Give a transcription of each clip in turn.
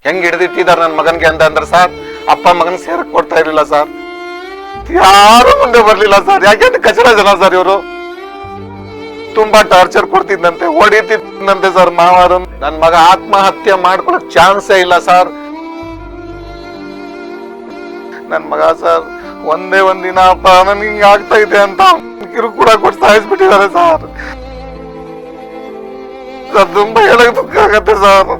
ಹೆಂಗ್ ಹಿಡಿದಿಟ್ಟಿದಾರ ನನ್ನ ಮಗನ್ಗೆ ಅಂತ ಅಂದ್ರೆ ಸರ್, ಅಪ್ಪ ಮಗನ್ ಸೇರಕ್ ಕೊಡ್ತಾ ಇರ್ಲಿಲ್ಲ ಸರ್. ಯಾರು ಮುಂದೆ ಬರ್ಲಿಲ್ಲ ಸರ್. ಯಾಕೆ ಕಚಡ ಜನ ಸರ್ ಇವರು. ತುಂಬಾ ಟಾರ್ಚರ್ ಕೊಡ್ತಿದ್ದಂತೆ, ಹೊಡಿತಿದ್ದಂತೆ ಸರ್ ಮಾವಾರು. ನನ್ ಮಗ ಆತ್ಮಹತ್ಯೆ ಮಾಡ್ಕೊಳಕ್ ಚಾನ್ಸೇ ಇಲ್ಲ ಸರ್. ನನ್ ಮಗ ಸರ್ ಒಂದೇ ಒಂದಿನ ಅಪ್ಪ ನನ್ ಹಿಂಗ ಆಗ್ತಾ ಇದೆ ಅಂತ ಕಿರುಕುಳ ಕೊಟ್ಟು ಸಾಯಿಸ್ಬಿಟ್ಟಿದ್ದಾರೆ ಸರ್. ತುಂಬಾ ಹೇಳಕ್ ದುಃಖ ಆಗತ್ತೆ ಸರ್.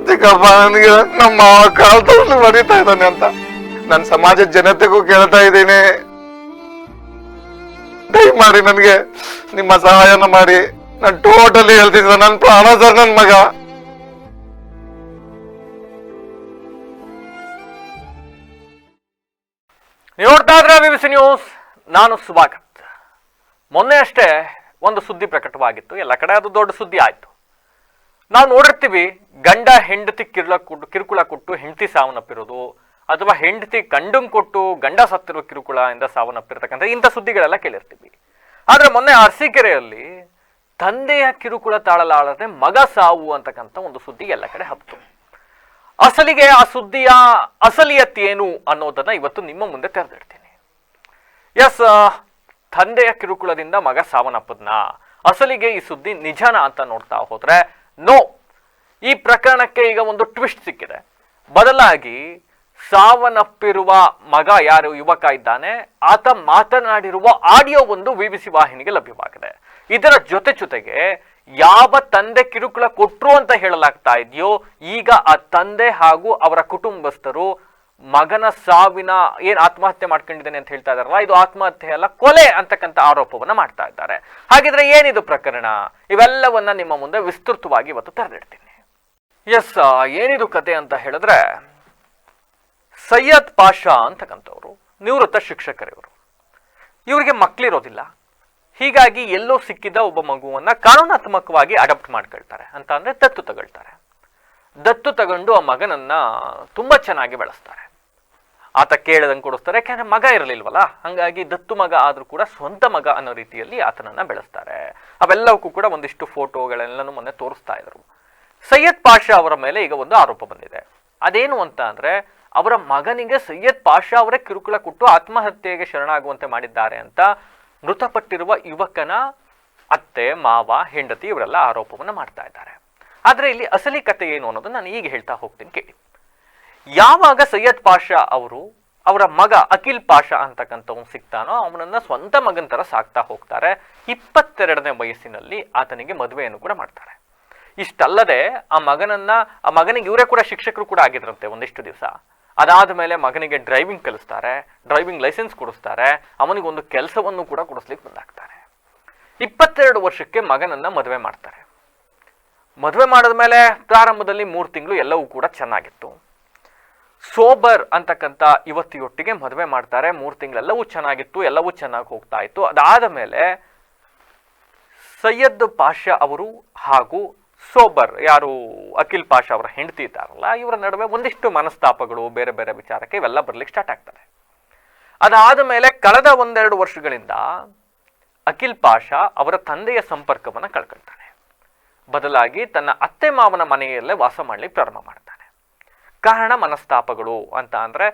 ಚಿಕ್ಕಪ್ಪ ನನಗೆ ನಮ್ಮ ಮಾವ ಕಾಲ್ ತಗೊಂಡು ಬರೀತಾ ಇದ್ದಾನೆ ಅಂತ ನನ್ ಸಮಾಜದ ಜನತೆಗೂ ಕೇಳ್ತಾ ಇದ್ದೀನಿ. ದಯಮಾಡಿ ನನ್ಗೆ ನಿಮ್ಮ ಸಹಾಯನ ಮಾಡಿ. ನಾನು ಟೋಟಲಿ ಹೇಳ್ತೀನಿ ಸರ್, ನನ್ ಪ್ರಾಣ ಸರ್ ನನ್ ಮಗ. ನೋಡ್ತಾ ಇದ್ರೆ BBC ನ್ಯೂಸ್, ನಾನು ಸುಭಾಕತ್. ಮೊನ್ನೆ ಅಷ್ಟೇ ಒಂದು ಸುದ್ದಿ ಪ್ರಕಟವಾಗಿತ್ತು, ಎಲ್ಲ ಕಡೆ ಅದು ದೊಡ್ಡ ಸುದ್ದಿ ಆಯ್ತು. ನಾವು ನೋಡಿರ್ತೀವಿ, ಗಂಡ ಹೆಂಡತಿ ಕಿರುಕುಳ ಕೊಟ್ಟು ಹೆಂಡತಿ ಸಾವನ್ನಪ್ಪಿರೋದು, ಅಥವಾ ಹೆಂಡತಿ ಗಂಡನ್ ಕೊಟ್ಟು ಗಂಡ ಸತ್ತಿರೋ ಕಿರುಕುಳ ಇಂದ ಸಾವನ್ನಪ್ಪಿರ್ತಕ್ಕಂಥ ಇಂಥ ಸುದ್ದಿಗಳೆಲ್ಲ ಕೇಳಿರ್ತೀವಿ. ಆದ್ರೆ ಮೊನ್ನೆ ಅರಸೀಕೆರೆಯಲ್ಲಿ ತಂದೆಯ ಕಿರುಕುಳ ತಾಳಲಾರದೆ ಮಗ ಸಾವು ಅಂತಕ್ಕಂಥ ಒಂದು ಸುದ್ದಿ ಎಲ್ಲ ಕಡೆ ಹಬ್ತು. ಅಸಲಿಗೆ ಆ ಸುದ್ದಿಯ ಅಸಲಿಯತ್ತೇನು ಅನ್ನೋದನ್ನ ಇವತ್ತು ನಿಮ್ಮ ಮುಂದೆ ತೆರೆದಿಡ್ತೀನಿ. ಎಸ್, ತಂದೆಯ ಕಿರುಕುಳದಿಂದ ಮಗ ಸಾವನ್ನಪ್ಪದ್ನ ಅಸಲಿಗೆ ಈ ಸುದ್ದಿ ನಿಜಾನ ಅಂತ ನೋಡ್ತಾ ಹೋದ್ರೆ ನೋ. ಈ ಪ್ರಕರಣಕ್ಕೆ ಈಗ ಒಂದು ಟ್ವಿಸ್ಟ್ ಸಿಕ್ಕಿದೆ. ಬದಲಾಗಿ ಸಾವನ್ನಪ್ಪಿರುವ ಮಗ ಯಾರು ಯುವಕ ಇದ್ದಾನೆ, ಆತ ಮಾತನಾಡಿರುವ ಆಡಿಯೋ ಒಂದು BBC ವಾಹಿನಿಗೆ ಲಭ್ಯವಾಗಿದೆ. ಇದರ ಜೊತೆಗೆ ಯಾವ ತಂದೆ ಕಿರುಕುಳ ಕೊಟ್ರು ಅಂತ ಹೇಳಲಾಗ್ತಾ ಇದೆಯೋ, ಈಗ ಆ ತಂದೆ ಹಾಗೂ ಅವರ ಕುಟುಂಬಸ್ಥರು ಮಗನ ಸಾವಿನ ಏನ್ ಆತ್ಮಹತ್ಯೆ ಮಾಡ್ಕೊಂಡಿದ್ದೇನೆ ಅಂತ ಹೇಳ್ತಾ ಇದಾರಲ್ಲ, ಇದು ಆತ್ಮಹತ್ಯೆ ಅಲ್ಲ, ಕೊಲೆ ಅಂತಕ್ಕಂಥ ಆರೋಪವನ್ನ ಮಾಡ್ತಾ ಇದ್ದಾರೆ. ಹಾಗಿದ್ರೆ ಏನಿದು ಪ್ರಕರಣ? ಇವೆಲ್ಲವನ್ನ ನಿಮ್ಮ ಮುಂದೆ ವಿಸ್ತೃತವಾಗಿ ಇವತ್ತು ತೆರೆದಿಡ್ತೀನಿ. ಎಸ್, ಏನಿದು ಕತೆ ಅಂತ ಹೇಳಿದ್ರೆ, ಸೈಯದ್ ಪಾಷಾ ಅಂತಕ್ಕಂಥವ್ರು ನಿವೃತ್ತ ಶಿಕ್ಷಕರಿವರು. ಇವರಿಗೆ ಮಕ್ಕಳಿರೋದಿಲ್ಲ. ಹೀಗಾಗಿ ಎಲ್ಲೋ ಸಿಕ್ಕಿದ ಒಬ್ಬ ಮಗುವನ್ನ ಕಾನೂನಾತ್ಮಕವಾಗಿ ಅಡಾಪ್ಟ್ ಮಾಡ್ಕೊಳ್ತಾರೆ, ಅಂತ ಅಂದ್ರೆ ದತ್ತು ತಗೊಳ್ತಾರೆ. ದತ್ತು ತಗೊಂಡು ಆ ಮಗನನ್ನ ತುಂಬಾ ಚೆನ್ನಾಗಿ ಬೆಳೆಸ್ತಾರೆ. ಆತ ಕೇಳದಂಗೆ ಕೊಡಿಸ್ತಾರೆ, ಯಾಕಂದ್ರೆ ಮಗ ಇರಲಿಲ್ವಲ್ಲ, ಹಂಗಾಗಿ ದತ್ತು ಮಗ ಆದ್ರೂ ಕೂಡ ಸ್ವಂತ ಮಗ ಅನ್ನೋ ರೀತಿಯಲ್ಲಿ ಆತನನ್ನ ಬೆಳೆಸ್ತಾರೆ. ಅವೆಲ್ಲವಕ್ಕೂ ಕೂಡ ಒಂದಿಷ್ಟು ಫೋಟೋಗಳೆಲ್ಲನೂ ಮೊನ್ನೆ ತೋರಿಸ್ತಾ ಇದ್ರು. ಸೈಯದ್ ಪಾಷಾ ಅವರ ಮೇಲೆ ಈಗ ಒಂದು ಆರೋಪ ಬಂದಿದೆ. ಅದೇನು ಅಂತ ಅಂದ್ರೆ, ಅವರ ಮಗನಿಗೆ ಸೈಯದ್ ಪಾಷಾ ಅವರೇ ಕಿರುಕುಳ ಕೊಟ್ಟು ಆತ್ಮಹತ್ಯೆಗೆ ಶರಣಾಗುವಂತೆ ಮಾಡಿದ್ದಾರೆ ಅಂತ ಮೃತಪಟ್ಟಿರುವ ಯುವಕನ ಅತ್ತೆ, ಮಾವ, ಹೆಂಡತಿ ಇವರೆಲ್ಲ ಆರೋಪವನ್ನು ಮಾಡ್ತಾ ಇದ್ದಾರೆ. ಆದ್ರೆ ಇಲ್ಲಿ ಅಸಲಿ ಕತೆ ಏನು ಅನ್ನೋದು ನಾನು ಈಗ ಹೇಳ್ತಾ ಹೋಗ್ತೀನಿ, ಕೇಳಿ. ಯಾವಾಗ ಸೈಯದ್ ಪಾಷಾ ಅವರು ಅವರ ಮಗ ಅಖಿಲ್ ಪಾಷಾ ಅಂತಕ್ಕಂಥವ್ನು ಸಿಗ್ತಾನೋ, ಅವನನ್ನ ಸ್ವಂತ ಮಗನ ತರ ಸಾಕ್ತಾ ಹೋಗ್ತಾರೆ. 22ನೇ ವಯಸ್ಸಿನಲ್ಲಿ ಆತನಿಗೆ ಮದುವೆಯನ್ನು ಕೂಡ ಮಾಡ್ತಾರೆ. ಇಷ್ಟಲ್ಲದೆ ಆ ಮಗನಿಗೆ ಇವರೇ ಕೂಡ ಶಿಕ್ಷಕರು ಕೂಡ ಆಗಿದ್ರಂತೆ ಒಂದಿಷ್ಟು ದಿವಸ. ಅದಾದ ಮೇಲೆ ಮಗನಿಗೆ ಡ್ರೈವಿಂಗ್ ಕಲಿಸ್ತಾರೆ, ಡ್ರೈವಿಂಗ್ ಲೈಸೆನ್ಸ್ ಕೊಡಿಸ್ತಾರೆ, ಅವನಿಗೊಂದು ಕೆಲಸವನ್ನು ಕೂಡ ಕೊಡಿಸ್ಲಿಕ್ಕೆ ಮುಂದಾಗ್ತಾರೆ. 22 ವರ್ಷಕ್ಕೆ ಮಗನನ್ನ ಮದುವೆ ಮಾಡ್ತಾರೆ. ಮದುವೆ ಮಾಡಿದ ಮೇಲೆ ಪ್ರಾರಂಭದಲ್ಲಿ 3 ತಿಂಗಳು ಎಲ್ಲವೂ ಕೂಡ ಚೆನ್ನಾಗಿತ್ತು. ಸೋಬರ್ ಅಂತಕ್ಕಂಥ ಯುವತಿಯೊಟ್ಟಿಗೆ ಮದುವೆ ಮಾಡ್ತಾರೆ. 3 ತಿಂಗಳೆಲ್ಲವೂ ಚೆನ್ನಾಗಿತ್ತು, ಎಲ್ಲವೂ ಚೆನ್ನಾಗಿ ಹೋಗ್ತಾ ಇತ್ತು. ಅದಾದ ಮೇಲೆ ಸೈಯದ್ ಪಾಷಾ ಅವರು ಹಾಗೂ ಸೋಬರ್, ಯಾರು ಅಖಿಲ್ ಪಾಷಾ ಅವರ ಹೆಂಡತಿ ಇದ್ದಾರಲ್ಲ, ಇವರ ನಡುವೆ ಒಂದಿಷ್ಟು ಮನಸ್ತಾಪಗಳು, ಬೇರೆ ಬೇರೆ ವಿಚಾರಕ್ಕೆ ಇವೆಲ್ಲ ಬರ್ಲಿಕ್ಕೆ ಸ್ಟಾರ್ಟ್ ಆಗ್ತದೆ. ಅದಾದ ಮೇಲೆ ಕಳೆದ 1-2 ವರ್ಷಗಳಿಂದ ಅಖಿಲ್ ಪಾಷಾ ಅವರ ತಂದೆಯ ಸಂಪರ್ಕವನ್ನು ಕಳ್ಕೊಳ್ತಾನೆ. ಬದಲಾಗಿ ತನ್ನ ಅತ್ತೆ ಮಾವನ ಮನೆಯಲ್ಲೇ ವಾಸ ಮಾಡಲಿಕ್ಕೆ ಪ್ರಾರಂಭ ಮಾಡ್ತಾನೆ. ಕಾರಣ ಮನಸ್ತಾಪಗಳು ಅಂತ ಅಂದ್ರೆ,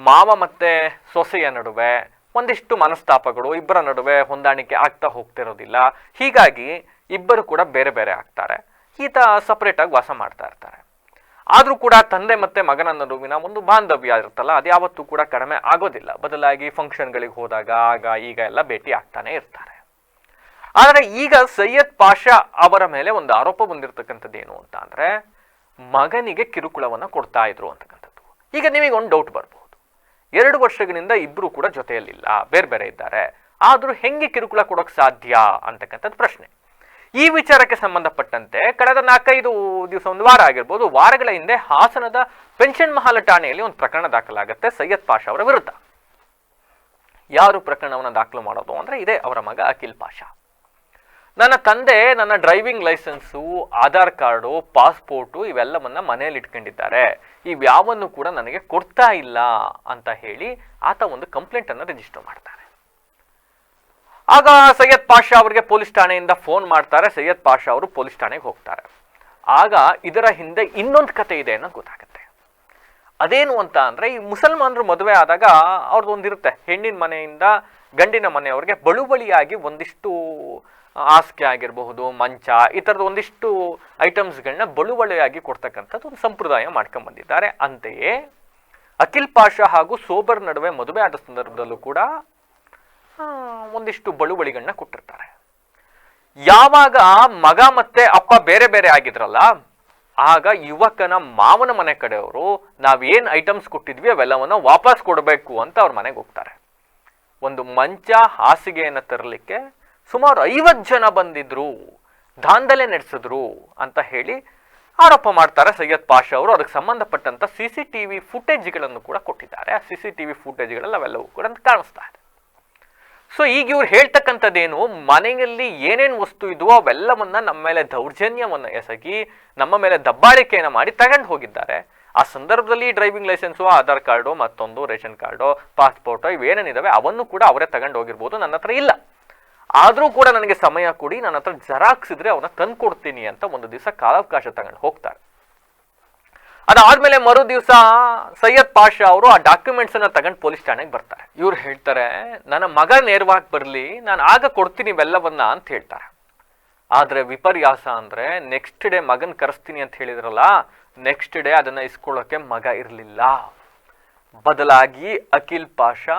ಮಾವ ಮತ್ತೆ ಸೊಸೆಯ ನಡುವೆ ಒಂದಿಷ್ಟು ಮನಸ್ತಾಪಗಳು, ಇಬ್ಬರ ನಡುವೆ ಹೊಂದಾಣಿಕೆ ಆಗ್ತಾ ಹೋಗ್ತಿರೋದಿಲ್ಲ. ಹೀಗಾಗಿ ಇಬ್ಬರು ಕೂಡ ಬೇರೆ ಬೇರೆ ಆಗ್ತಾರೆ. ಈತ ಸಪರೇಟ್ ಆಗಿ ವಾಸ ಮಾಡ್ತಾ ಇರ್ತಾರೆ. ಆದ್ರೂ ಕೂಡ ತಂದೆ ಮತ್ತೆ ಮಗನ ನಡುವಿನ ಒಂದು ಬಾಂಧವ್ಯ ಇರುತ್ತಲ್ಲ, ಅದು ಯಾವತ್ತೂ ಕೂಡ ಕಡಿಮೆ ಆಗೋದಿಲ್ಲ. ಬದಲಾಗಿ ಫಂಕ್ಷನ್ಗಳಿಗೆ ಹೋದಾಗ ಆಗ ಈಗ ಎಲ್ಲ ಭೇಟಿ ಆಗ್ತಾನೆ ಇರ್ತಾರೆ. ಆದರೆ ಈಗ ಸೈಯದ್ ಪಾಷಾ ಅವರ ಮೇಲೆ ಒಂದು ಆರೋಪ ಬಂದಿರತಕ್ಕಂಥದ್ದು ಏನು ಅಂತ ಅಂದ್ರೆ, ಮಗನಿಗೆ ಕಿರುಕುಳವನ್ನು ಕೊಡ್ತಾ ಇದ್ರು ಅಂತಕ್ಕಂಥದ್ದು. ಈಗ ನಿಮಗೆ ಒಂದು ಡೌಟ್ ಬರ್ಬೋದು, 2 ವರ್ಷಗಳಿಂದ ಇಬ್ರು ಕೂಡ ಜೊತೆಯಲ್ಲಿಲ್ಲ, ಬೇರೆ ಬೇರೆ ಇದ್ದಾರೆ, ಆದ್ರೂ ಹೆಂಗೆ ಕಿರುಕುಳ ಕೊಡೋಕ್ ಸಾಧ್ಯ ಅಂತಕ್ಕಂಥದ್ದು ಪ್ರಶ್ನೆ. ಈ ವಿಚಾರಕ್ಕೆ ಸಂಬಂಧಪಟ್ಟಂತೆ ಕಳೆದ 4-5 ದಿವಸ, ಒಂದು ವಾರ ಆಗಿರ್ಬೋದು, ವಾರಗಳ ಹಿಂದೆ ಹಾಸನದ ಪೆನ್ಷನ್ ಮಹಲ್ ಠಾಣೆಯಲ್ಲಿ ಒಂದು ಪ್ರಕರಣ ದಾಖಲಾಗುತ್ತೆ ಸೈಯದ್ ಪಾಷಾ ಅವರ ವಿರುದ್ಧ. ಯಾರು ಪ್ರಕರಣವನ್ನು ದಾಖಲು ಮಾಡೋದು ಅಂದ್ರೆ, ಇದೇ ಅವರ ಮಗ ಅಖಿಲ್ ಪಾಷಾ. ನನ್ನ ತಂದೆ ನನ್ನ driving licence, Aadhaar card, passport ಇವೆಲ್ಲವನ್ನ ಮನೆಯಲ್ಲಿ ಇಟ್ಕೊಂಡಿದ್ದಾರೆ, ಇವ್ಯಾವನ್ನು ಕೂಡ ನನಗೆ ಕೊಡ್ತಾ ಇಲ್ಲ ಅಂತ ಹೇಳಿ ಆತ ಒಂದು ಕಂಪ್ಲೇಂಟ್ ಅನ್ನು ರಿಜಿಸ್ಟರ್ ಮಾಡ್ತಾನೆ. ಆಗ ಸೈಯದ್ ಪಾಷಾ ಅವರಿಗೆ ಪೊಲೀಸ್ ಠಾಣೆಯಿಂದ ಫೋನ್ ಮಾಡ್ತಾರೆ. ಸೈಯದ್ ಪಾಷಾ ಅವರು ಪೊಲೀಸ್ ಠಾಣೆಗೆ ಹೋಗ್ತಾರೆ. ಆಗ ಇದರ ಹಿಂದೆ ಇನ್ನೊಂದು ಕತೆ ಇದೆ ಅನ್ನೋದು ಗೊತ್ತಾಗುತ್ತೆ. ಅದೇನು ಅಂತ ಅಂದರೆ, ಈ ಮುಸಲ್ಮಾನರು ಮದುವೆ ಆದಾಗ ಅವ್ರದ್ದು ಒಂದಿರುತ್ತೆ, ಹೆಣ್ಣಿನ ಮನೆಯಿಂದ ಗಂಡಿನ ಮನೆಯವ್ರಿಗೆ ಬಳುವಳಿಯಾಗಿ ಒಂದಿಷ್ಟು ಹಾಸಿಗೆ ಆಗಿರಬಹುದು, ಮಂಚ, ಈ ಥರದ ಒಂದಿಷ್ಟು ಐಟಮ್ಸ್ಗಳನ್ನ ಬಳುವಳಿಯಾಗಿ ಕೊಡ್ತಕ್ಕಂಥದ್ದು ಒಂದು ಸಂಪ್ರದಾಯ ಮಾಡ್ಕೊಂಡ್ಬಂದಿದ್ದಾರೆ. ಅಂತೆಯೇ ಅಖಿಲ್ ಪಾಷಾ ಹಾಗೂ ಸೋಬರ್ ನಡುವೆ ಮದುವೆ ಆದ ಸಂದರ್ಭದಲ್ಲೂ ಕೂಡ ಒಂದಿಷ್ಟು ಬಳುವಳಿಗಳನ್ನ ಕೊಟ್ಟಿರ್ತಾರೆ. ಯಾವಾಗ ಮಗ ಮತ್ತೆ ಅಪ್ಪ ಬೇರೆ ಬೇರೆ ಆಗಿದ್ರಲ್ಲ, ಆಗ ಯುವಕನ ಮಾವನ ಮನೆ ಕಡೆಯವರು ನಾವೇನು ಐಟಮ್ಸ್ ಕೊಟ್ಟಿದ್ವಿ ಅವೆಲ್ಲವನ್ನ ವಾಪಸ್ ಕೊಡಬೇಕು ಅಂತ ಅವ್ರ ಮನೆಗೆ ಹೋಗ್ತಾರೆ. ಒಂದು ಮಂಚ ಹಾಸಿಗೆಯನ್ನು ತರಲಿಕ್ಕೆ ಸುಮಾರು 50 ಜನ ಬಂದಿದ್ರು, ದಾಂಧಲೆ ನಡೆಸಿದ್ರು ಅಂತ ಹೇಳಿ ಆರೋಪ ಮಾಡ್ತಾರೆ ಸೈಯದ್ ಪಾಷಾ ಅವರು. ಅದಕ್ಕೆ ಸಂಬಂಧಪಟ್ಟಂತ CCTV ಫುಟೇಜ್ಗಳನ್ನು ಕೂಡ ಕೊಟ್ಟಿದ್ದಾರೆ. ಆ CCTV ಫುಟೇಜ್ಗಳಲ್ಲಿ ಅವೆಲ್ಲವೂ ಕೂಡ ಕಾಣಿಸ್ತಾ ಇದೆ. ಸೊ ಈಗ ಇವ್ರು ಹೇಳ್ತಕ್ಕಂಥದ್ದೇನು, ಮನೆಯಲ್ಲಿ ಏನೇನು ವಸ್ತು ಇದೆಯೋ ಅವೆಲ್ಲವನ್ನ ನಮ್ಮ ಮೇಲೆ ದೌರ್ಜನ್ಯವನ್ನು ಎಸಗಿ ನಮ್ಮ ಮೇಲೆ ದಬ್ಬಾಳಿಕೆಯನ್ನು ಮಾಡಿ ತಗೊಂಡು ಹೋಗಿದ್ದಾರೆ. ಆ ಸಂದರ್ಭದಲ್ಲಿ ಡ್ರೈವಿಂಗ್ ಲೈಸೆನ್ಸು, ಆಧಾರ್ ಕಾರ್ಡು, ಮತ್ತೊಂದು ರೇಷನ್ ಕಾರ್ಡು, ಪಾಸ್ಪೋರ್ಟು ಇವೇನೇನಿದಾವೆ ಅವನ್ನು ಕೂಡ ಅವರೇ ತಗೊಂಡು ಹೋಗಿರ್ಬೋದು. ನನ್ನ ಹತ್ರ ಇಲ್ಲ, ಆದರೂ ಕೂಡ ನನಗೆ ಸಮಯ ಕೊಡಿ, ನನ್ನ ಹತ್ರ ಜೆರಾಕ್ಸ್ ಇದ್ರೆ ಅವನ್ನ ತಂದು ಕೊಡ್ತೀನಿ ಅಂತ ಒಂದು ದಿವಸ ಕಾಲಾವಕಾಶ ತಗೊಂಡು ಹೋಗ್ತಾರೆ. ಅದಾದ್ಮೇಲೆ ಮರು ದಿವಸ ಸೈಯದ್ ಪಾಷಾ ಅವರು ಆ ಡಾಕ್ಯುಮೆಂಟ್ಸ್ ಅನ್ನ ತಗೊಂಡು ಪೊಲೀಸ್ ಠಾಣೆಗೆ ಬರ್ತಾರೆ. ಇವ್ರು ಹೇಳ್ತಾರೆ, ನನ್ನ ಮಗ ನೇರವಾಗಿ ಬರಲಿ, ನಾನು ಆಗ ಕೊಡ್ತೀನಿ ಇವೆಲ್ಲವನ್ನ ಅಂತ ಹೇಳ್ತಾರೆ. ಆದ್ರೆ ವಿಪರ್ಯಾಸ ಅಂದ್ರೆ ನೆಕ್ಸ್ಟ್ ಡೇ ಮಗನ್ ಕರೆಸ್ತೀನಿ ಅಂತ ಹೇಳಿದ್ರಲ್ಲ, ನೆಕ್ಸ್ಟ್ ಡೇ ಅದನ್ನ ಇಸ್ಕೊಳ್ಳೋಕೆ ಮಗ ಇರಲಿಲ್ಲ. ಬದಲಾಗಿ ಅಖಿಲ್ ಪಾಷಾ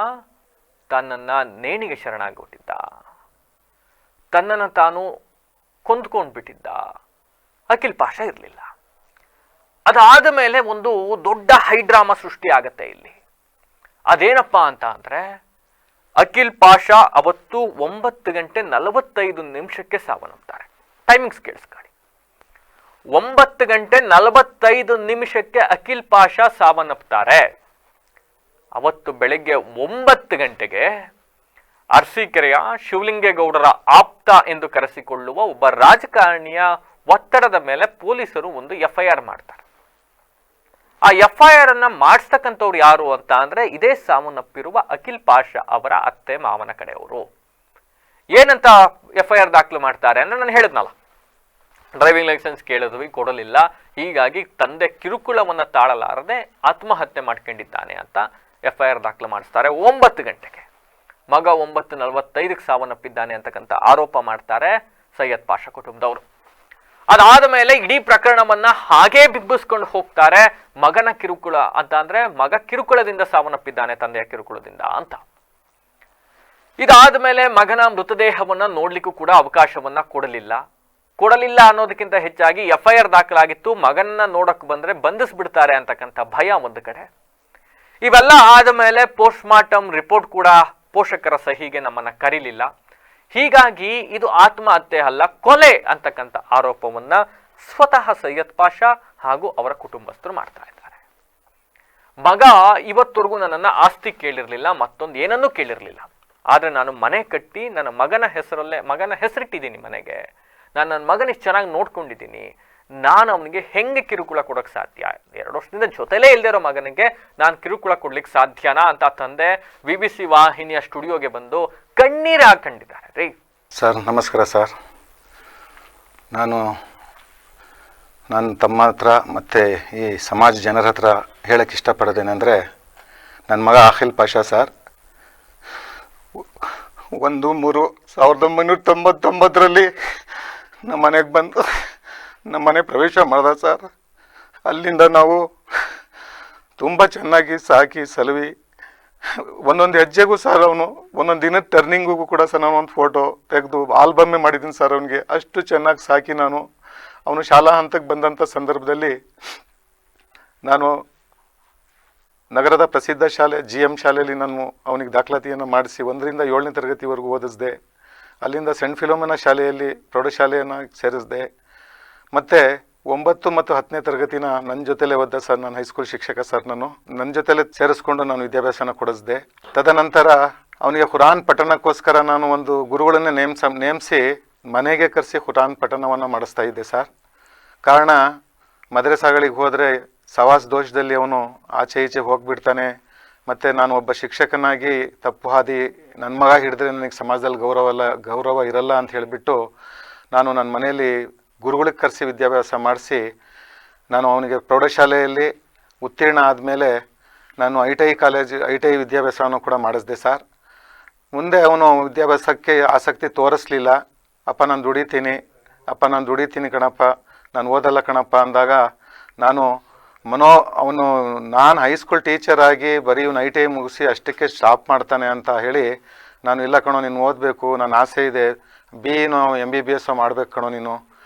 ತನ್ನನ್ನ ನೇಣಿಗೆ ಶರಣಾಗ್ಬಿಟ್ಟಿದ್ದ, ತನ್ನನ್ನು ತಾನು ಕೊಂದ್ಕೊಂಡ್ಬಿಟ್ಟಿದ್ದ. ಅಖಿಲ್ ಪಾಷಾ ಇರಲಿಲ್ಲ. ಅದಾದ ಮೇಲೆ ಒಂದು ದೊಡ್ಡ ಹೈಡ್ರಾಮಾ ಸೃಷ್ಟಿ ಆಗತ್ತೆ ಇಲ್ಲಿ. ಅದೇನಪ್ಪಾ ಅಂತ ಅಂದ್ರೆ, ಅಖಿಲ್ ಪಾಷಾ ಅವತ್ತು 9:45 ಸಾವನ್ನಪ್ತಾರೆ. ಟೈಮಿಂಗ್ಸ್ ಕೇಳಿಸ್ಕೊಳ್ಳಿ, 9:45 ಅಖಿಲ್ ಪಾಷಾ ಸಾವನ್ನಪ್ತಾರೆ. ಅವತ್ತು ಬೆಳಗ್ಗೆ 9 ಗಂಟೆಗೆ ಅರಸೀಕೆರೆಯ ಶಿವಲಿಂಗೇಗೌಡರ ಆಪ್ತ ಎಂದು ಕರೆಸಿಕೊಳ್ಳುವ ಒಬ್ಬ ರಾಜಕಾರಣಿಯ ಒತ್ತಡದ ಮೇಲೆ ಪೊಲೀಸರು ಒಂದು FIR ಮಾಡ್ತಾರೆ. ಆ FIR ಅನ್ನ ಮಾಡಿಸ್ತಕ್ಕಂಥವ್ರು ಯಾರು ಅಂತ ಅಂದ್ರೆ, ಇದೇ ಸಾವನ್ನಪ್ಪಿರುವ ಅಖಿಲ್ ಪಾಷಾ ಅವರ ಅತ್ತೆ ಮಾವನ ಕಡೆಯವರು. ಏನಂತ FIR ದಾಖಲು ಮಾಡ್ತಾರೆ ಅಂದ್ರೆ, ನಾನು ಹೇಳಿದ್ನಲ್ಲ, ಡ್ರೈವಿಂಗ್ ಲೈಸೆನ್ಸ್ ಕೇಳಿದ್ವಿ, ಕೊಡಲಿಲ್ಲ, ಹೀಗಾಗಿ ತಂದೆ ಕಿರುಕುಳವನ್ನ ತಾಳಲಾರದೆ ಆತ್ಮಹತ್ಯೆ ಮಾಡ್ಕೊಂಡಿದ್ದಾನೆ ಅಂತ FIR ದಾಖಲು ಮಾಡಿಸ್ತಾರೆ. 9 ಗಂಟೆಗೆ ಮಗ 9:45 ಸಾವನ್ನಪ್ಪಿದ್ದಾನೆ ಅಂತಕ್ಕಂಥ ಆರೋಪ ಮಾಡ್ತಾರೆ ಸೈಯದ್ ಪಾಷಾ ಕುಟುಂಬದವರು. ಅದಾದ ಮೇಲೆ ಇಡೀ ಪ್ರಕರಣವನ್ನ ಹಾಗೇ ಬಿಂಬಿಸ್ಕೊಂಡು ಹೋಗ್ತಾರೆ. ಮಗನ ಕಿರುಕುಳ ಅಂತ ಅಂದ್ರೆ, ಮಗ ಕಿರುಕುಳದಿಂದ ಸಾವನ್ನಪ್ಪಿದ್ದಾನೆ, ತಂದೆಯ ಕಿರುಕುಳದಿಂದ ಅಂತ. ಇದಾದ ಮೇಲೆ ಮಗನ ಮೃತದೇಹವನ್ನ ನೋಡ್ಲಿಕ್ಕೂ ಕೂಡ ಅವಕಾಶವನ್ನ ಕೊಡಲಿಲ್ಲ ಅನ್ನೋದಕ್ಕಿಂತ ಹೆಚ್ಚಾಗಿ FIR ದಾಖಲಾಗಿತ್ತು, ಮಗನ್ನ ನೋಡಕ್ ಬಂದ್ರೆ ಬಂಧಿಸ್ಬಿಡ್ತಾರೆ ಅಂತಕ್ಕಂಥ ಭಯ ಒಂದು ಕಡೆ. ಇವೆಲ್ಲ ಆದ ಮೇಲೆ ಪೋಸ್ಟ್ ಮಾರ್ಟಮ್ ರಿಪೋರ್ಟ್ ಕೂಡ ಪೋಷಕರ ಸಹಿಗೆ ನಮ್ಮನ್ನ ಕರೀಲಿಲ್ಲ. ಹೀಗಾಗಿ ಇದು ಆತ್ಮಹತ್ಯೆ ಅಲ್ಲ, ಕೊಲೆ ಅಂತಕ್ಕಂಥ ಆರೋಪವನ್ನ ಸ್ವತಃ ಸೈಯದ್ ಪಾಷಾ ಹಾಗೂ ಅವರ ಕುಟುಂಬಸ್ಥರು ಮಾಡ್ತಾ ಇದ್ದಾರೆ. ಮಗ ಇವತ್ತವರೆಗೂ ನನ್ನನ್ನ ಆಸ್ತಿ ಕೇಳಿರ್ಲಿಲ್ಲ, ಮತ್ತೊಂದು ಏನನ್ನೂ ಕೇಳಿರ್ಲಿಲ್ಲ. ಆದ್ರೆ ನಾನು ಮನೆ ಕಟ್ಟಿ ನನ್ನ ಮಗನ ಹೆಸರಿಟ್ಟಿದ್ದೀನಿ ಮನೆಗೆ, ನಾನು ನನ್ನ ಮಗನಿಗೆ ಚೆನ್ನಾಗಿ ನೋಡ್ಕೊಂಡಿದ್ದೀನಿ, ನಾನು ಅವನಿಗೆ ಹೆಂಗೆ ಕಿರುಕುಳ ಕೊಡೋಕೆ ಸಾಧ್ಯ? 2 ವರ್ಷದಿಂದ ಜೊತೆಲೇ ಇಲ್ದೇ ಇರೋ ಮಗನಿಗೆ ನಾನು ಕಿರುಕುಳ ಕೊಡ್ಲಿಕ್ಕೆ ಸಾಧ್ಯನಾ ಅಂತ ತಂದೆ BBC ವಾಹಿನಿಯ ಸ್ಟುಡಿಯೋಗೆ ಬಂದು ಕಣ್ಣೀರು ಹಾಕೊಂಡಿದ್ದಾರೆ ರೀ. ಸರ್ ನಮಸ್ಕಾರ ಸರ್. ನಾನು ತಮ್ಮ ಹತ್ರ ಮತ್ತು ಈ ಸಮಾಜ ಜನರ ಹತ್ರ ಹೇಳಕ್ಕೆ ಇಷ್ಟಪಡೋದೇನೆಂದರೆ, ನನ್ನ ಮಗ ಅಖಿಲ್ ಪಾಷಾ ಸರ್ 1/3/1999 ನಮ್ಮ ಮನೆಗೆ ಬಂದು ನಮ್ಮ ಮನೆ ಪ್ರವೇಶ ಮಾಡ್ದ ಸರ್. ಅಲ್ಲಿಂದ ನಾವು ತುಂಬ ಚೆನ್ನಾಗಿ ಸಾಕಿ ಸಲುವಿ, ಒಂದೊಂದು ಹೆಜ್ಜೆಗೂ ಸರ್ ಅವನು ಒಂದೊಂದು ದಿನದ ಟರ್ನಿಂಗಿಗೂ ಕೂಡ ಸರ್ ನಾನು ಒಂದು ಫೋಟೋ ತೆಗೆದು ಆಲ್ಬಮ್ಮೇ ಮಾಡಿದ್ದೀನಿ ಸರ್ ಅವನಿಗೆ. ಅಷ್ಟು ಚೆನ್ನಾಗಿ ಸಾಕಿ ಅವನು ಶಾಲಾ ಹಂತಕ್ಕೆ ಬಂದಂಥ ಸಂದರ್ಭದಲ್ಲಿ ನಾನು ನಗರದ ಪ್ರಸಿದ್ಧ ಶಾಲೆ GM ಶಾಲೆಯಲ್ಲಿ ನಾನು ಅವನಿಗೆ ದಾಖಲಾತಿಯನ್ನು ಮಾಡಿಸಿ 1ರಿಂದ 7ನೇ ತರಗತಿವರೆಗೂ ಓದಿಸಿದೆ. ಅಲ್ಲಿಂದ ಸೆಂಟ್ ಫಿಲೋಮಿನಾ ಶಾಲೆಯಲ್ಲಿ ಪ್ರೌಢಶಾಲೆಯನ್ನು ಸೇರಿಸಿದೆ. ಮತ್ತು 9 ಮತ್ತು 10ನೇ ತರಗತಿನ ನನ್ನ ಜೊತೆಲೇ ಓದ್ದ ಸರ್. ನಾನು ಹೈಸ್ಕೂಲ್ ಶಿಕ್ಷಕ ಸರ್. ನನ್ನ ಜೊತೆಲೇ ಸೇರಿಸ್ಕೊಂಡು ನಾನು ವಿದ್ಯಾಭ್ಯಾಸನ ಕೊಡಿಸಿದೆ. ತದನಂತರ ಅವನಿಗೆ ಖುರಾನ್ ಪಠಣಕ್ಕೋಸ್ಕರ ನಾನು ಒಂದು ಗುರುಗಳನ್ನೇ ನೇಮಿಸಿ ಮನೆಗೆ ಕರೆಸಿ ಖುರಾನ್ ಪಠಣವನ್ನು ಮಾಡಿಸ್ತಾ ಇದ್ದೆ ಸರ್. ಕಾರಣ, ಮದ್ರಸಾಗಳಿಗೆ ಹೋದರೆ ಸವಾಸ್ ದೋಷದಲ್ಲಿ ಅವನು ಆಚೆ ಈಚೆ ಹೋಗಿಬಿಡ್ತಾನೆ, ಮತ್ತು ನಾನು ಒಬ್ಬ ಶಿಕ್ಷಕನಾಗಿ ತಪ್ಪು ಹಾದಿ, ನನ್ನ ಮಗ ಹಿಡಿದ್ರೆ ನನಗೆ ಸಮಾಜದಲ್ಲಿ ಗೌರವ ಇರಲ್ಲ ಅಂತ ಹೇಳಿಬಿಟ್ಟು ನಾನು ನನ್ನ ಮನೆಯಲ್ಲಿ ಗುರುಗಳಿಗೆ ಕರೆಸಿ ವಿದ್ಯಾಭ್ಯಾಸ ಮಾಡಿಸಿ ನಾನು ಅವನಿಗೆ ಪ್ರೌಢಶಾಲೆಯಲ್ಲಿ ಉತ್ತೀರ್ಣ ಆದಮೇಲೆ ನಾನು ಐ ಟಿ ಐ ವಿದ್ಯಾಭ್ಯಾಸವನ್ನು ಕೂಡ ಮಾಡಿಸಿದೆ ಸರ್. ಮುಂದೆ ಅವನು ವಿದ್ಯಾಭ್ಯಾಸಕ್ಕೆ ಆಸಕ್ತಿ ತೋರಿಸ್ಲಿಲ್ಲ. ಅಪ್ಪ ನಾನು ದುಡಿತೀನಿ ಕಣಪ್ಪ, ನಾನು ಓದಲ್ಲ ಕಣಪ್ಪ ಅಂದಾಗ ನಾನು ನಾನು ಹೈಸ್ಕೂಲ್ ಟೀಚರ್ ಆಗಿ ಬರೀ ಇವನು ಐ ಟಿ ಐ ಮುಗಿಸಿ ಅಷ್ಟಕ್ಕೆ ಸ್ಟಾಪ್ ಮಾಡ್ತಾನೆ ಅಂತ ಹೇಳಿ ನಾನು ಇಲ್ಲ ಕಣೋ ನೀನು ಓದಬೇಕು, ನನ್ನ ಆಸೆ ಇದೆ, MBBS ಮಾಡಬೇಕು ಕಣೋ ನೀನು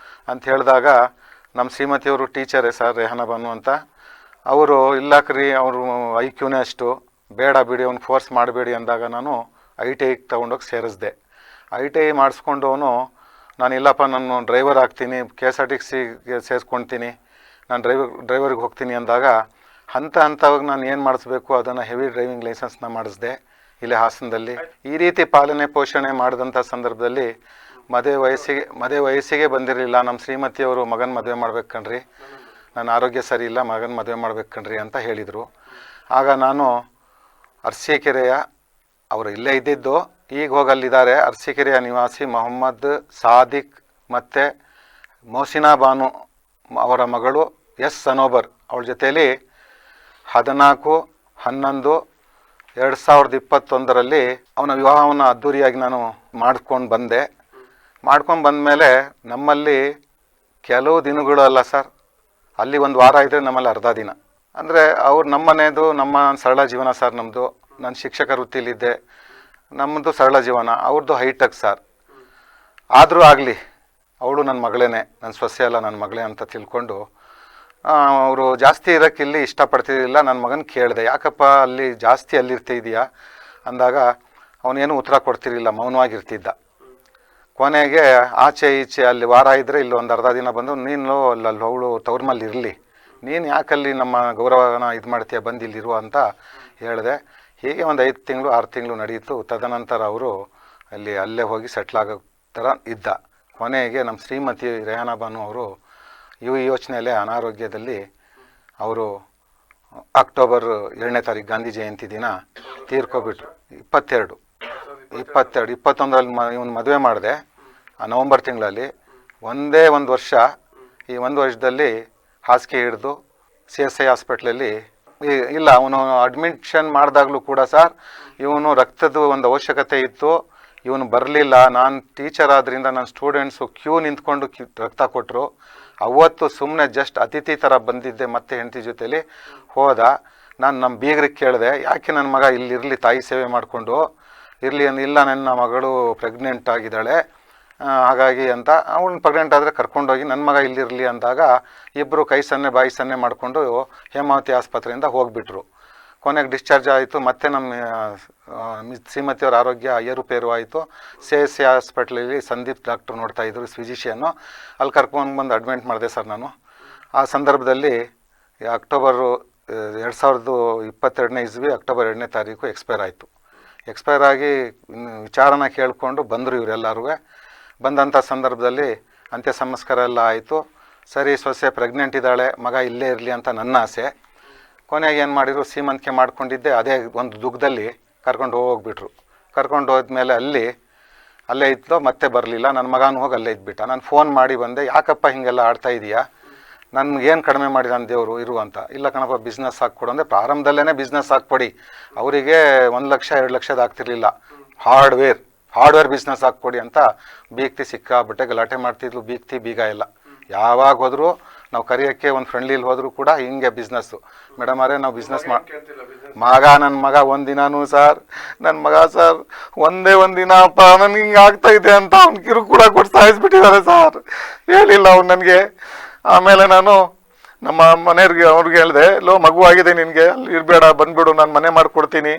ಅಂತ ಹೇಳಿದಾಗ ನಮ್ಮ ಶ್ರೀಮತಿಯವರು ಟೀಚರೇ ಸರ್, ರೆಹನಾ ಬಾನು ಅಂತ. ಅವರು ಇಲ್ಲ ಕ್ರಿ ಅವರು IQನೇ ಅಷ್ಟು, ಬೇಡ ಬಿಡಿ ಅವ್ನು ಫೋರ್ಸ್ ಮಾಡಬೇಡಿ ಅಂದಾಗ ನಾನು ಐ ಟಿ ಐಗೆ ತೊಗೊಂಡೋಗಿ ಸೇರಿಸ್ದೆ. ಐ ಟಿ ಐ ಮಾಡಿಸ್ಕೊಂಡು ಅವನು ನಾನು ಇಲ್ಲಪ್ಪ ನಾನು ಡ್ರೈವರ್ ಆಗ್ತೀನಿ, KSRTCಗೆ ಸೇರಿಸ್ಕೊಳ್ತೀನಿ, ನಾನು ಡ್ರೈವರ್ಗೆ ಹೋಗ್ತೀನಿ ಅಂದಾಗ ಹಂತವಾಗಿ ನಾನು ಏನು ಮಾಡಿಸ್ಬೇಕು ಅದನ್ನು ಹೆವಿ ಡ್ರೈವಿಂಗ್ ಲೈಸೆನ್ಸ್ನ ಮಾಡಿಸ್ದೆ ಇಲ್ಲೇ ಹಾಸನದಲ್ಲಿ. ಈ ರೀತಿ ಪಾಲನೆ ಪೋಷಣೆ ಮಾಡಿದಂಥ ಸಂದರ್ಭದಲ್ಲಿ ಮದುವೆ ವಯಸ್ಸಿಗೆ ಬಂದಿರಲಿಲ್ಲ. ನಮ್ಮ ಶ್ರೀಮತಿಯವರು ಮಗನ ಮದುವೆ ಮಾಡ್ಬೇಕು ಕಣ್ರಿ, ನನ್ನ ಆರೋಗ್ಯ ಸರಿ ಇಲ್ಲ, ಮಗನ ಮದುವೆ ಮಾಡ್ಬೇಕು ಕಣ್ರಿ ಅಂತ ಹೇಳಿದರು. ಆಗ ನಾನು ಅರಸೀಕೆರೆಯ ಅವರು ಇಲ್ಲೇ ಇದ್ದಿದ್ದು, ಈಗ ಹೋಗಲ್ಲಿದ್ದಾರೆ, ಅರಸೀಕೆರೆಯ ನಿವಾಸಿ ಮೊಹಮ್ಮದ್ ಸಾದಿಕ್ ಮತ್ತು ಮೋಸಿನಾ ಬಾನು ಅವರ ಮಗಳು ಸನೋಬರ್ ಅವಳ ಜೊತೆಯಲ್ಲಿ 14/11/2021 ಅವನ ವಿವಾಹವನ್ನು ಅದ್ಧೂರಿಯಾಗಿ ನಾನು ಮಾಡ್ಕೊಂಡು ಬಂದಮೇಲೆ ನಮ್ಮಲ್ಲಿ ಕೆಲವು ದಿನಗಳು ಅಲ್ಲ ಸರ್, ಅಲ್ಲಿ ಒಂದು ವಾರ ಇದ್ದರೆ ನಮ್ಮಲ್ಲಿ ಅರ್ಧ ದಿನ. ಅಂದರೆ ನಮ್ಮ ಸರಳ ಜೀವನ ಸರ್ ನಮ್ಮದು. ನಾನು ಶಿಕ್ಷಕ ವೃತ್ತಿಲಿದ್ದೆ, ನಮ್ಮದು ಸರಳ ಜೀವನ, ಅವ್ರದ್ದು ಹೈಟೆಕ್ ಸರ್. ಆದರೂ ಆಗಲಿ ಅವಳು ನನ್ನ ಮಗಳೇನೆ, ನನ್ನ ಸೊಸೆ ಅಲ್ಲ ನನ್ನ ಮಗಳೇ ಅಂತ ತಿಳ್ಕೊಂಡು ಅವರು ಜಾಸ್ತಿ ಇರೋಕ್ಕೆ ಇಲ್ಲಿ ಇಷ್ಟಪಡ್ತಿದ್ದಿಲ್ಲ. ನನ್ನ ಮಗನ ಕೇಳಿದೆ, ಯಾಕಪ್ಪ ಅಲ್ಲಿ ಜಾಸ್ತಿ ಅಲ್ಲಿರ್ತಿದೆಯಾ ಅಂದಾಗ ಅವನೇನು ಉತ್ತರ ಕೊಡ್ತಿರಲಿಲ್ಲ, ಮೌನವಾಗಿರ್ತಿದ್ದ. ಕೊನೆಗೆ ಆಚೆ ಈಚೆ ಅಲ್ಲಿ ವಾರ ಇದ್ದರೆ ಇಲ್ಲಿ ಒಂದು ಅರ್ಧ ದಿನ ಬಂದು ನೀನು ಅಲ್ಲಿ ಅವಳು ತವ್ರ ಮೇಲೆ ಇರಲಿ, ನೀನು ಯಾಕಲ್ಲಿ ನಮ್ಮ ಗೌರವನ ಇದು ಮಾಡ್ತೀಯ, ಬಂದು ಇಲ್ಲಿರುವ ಅಂತ ಹೇಳಿದೆ. ಹೀಗೆ ಒಂದು 5 ತಿಂಗಳು 6 ತಿಂಗಳು ನಡೀತು. ತದನಂತರ ಅವರು ಅಲ್ಲೇ ಹೋಗಿ ಸೆಟ್ಲಾಗೋ ಥರ ಇದ್ದ. ಕೊನೆಗೆ ನಮ್ಮ ಶ್ರೀಮತಿ ರೆಹನಾ ಬಾನು ಅವರು ಈ ಯೋಚನೆಯಲ್ಲೇ ಅನಾರೋಗ್ಯದಲ್ಲಿ ಅವರು ಅಕ್ಟೋಬರ್ 2ನೇ ತಾರೀಕು ಗಾಂಧಿ ಜಯಂತಿ ದಿನ ತೀರ್ಕೊಬಿಟ್ರು. 21ರಲ್ಲಿ ಇವನು ಮದುವೆ ಮಾಡಿದೆ ನವಂಬರ್ ತಿಂಗಳಲ್ಲಿ. ಒಂದೇ ಒಂದು ವರ್ಷ, ಈ ಒಂದು ವರ್ಷದಲ್ಲಿ ಹಾಸಿಗೆ ಹಿಡಿದು CSI ಹಾಸ್ಪಿಟ್ಲಲ್ಲಿ ಇಲ್ಲ, ಅವನು ಅಡ್ಮಿಷನ್ ಮಾಡಿದಾಗಲೂ ಕೂಡ ಸರ್ ಇವನು ರಕ್ತದ ಒಂದು ಅವಶ್ಯಕತೆ ಇತ್ತು, ಇವನು ಬರಲಿಲ್ಲ. ನಾನು ಟೀಚರ್ ಆದ್ದರಿಂದ ನನ್ನ ಸ್ಟೂಡೆಂಟ್ಸು ಕ್ಯೂ ನಿಂತ್ಕೊಂಡು ರಕ್ತ ಕೊಟ್ಟರು. ಅವತ್ತು ಸುಮ್ಮನೆ ಜಸ್ಟ್ ಅತಿಥಿ ಥರ ಬಂದಿದ್ದೆ, ಮತ್ತೆ ಹೆಂಡತಿ ಜೊತೆಲಿ ಹೋದ. ನಾನು ನಮ್ಮ ಬೀಗರಿಗೆ ಕೇಳಿದೆ, ಯಾಕೆ ನನ್ನ ಮಗ ಇಲ್ಲಿರಲಿ, ತಾಯಿ ಸೇವೆ ಮಾಡಿಕೊಂಡು ಇರಲಿ. ಇಲ್ಲ ನನ್ನ ಮಗಳು ಪ್ರೆಗ್ನೆಂಟ್ ಆಗಿದ್ದಾಳೆ ಹಾಗಾಗಿ ಅಂತ. ಅವಳು ಪ್ರೆಗ್ನೆಂಟ್ ಆದರೆ ಕರ್ಕೊಂಡೋಗಿ ನನ್ನ ಮಗ ಇಲ್ಲಿರಲಿ ಅಂದಾಗ ಇಬ್ಬರು ಕೈ ಸನ್ನೆ ಬಾಯಿ ಸನ್ನೆ ಮಾಡಿಕೊಂಡು ಹೇಮಾವತಿ ಆಸ್ಪತ್ರೆಯಿಂದ ಹೋಗಿಬಿಟ್ರು. ಕೊನೆಗೆ ಡಿಸ್ಚಾರ್ಜ್ ಆಯಿತು. ಮತ್ತೆ ನಮ್ಮ ಶ್ರೀಮತಿಯವರ ಆರೋಗ್ಯ ಏರುಪೇರು ಆಯಿತು. CSI ಹಾಸ್ಪಿಟ್ಲಲ್ಲಿ ಸಂದೀಪ್ ಡಾಕ್ಟ್ರು ನೋಡ್ತಾಯಿದ್ರು, ಫಿಸಿಷಿಯನ್ನು. ಅಲ್ಲಿ ಕರ್ಕೊಂಡ್ಬಂದು ಅಡ್ಮಿಟ್ ಮಾಡಿದೆ ಸರ್ ನಾನು. ಆ ಸಂದರ್ಭದಲ್ಲಿ ಅಕ್ಟೋಬರ್ 2022ನೇ ಇಸ್ವಿ ಅಕ್ಟೋಬರ್ 2ನೇ ತಾರೀಕು ಎಕ್ಸ್ಪೈರ್ ಆಯಿತು. ಎಕ್ಸ್ಪೈರ್ ಆಗಿ ವಿಚಾರನ ಕೇಳಿಕೊಂಡು ಬಂದರು ಇವರೆಲ್ಲರೂ. ಬಂದಂಥ ಸಂದರ್ಭದಲ್ಲಿ ಅಂತ್ಯ ಸಂಸ್ಕಾರ ಎಲ್ಲ ಆಯಿತು. ಸರಿ, ಸೊಸೆ ಪ್ರೆಗ್ನೆಂಟ್ ಇದ್ದಾಳೆ, ಮಗ ಇಲ್ಲೇ ಇರಲಿ ಅಂತ ನನ್ನ ಆಸೆ. ಕೊನೆಗೆ ಏನು ಮಾಡಿದ್ರು, ಸೀಮಂತಿಕೆ ಮಾಡ್ಕೊಂಡಿದ್ದೆ, ಅದೇ ಒಂದು ದುಗ್ಗದಲ್ಲಿ ಕರ್ಕೊಂಡು ಹೋಗ್ಬಿಟ್ರು. ಕರ್ಕೊಂಡು ಹೋದ್ಮೇಲೆ ಅಲ್ಲೇ ಇತ್ತು, ಮತ್ತೆ ಬರಲಿಲ್ಲ. ನನ್ನ ಮಗನೂ ಹೋಗಿ ಅಲ್ಲೇ ಇದ್ಬಿಟ್ಟ. ನಾನು ಫೋನ್ ಮಾಡಿ ಬಂದೆ, ಯಾಕಪ್ಪ ಹೀಗೆಲ್ಲ ಆಡ್ತಾ ಇದೆಯಾ, ನನಗೇನು ಕಡಿಮೆ ಮಾಡಿ ನನ್ನ ದೇವರು ಇರುವಂತ. ಇಲ್ಲ ಕಣಪ್ಪ, ಬಿಸ್ನೆಸ್ ಹಾಕ್ಕೊಡು ಅಂದರೆ ಪ್ರಾರಂಭದಲ್ಲೇ ಬಿಸ್ನೆಸ್ ಹಾಕ್ಕೊಡಿ. ಅವರಿಗೆ 1 ಲಕ್ಷ 2 ಲಕ್ಷದ ಆಗ್ತಿರ್ಲಿಲ್ಲ. ಹಾರ್ಡ್ವೇರ್ ಬಿಸ್ನೆಸ್ ಹಾಕ್ಕೊಡಿ ಅಂತ ಬೀಗ್ತಿ ಸಿಕ್ಕಾಬಿಟ್ಟೆ ಗಲಾಟೆ ಮಾಡ್ತಿದ್ಲು. ಬೀಗ ಎಲ್ಲ ಯಾವಾಗ ಹೋದ್ರು ನಾವು ಕರೆಯೋಕ್ಕೆ ಒಂದು ಫ್ರೆಂಡ್ಲಿಲಿ ಹೋದರೂ ಕೂಡ ಹಿಂಗೆ ಬಿಸ್ನೆಸ್ಸು. ಮೇಡಮ್ ಅವರೇ ನಾವು ಬಿಸ್ನೆಸ್ ನನ್ನ ಮಗ ಒಂದಿನೂ ಸರ್, ನನ್ನ ಮಗ ಸರ್ ಒಂದೇ ಒಂದಿನ ಅಪ್ಪ ನನಗೆ ಹಿಂಗೆ ಆಗ್ತಾ ಇದೆ ಅಂತ ಅವ್ನು ಕಿರು ಕೂಡ ಕೊಟ್ಟು ಸಾಯಿಸ್ಬಿಟ್ಟಿದ್ದಾರೆ ಸರ್. ಹೇಳಿಲ್ಲ ಅವ್ನು ನನಗೆ. ಆಮೇಲೆ ನಾನು ನಮ್ಮ ಅವ್ರಿಗೆ ಹೇಳಿದೆ, ಮಗು ಆಗಿದೆ ನಿನಗೆ, ಅಲ್ಲಿ ಇರಬೇಡ, ಬಂದುಬಿಡು, ನಾನು ಮನೆ ಮಾಡಿಕೊಡ್ತೀನಿ,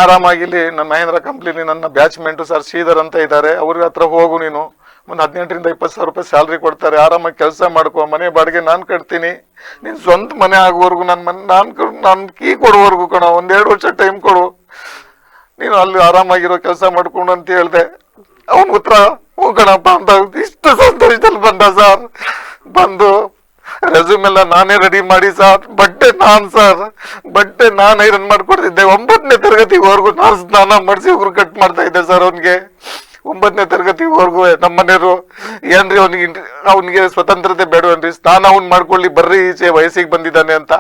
ಆರಾಮಾಗಿಲ್ಲಿ ನನ್ನ ಮಹೇಂದ್ರ ಕಂಪ್ನಿಲಿ ನನ್ನ ಬ್ಯಾಚ್ಮೆಂಟು ಸರ್ ಶ್ರೀಧರ್ ಅಂತ ಇದ್ದಾರೆ, ಅವ್ರ ಹತ್ರ ಹೋಗು, ನೀನು ಒಂದು 18ರಿಂದ 20 ಸಾವಿರ ರೂಪಾಯಿ ಸ್ಯಾಲ್ರಿ ಕೊಡ್ತಾರೆ, ಆರಾಮಾಗಿ ಕೆಲಸ ಮಾಡ್ಕೊ, ಮನೆ ಬಾಡಿಗೆ ನಾನು ಕಟ್ತೀನಿ, ನಿನ್ನ ಸ್ವಂತ ಮನೆ ಆಗುವವರೆಗೂ ನಾನು ಕೀ ಕೊಡುವವರೆಗೂ ಕಣೋ, 1-2 ವರ್ಷ ಟೈಮ್ ಕೊಡು, ನೀನು ಅಲ್ಲಿ ಆರಾಮಾಗಿರೋ ಕೆಲಸ ಮಾಡ್ಕೊಂಡು ಅಂತ ಹೇಳಿದೆ. ಅವನ ಉತ್ತರ ಹ್ಞೂ ಕಣಪ್ಪ ಅಂತ ಇಷ್ಟು ಸಂತೋಷದಲ್ಲಿ ಬಂದ ಸರ್. ಬಂದು ರೆಸ್ಯೂಮ್ ಎಲ್ಲ ನಾನೇ ರೆಡಿ ಮಾಡಿ ಸರ್, ಬಟ್ಟೆ ನಾನು ಐರನ್ ಮಾಡ್ಕೊಡ್ತಿದ್ದೆ. 9ನೇ ತರಗತಿವರೆಗೂ ನಾನು ಸ್ನಾನ ಮಾಡಿಸಿ ಉಗುರು ಕಟ್ ಮಾಡ್ತಾ ಇದ್ದೆ ಸರ್. ಅವನಿಗೆ 9ನೇ ತರಗತಿವರೆಗೂ ನಮ್ಮ ಮನೆಯವರು ಏನ್ರಿ ಅವನಿಗೆ ಸ್ವತಂತ್ರತೆ ಬೇಡವನ್ರಿ, ಸ್ನಾನ ಅವ್ನು ಮಾಡ್ಕೊಳ್ಳಿ ಬರ್ರಿ ಈಚೆ ವಯಸ್ಸಿಗೆ ಬಂದಿದ್ದಾನೆ ಅಂತ.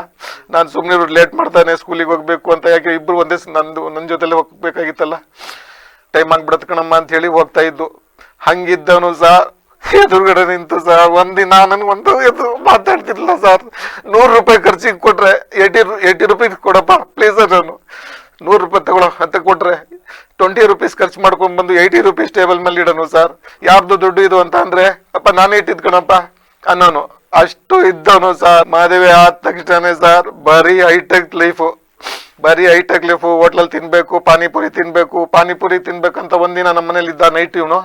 ನಾನು ಸುಮ್ಮನೆ ಲೇಟ್ ಮಾಡ್ತಾನೆ ಸ್ಕೂಲಿಗೆ ಹೋಗ್ಬೇಕು ಅಂತ, ಯಾಕೆ ಇಬ್ರು ಒಂದೇ ನನ್ನ ಜೊತೆಲೆ ಹೋಗ್ಬೇಕಾಗಿತ್ತಲ್ಲ, ಟೈಮ್ ಆಗ್ಬಿಡತ್ ಕಣಮ್ಮ ಅಂತ ಹೇಳಿ ಹೋಗ್ತಾ ಇದ್ದು. ಹಂಗಿದ್ದವನು ಸಹ ಎದುರುಗಡೆ ನಿಂತು ಸರ್ ಒಂದಿನ ನನಗೊಂದು ಎದು ಮಾತಾಡ್ತಿರ್ಲಿಲ್ಲ ಸರ್. 100 ರೂಪಾಯಿ ಖರ್ಚಿಗೆ ಕೊಟ್ರೆ 80 ರೂಪೀಸ್ ಕೊಡಪ್ಪ ಪ್ಲೀಸ್ ನಾನು 100 ರೂಪಾಯಿ ತಗೊಳ್ಳೋ ಅಂತ ಕೊಟ್ರೆ 20 ರೂಪೀಸ್ ಖರ್ಚು ಮಾಡ್ಕೊಂಡ್ ಬಂದು 80 ರೂಪೀಸ್ ಟೇಬಲ್ ಮೇಲೆ ಇಡೋನು ಸರ್. ಯಾರ್ದು ದುಡ್ಡು ಇದು ಅಂತ ಅಂದ್ರೆ ಅಪ್ಪ ನಾನೇ ಇಟ್ಟಿದ್ ಕಣಪ್ಪ ಅನ್ನೋನು. ಅಷ್ಟು ಇದ್ದವನು ಸರ್. ಮದುವೆ ಆದ ತಕ್ಷಣ ಸರ್ ಬರೀ ಹೈಟೆಕ್ ಲೈಫು, ಬರೀ ಹೈಟೆಕ್ ಲೈಫು. ಹೋಟ್ಲಲ್ಲಿ ತಿನ್ಬೇಕು, ಪಾನಿಪುರಿ ತಿನ್ಬೇಕಂತ ಒಂದಿನ ನಮ್ಮ ಮನೇಲಿ ಇದ್ದ ನೈಟ್ ಇವನು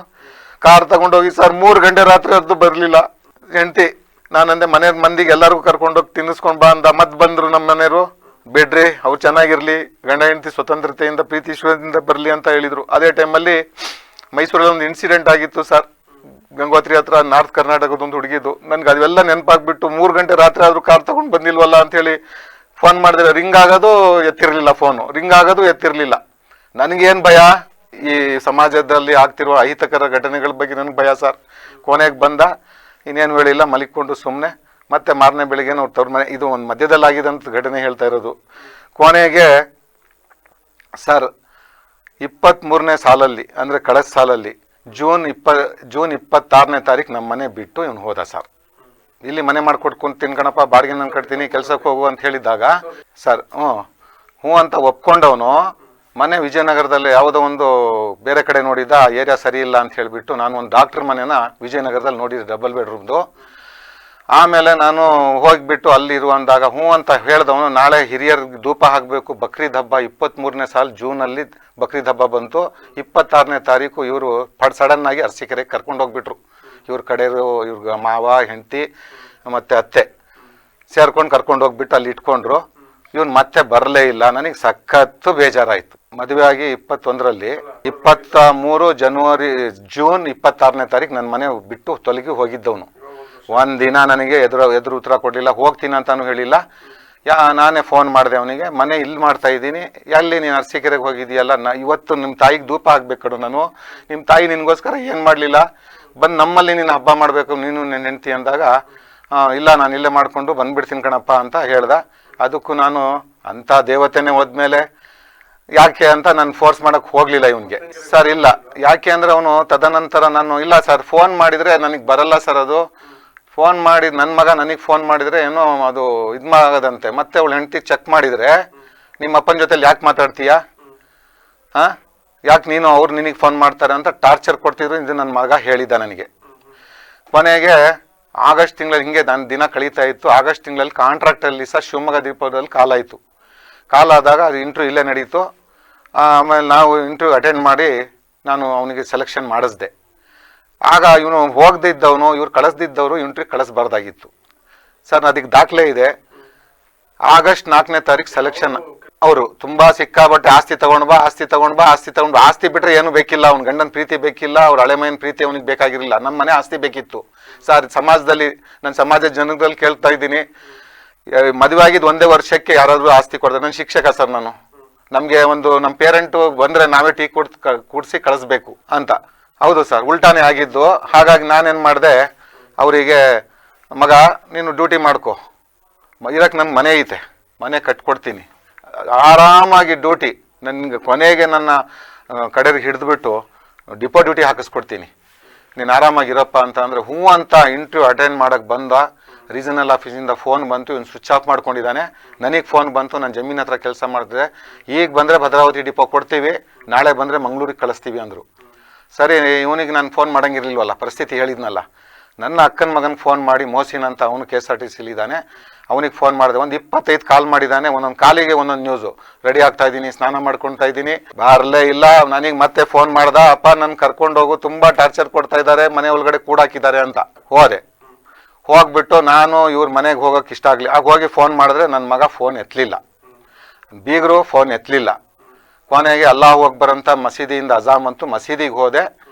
ಕಾರ್ ತಗೊಂಡೋಗಿ ಸರ್ 3 ಗಂಟೆ ರಾತ್ರಿ ಹೊತ್ತು ಬರ್ಲಿಲ್ಲ ಹೆಂಡತಿ. ನಾನಂದೆ ಮನೆ ಮಂದಿಗೆ ಎಲ್ಲರಿಗೂ ಕರ್ಕೊಂಡೋಗಿ ತಿನ್ನಿಸ್ಕೊಂಡ್ ಬಾ ಅಂದ. ಮತ್ ಬಂದ್ರು ನಮ್ಮ ಮನೆಯವರು, ಬಿಡ್ರಿ ಅವ್ರು ಚೆನ್ನಾಗಿರ್ಲಿ, ಗಂಡ ಹೆಂಡತಿ ಸ್ವತಂತ್ರತೆಯಿಂದ ಪ್ರೀತಿ ವಿಶ್ವಾಸದಿಂದ ಬರ್ಲಿ ಅಂತ ಹೇಳಿದ್ರು. ಅದೇ ಟೈಮಲ್ಲಿ ಮೈಸೂರಲ್ಲಿ ಒಂದು ಇನ್ಸಿಡೆಂಟ್ ಆಗಿತ್ತು ಸರ್. ಗಂಗೋತ್ರಿ ಹತ್ರ ನಾರ್ತ್ ಕರ್ನಾಟಕದೊಂದು ಹುಡುಗಿದ್ದು. ನನ್ಗೆ ಅದೆಲ್ಲ ನೆನಪಾಗ್ಬಿಟ್ಟು 3 ಗಂಟೆ ರಾತ್ರಿ ಆದ್ರೂ ಕಾರ್ ತಗೊಂಡ್ ಬಂದಿಲ್ವಲ್ಲ ಅಂತ ಹೇಳಿ ಫೋನ್ ಮಾಡಿದ್ರೆ ರಿಂಗ್ ಆಗೋದು ಎತ್ತಿರ್ಲಿಲ್ಲ, ಫೋನು ರಿಂಗ್ ಆಗೋದು ಎತ್ತಿರ್ಲಿಲ್ಲ. ನನಗೇನ್ ಭಯ, ಈ ಸಮಾಜದಲ್ಲಿ ಆಗ್ತಿರುವ ಅಹಿತಕರ ಘಟನೆಗಳ ಬಗ್ಗೆ ನನಗೆ ಭಯ ಸರ್. ಕೊನೆಗೆ ಬಂದ, ಇನ್ನೇನು ಹೇಳಿಲ್ಲ, ಮಲಿಕೊಂಡು ಸುಮ್ಮನೆ. ಮತ್ತೆ ಮಾರನೇ ಬೆಳಿಗ್ಗೆ ಅವ್ರ ತವ್ರ ಮನೆ, ಇದು ಒಂದು ಮಧ್ಯದಲ್ಲಿ ಆಗಿದಂತ ಘಟನೆ ಹೇಳ್ತಾ ಇರೋದು. ಕೊನೆಗೆ ಸರ್ 23ನೇ ಸಾಲಲ್ಲಿ ಅಂದ್ರೆ ಕಳೆದ ಸಾಲಲ್ಲಿ ಜೂನ್ 26ನೇ ತಾರೀಕು ನಮ್ಮ ಮನೆ ಬಿಟ್ಟು ಇವನು ಹೋದ ಸರ್. ಇಲ್ಲಿ ಮನೆ ಮಾಡ್ಕೊಟ್ಕೊಂಡು ತಿನ್ಕಣಪ್ಪ, ಬಾಡಿಗೆ ನಾನು ಕಟ್ತೀನಿ, ಕೆಲ್ಸಕ್ಕೆ ಹೋಗು ಅಂತ ಹೇಳಿದಾಗ ಸರ್ ಹ್ಞೂ ಅಂತ ಒಪ್ಕೊಂಡವನು. ಮನೆ ವಿಜಯನಗರದಲ್ಲಿ ಯಾವುದೋ ಒಂದು ಬೇರೆ ಕಡೆ ನೋಡಿದ್ದ, ಏರಿಯಾ ಸರಿ ಇಲ್ಲ ಅಂತ ಹೇಳಿಬಿಟ್ಟು ನಾನು ಒಂದು ಡಾಕ್ಟರ್ ಮನೆನ ವಿಜಯನಗರದಲ್ಲಿ ನೋಡಿದ್ದೆ, ಡಬಲ್ ಬೆಡ್ರೂಮ್ದು. ಆಮೇಲೆ ನಾನು ಹೋಗಿಬಿಟ್ಟು ಅಲ್ಲಿ ಇರುವಂದಾಗ ಹ್ಞೂ ಅಂತ ಹೇಳ್ದವನು. ನಾಳೆ ಹಿರಿಯರಿಗೆ ಧೂಪ ಹಾಕಬೇಕು, ಬಕ್ರೀದ್ ಹಬ್ಬ 23ನೇ ಸಾಲ್ ಜೂನಲ್ಲಿ ಬಕ್ರೀದ್ ಹಬ್ಬ ಬಂತು. 26ನೇ ತಾರೀಕು ಇವರು ಸಡನ್ ಆಗಿ ಅರಸೀಕೆರೆಗೆ ಕರ್ಕೊಂಡು ಹೋಗ್ಬಿಟ್ರು. ಇವ್ರ ಕಡೆಯವರು, ಇವ್ರ ಮಾವ, ಹೆಂಡತಿ ಮತ್ತು ಅತ್ತೆ ಸೇರ್ಕೊಂಡು ಕರ್ಕೊಂಡು ಹೋಗ್ಬಿಟ್ಟು ಅಲ್ಲಿ ಇಟ್ಕೊಂಡ್ರು. ಇವನು ಮತ್ತೆ ಬರಲೇ ಇಲ್ಲ. ನನಗೆ ಸಖತ್ತು ಬೇಜಾರಾಯಿತು. ಮದುವೆ ಆಗಿ 21ರಲ್ಲಿ 23 ಜೂನ್ 26ನೇ ತಾರೀಕು ನನ್ನ ಮನೆ ಬಿಟ್ಟು ತೊಲಗಿ ಹೋಗಿದ್ದವನು. ಒಂದಿನ ನನಗೆ ಎದುರು ಉತ್ತರ ಕೊಡಲಿಲ್ಲ. ಹೋಗ್ತೀನಿ ಅಂತಾನು ಹೇಳಿಲ್ಲ. ನಾನೇ ಫೋನ್ ಮಾಡಿದೆ ಅವನಿಗೆ, ಮನೆ ಇಲ್ಲಿ ಮಾಡ್ತಾ ಇದ್ದೀನಿ, ಎಲ್ಲಿ ನೀನು ಅರಸೀಕೆರೆಗೆ ಹೋಗಿದ್ದೀಯಲ್ಲ, ಇವತ್ತು ನಿಮ್ಮ ತಾಯಿಗೆ ಧೂಪ ಹಾಕ್ಬೇಕು ಕಡು, ನಾನು ನಿಮ್ಮ ತಾಯಿ ನಿನಗೋಸ್ಕರ ಏನು ಮಾಡಲಿಲ್ಲ, ಬಂದು ನಮ್ಮಲ್ಲಿ ನೀನು ಹಬ್ಬ ಮಾಡಬೇಕು ನೀನು ನಿನ್ನ ಹೆಂಡ್ತಿ ಅಂದಾಗ, ಇಲ್ಲ ನಾನು ಇಲ್ಲೇ ಮಾಡಿಕೊಂಡು ಬಂದ್ಬಿಡ್ತೀನಿ ಕಣಪ್ಪ ಅಂತ ಹೇಳ್ದ. ಅದಕ್ಕೂ ನಾನು ಅಂಥ ದೇವತೆನೇ ಹೋದ್ಮೇಲೆ ಯಾಕೆ ಅಂತ ನಾನು ಫೋರ್ಸ್ ಮಾಡೋಕ್ಕೆ ಹೋಗಲಿಲ್ಲ ಇವನಿಗೆ. ಸರ್ ಇಲ್ಲ, ಯಾಕೆ ಅಂದರೆ ಅವನು ತದನಂತರ ನಾನು ಇಲ್ಲ ಸರ್ ಫೋನ್ ಮಾಡಿದರೆ ನನಗೆ ಬರಲ್ಲ ಸರ್, ಅದು ಫೋನ್ ಮಾಡಿ ನನ್ನ ಮಗ ನನಗೆ ಫೋನ್ ಮಾಡಿದರೆ ಏನೋ ಅದು ಇದು ಆಗೋದಂತೆ. ಮತ್ತೆ ಅವಳು ಹೆಂಡತಿ ಚೆಕ್ ಮಾಡಿದರೆ, ನಿಮ್ಮ ಅಪ್ಪನ ಜೊತೆಲಿ ಯಾಕೆ ಮಾತಾಡ್ತೀಯಾ, ಹಾಂ ಯಾಕೆ ನೀನು ಅವ್ರು ನಿನಗೆ ಫೋನ್ ಮಾಡ್ತಾರೆ ಅಂತ ಟಾರ್ಚರ್ ಕೊಡ್ತಿದ್ರು. ಇದು ನನ್ನ ಮಗ ಹೇಳಿದ್ದ ನನಗೆ. ಕೊನೆಗೆ ಆಗಸ್ಟ್ ತಿಂಗಳಲ್ಲಿ ಹಿಂಗೆ ನಾನು ದಿನ ಕಳೀತಾ ಇತ್ತು. ಆಗಸ್ಟ್ ತಿಂಗಳಲ್ಲಿ ಕಾಂಟ್ರಾಕ್ಟಲ್ಲಿ ಸಹ ಶಿವಮೊಗ್ಗ ದೀಪದಲ್ಲಿ ಕಾಲಾಯಿತು. ಕಾಲಾದಾಗ ಅದು ಇಂಟ್ರ್ಯೂ ಇಲ್ಲೇ ನಡೀತು. ಆಮೇಲೆ ನಾವು ಇಂಟ್ರ್ಯೂ ಅಟೆಂಡ್ ಮಾಡಿ ನಾನು ಅವನಿಗೆ ಸೆಲೆಕ್ಷನ್ ಮಾಡಿಸ್ದೆ. ಆಗ ಇವನು ಹೋಗದಿದ್ದವನು, ಇವ್ರು ಕಳಿಸ್ದಿದ್ದವರು ಇಂಟ್ರ್ಯೂ ಕಳಿಸ್ಬಾರ್ದಾಗಿತ್ತು ಸರ್. ಅದಕ್ಕೆ ದಾಖಲೆ ಇದೆ. ಆಗಸ್ಟ್ 4ನೇ ತಾರೀಕು ಸೆಲೆಕ್ಷನ್. ಅವರು ತುಂಬಾ ಸಿಕ್ಕಾಬಟ್ಟೆ ಆಸ್ತಿ ತಗೊಂಡು ಬಾ, ಆಸ್ತಿ ಬಿಟ್ರೆ ಏನು ಬೇಕಿಲ್ಲ, ಅವ್ನ ಗಂಡನ ಪ್ರೀತಿ ಬೇಕಿಲ್ಲ, ಅವ್ರ ಹಳೆಮೈನ ಪ್ರೀತಿ ಅವನಿಗೆ ಬೇಕಾಗಿರಲಿಲ್ಲ. ನಮ್ಮ ಮನೆ ಆಸ್ತಿ ಬೇಕಿತ್ತು ಸರ್. ಸಮಾಜದಲ್ಲಿ ನನ್ನ ಸಮಾಜದ ಜನರಲ್ಲಿ ಕೇಳ್ತಾ ಇದ್ದೀನಿ, ಮದುವೆ ಆಗಿದ್ದು 1 ವರ್ಷಕ್ಕೆ ಯಾರಾದರೂ ಆಸ್ತಿ ಕೊಡ್ತಾರೆ? ನನ್ನ ಶಿಕ್ಷಕ ಸರ್ ನಾನು. ನಮಗೆ ಒಂದು ನಮ್ಮ ಪೇರೆಂಟು ಬಂದರೆ ನಾವೇ ಟೀ ಕೂಡಿಸಿ ಕಳಿಸ್ಬೇಕು ಅಂತ. ಹೌದು ಸರ್, ಉಲ್ಟಾನೇ ಆಗಿದ್ದು. ಹಾಗಾಗಿ ನಾನೇನು ಮಾಡಿದೆ, ಅವರಿಗೆ ಮಗ ನೀನು ಡ್ಯೂಟಿ ಮಾಡ್ಕೊ, ಇರಕ್ಕೆ ನನ್ನ ಮನೆ ಐತೆ, ಮನೆ ಕಟ್ಕೊಡ್ತೀನಿ, ಆರಾಮಾಗಿ ಡ್ಯೂಟಿ, ನನಗೆ ಕೊನೆಗೆ ನನ್ನ ಕಡೆಗೆ ಹಿಡಿದ್ಬಿಟ್ಟು ಡಿಪೋ ಡ್ಯೂಟಿ ಹಾಕಿಸ್ಕೊಡ್ತೀನಿ, ನೀನು ಆರಾಮಾಗಿರಪ್ಪ ಅಂತ ಅಂದರೆ ಹ್ಞೂ ಅಂತ ಇಂಟ್ರ್ಯೂ ಅಟೆಂಡ್ ಮಾಡೋಕ್ಕೆ ಬಂದ. ರೀಜನಲ್ ಆಫೀಸಿಂದ ಫೋನ್ ಬಂತು, ಇವ್ನು ಸ್ವಿಚ್ ಆಫ್ ಮಾಡ್ಕೊಂಡಿದ್ದಾನೆ. ನನಗೆ ಫೋನ್ ಬಂತು, ನಾನು ಜಮೀನ್ ಹತ್ರ ಕೆಲಸ ಮಾಡಿದ್ರೆ, ಈಗ ಬಂದರೆ ಭದ್ರಾವತಿ ಡಿಪೋ ಕೊಡ್ತೀವಿ, ನಾಳೆ ಬಂದರೆ ಮಂಗಳೂರಿಗೆ ಕಳಿಸ್ತೀವಿ ಅಂದರು. ಸರಿ, ಇವನಿಗೆ ನಾನು ಫೋನ್ ಮಾಡೋಂಗಿರ್ಲಿಲ್ವಲ್ಲ, ಪರಿಸ್ಥಿತಿ ಹೇಳಿದ್ನಲ್ಲ. ನನ್ನ ಅಕ್ಕನ ಮಗನಿಗೆ ಫೋನ್ ಮಾಡಿ, ಮೋಸಿನ್ ಅಂತ ಅವನು KSRTC ಇದ್ದಾನೆ, ಅವನಿಗೆ ಫೋನ್ ಮಾಡಿದೆ. ಒಂದು 25 ಕಾಲ್ ಮಾಡಿದ್ದಾನೆ, ಒಂದೊಂದು ಕಾಲಿಗೆ ಒಂದೊಂದು ನ್ಯೂಸು. ರೆಡಿ ಆಗ್ತಾ ಇದ್ದೀನಿ, ಸ್ನಾನ ಮಾಡ್ಕೊಳ್ತಾ ಇದ್ದೀನಿ, ಬರಲೇ ಇಲ್ಲ. ನನಗೆ ಮತ್ತೆ ಫೋನ್ ಮಾಡ್ದ, ಅಪ್ಪ ನನ್ನ ಕರ್ಕೊಂಡೋಗು, ತುಂಬ ಟಾರ್ಚರ್ ಕೊಡ್ತಾ ಇದ್ದಾರೆ, ಮನೆ ಒಳಗಡೆ ಕೂಡಾಕಿದ್ದಾರೆ ಅಂತ. ಹೋಗ್ಬಿಟ್ಟು ನಾನು ಇವ್ರ ಮನೆಗೆ ಹೋಗೋಕೆ ಇಷ್ಟ ಆಗಲಿ. ಆಗ ಹೋಗಿ ಫೋನ್ ಮಾಡಿದ್ರೆ ನನ್ನ ಮಗ ಫೋನ್ ಎತ್ತಲಿಲ್ಲ, ಬೀಗರು ಫೋನ್ ಎತ್ತಲಿಲ್ಲ. ಕೊನೆಗೆ ಅಲ್ಲಾಹು ಅಕ್ಬರ್ ಅಂತ ಮಸೀದಿಯಿಂದ ಅಜಾಮ್ ಅಂತು, ಮಸೀದಿಗೆ ಹೋದೆ.